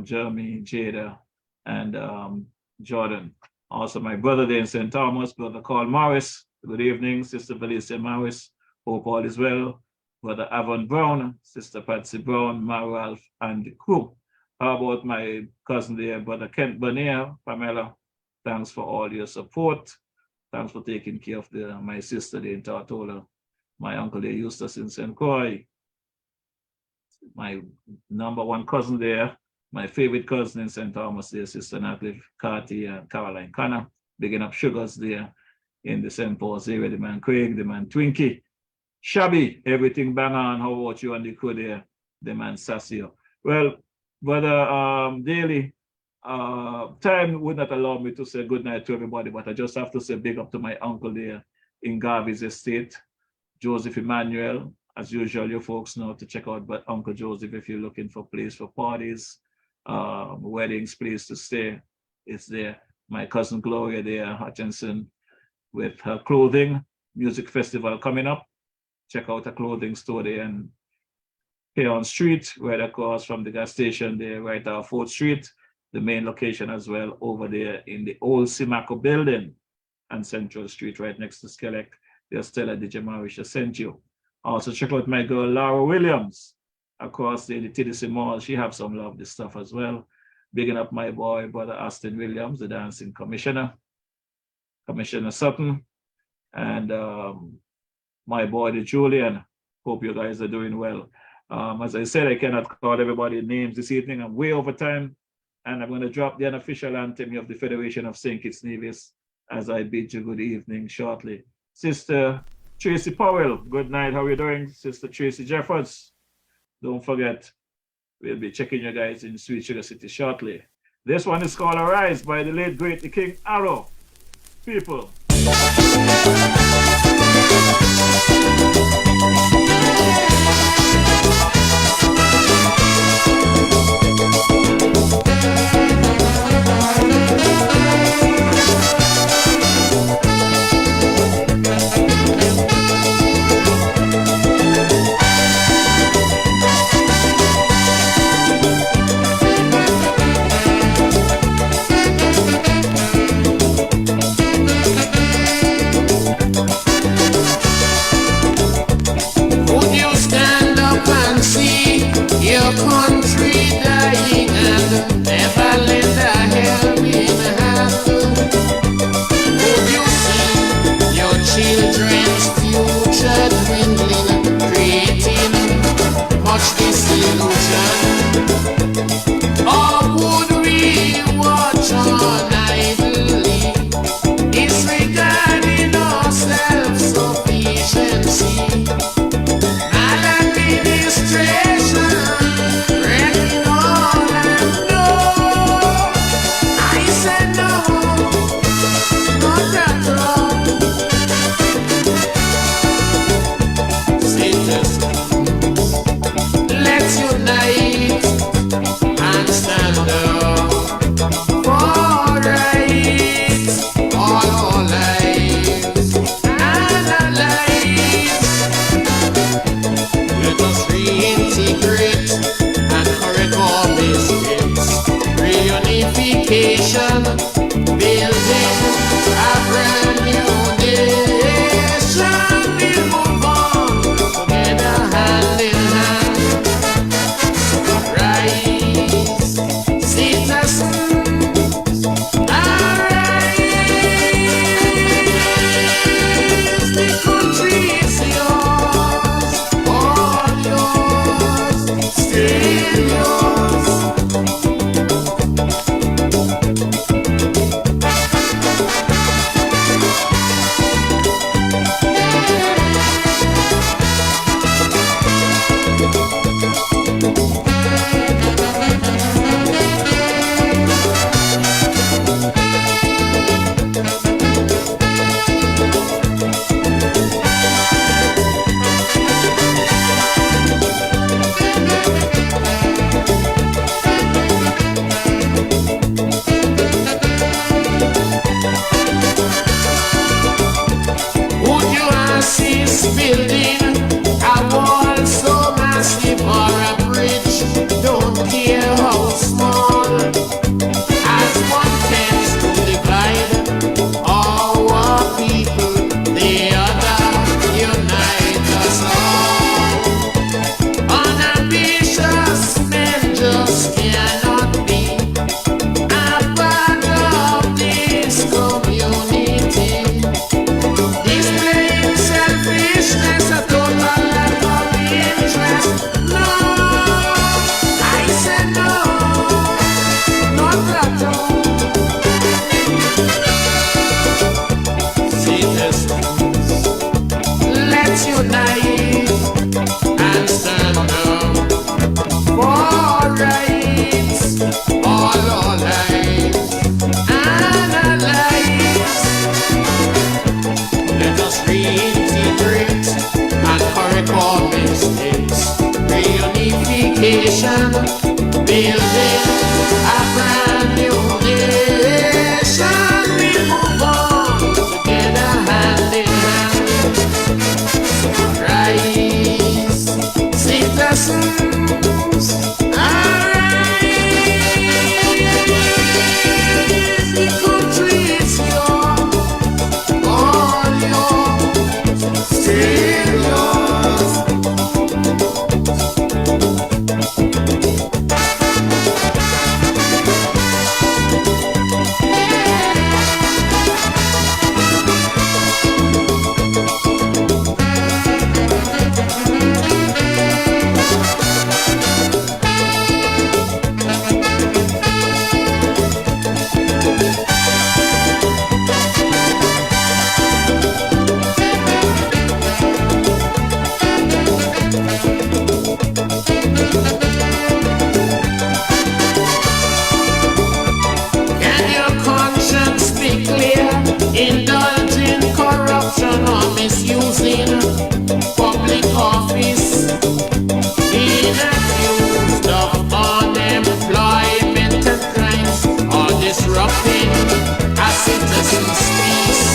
Jeremy, Jada, and Jordan. Also my brother there in St. Thomas, Brother Carl Morris. Good evening, Sister Felicia Morris. Hope all is well. Brother Avon Brown, Sister Patsy Brown, Ralph, and the crew. How about my cousin there, Brother Kent Bernier, Pamela? Thanks for all your support. Thanks for taking care of my sister there in Tartola. My uncle there, Eustace in St. Croix. My number one cousin there, my favorite cousin in St. Thomas there, Sister Natalie Carty and Caroline Connor. Bigging up Sugars there in the St. Paul's area, the man Craig, the man Twinkie. Shabby, everything bang on. How about you and the crew there? The man Sassio. Well, Brother Daly, time would not allow me to say good night to everybody, but I just have to say big up to my uncle there in Garvey's estate, Joseph Emmanuel. As usual, you folks know to check out but Uncle Joseph if you're looking for place for parties, weddings, place to stay. It's there. My cousin Gloria there, Hutchinson, with her clothing, music festival coming up. Check out a clothing store there and here on Street, right across from the gas station there, right off 4th Street, the main location as well, over there in the old Simaco building and Central Street, right next to Skelec. There's Stella Dijamarisha sent you. Also check out my girl Laura Williams across the TDC Mall. She have some lovely stuff as well. Bigging up my boy, Brother Austin Williams, the dancing commissioner, Commissioner Sutton, and my boy, the Julian. Hope you guys are doing well. As I said, I cannot call everybody names this evening. I'm way over time, and I'm going to drop the unofficial anthem of the Federation of St. Kitts Nevis as I bid you good evening shortly. Sister Tracy Powell, good night. How are you doing? Sister Tracy Jeffords, don't forget, we'll be checking you guys in Sweet Sugar City shortly. This one is called Arise by the late, great, the King Arrow. People. Country dying and never lend a helping hand. Would you see your children's future dwindling, creating much disillusion? Or would we watch on idly, disregarding our self-sufficiency? let's unite and stand up for rights, all our lives and our lives. Let us reintegrate and correct all mistakes. Reunification, building a brand new nation. We move on together hand in hand. Rise, citizens, arise. The country is yours, all yours, still yours. Can your conscience be clear? Indulging corruption or misusing public office, being accused of unemployment and crimes, or disrupting a citizen's peace.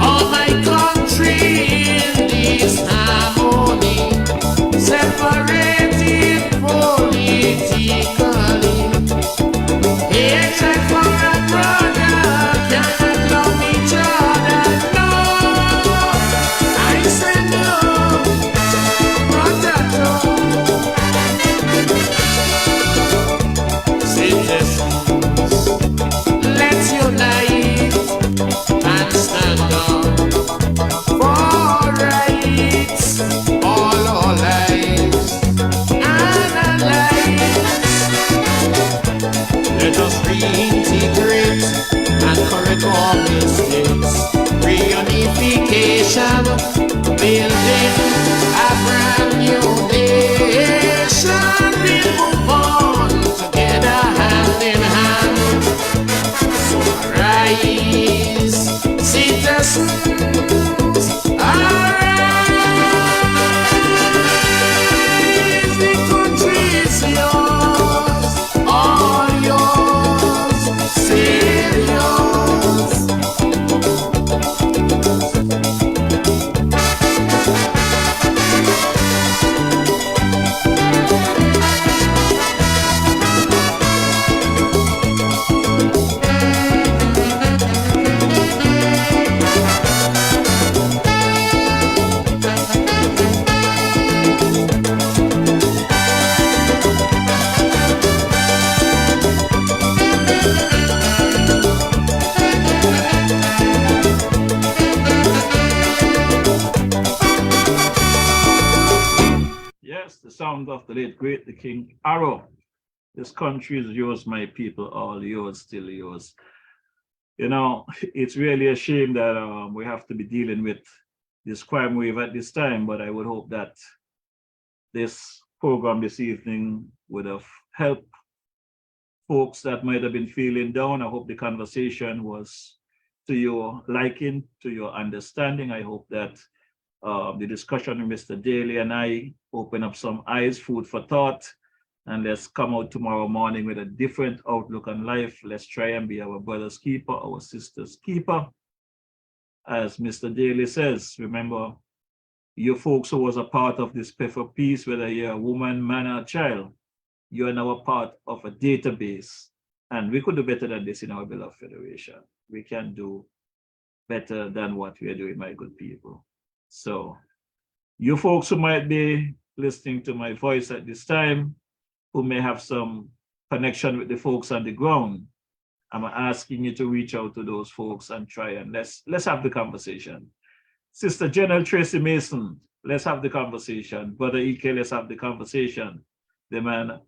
Oh, my country in this harmony, separated politically. Hatred for a brother cannot love each other. No, I say no, potato. Citizens, let's unite and stand up for rights, all our lives and our lives. Let us reintegrate and correct all mistakes. Reunification, building a brand new nation. We move on together hand in hand. So rise, citizens, arise. The country is yours, all yours, still yours. Yes, the sound of the late great, the King Arrow. This country is yours, my people, all yours, still yours. You know, it's really a shame that we have to be dealing with this crime wave at this time, but I would hope that this program this evening would have helped folks that might have been feeling down. I hope the conversation was to your liking, to your understanding. I hope that the discussion with Mr. Daly and I open up some eyes, food for thought, and let's come out tomorrow morning with a different outlook on life. Let's try and be our brother's keeper, our sister's keeper. As Mr. Daly says, remember, you folks who was a part of this P for Peace, whether you're a woman, man, or child, you are now a part of a database. And we could do better than this in our beloved Federation. We can do better than what we are doing, my good people. So you folks who might be listening to my voice at this time, who may have some connection with the folks on the ground, I'm asking you to reach out to those folks and try and let's have the conversation. Sister General Tracy Mason, let's have the conversation. Brother Ike, let's have the conversation. The man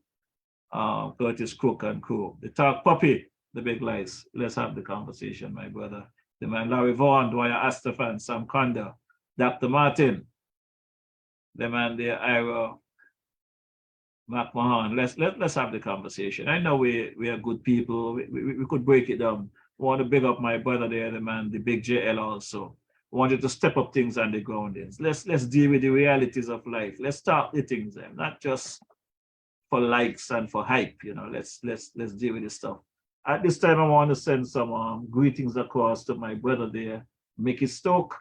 Curtis Cook and crew. The Talk Puppy, the Big Lies. Let's have the conversation, my brother. The man Larry Vaughan, Dwyer Astafan, Sam Conda, Dr. Martin, the man there, Ira McMahon. Let's have the conversation. I know we are good people. We could break it down. I want to big up my brother there, the man, the big JL also. I want you to step up things on the ground. Let's deal with the realities of life. Let's start the things, not just for likes and for hype. You know, let's deal with this stuff. At this time, I want to send some greetings across to my brother there, Mickey Stoke.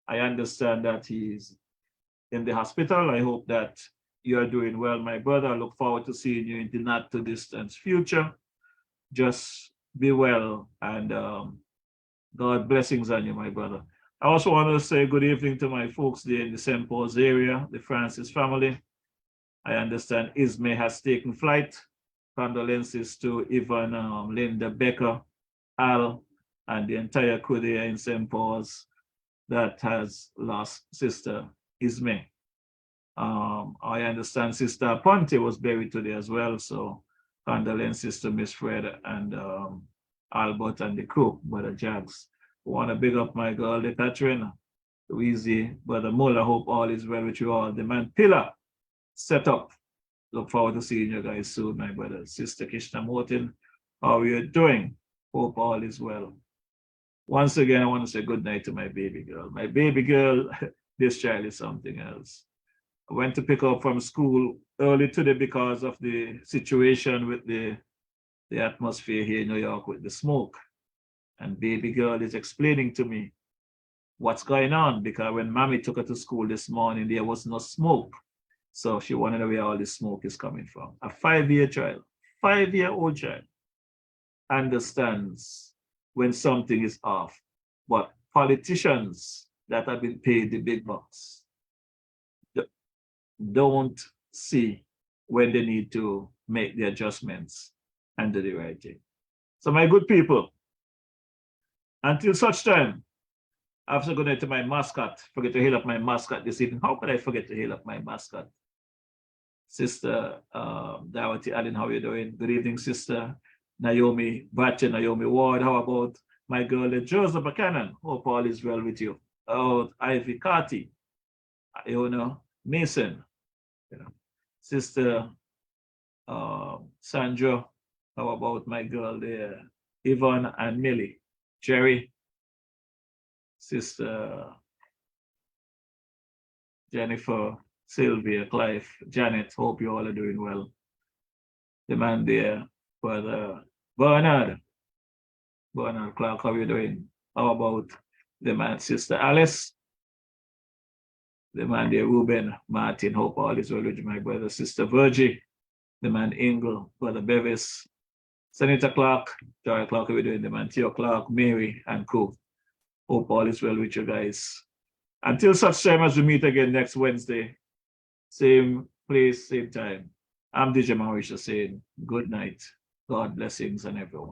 I understand that he's in the hospital. I hope that you are doing well, my brother. I look forward to seeing you in the not too distant future. Just be well, and God blessings on you, my brother. I also want to say good evening to my folks there in the St. Paul's area, the Francis family. I understand Ismay has taken flight. Condolences to Yvonne, Linda Becker, Al, and the entire crew there in St. Paul's that has lost Sister Ismay. I understand Sister Ponte was buried today as well, so condolences to Miss Fred and Albert and the crew, Brother Jags. I want to big up my girl, the Katrina, Louise, Brother Muller. Hope all is well with you all. The man Pillar set up. Look forward to seeing you guys soon, my brother. Sister Kishna Morton, how are you doing? Hope all is well. Once again, I want to say good night to my baby girl. My baby girl, this child is something else. I went to pick her up from school early today because of the situation with the atmosphere here in New York with the smoke. And baby girl is explaining to me what's going on, because when mommy took her to school this morning, there was no smoke. So she wanted to know where all the smoke is coming from. A 5-year child, 5-year-old child understands when something is off. But politicians that have been paid the big bucks don't see when they need to make the adjustments and do the right thing. So my good people, until such time, I have to go to my mascot. Forget to hail up my mascot this evening. How could I forget to hail up my mascot? Sister Dawati Allen, how are you doing? Good evening, Sister Naomi Batcher, Naomi Ward. How about my girl, Joseph Buchanan? Hope all is well with you. Oh, Ivy Carty, you know, Mason, you know, Sister Sandra. How about my girl there, Yvonne and Millie, Jerry, Sister Jennifer, Sylvia, Clive, Janet, hope you all are doing well. The man there, Brother Bernard Clark, how are you doing? How about the man, Sister Alice? The man there, Ruben Martin, hope all is well with you, my brother. Sister Virgie, the man Ingle, Brother Bevis, Senator Clark, Joy Clark, how are you doing? The man Theo Clark, Mary, and crew. Hope all is well with you guys. Until such time as we meet again next Wednesday, same place, same time. I'm DJ Mauricio saying good night. God blessings on everyone.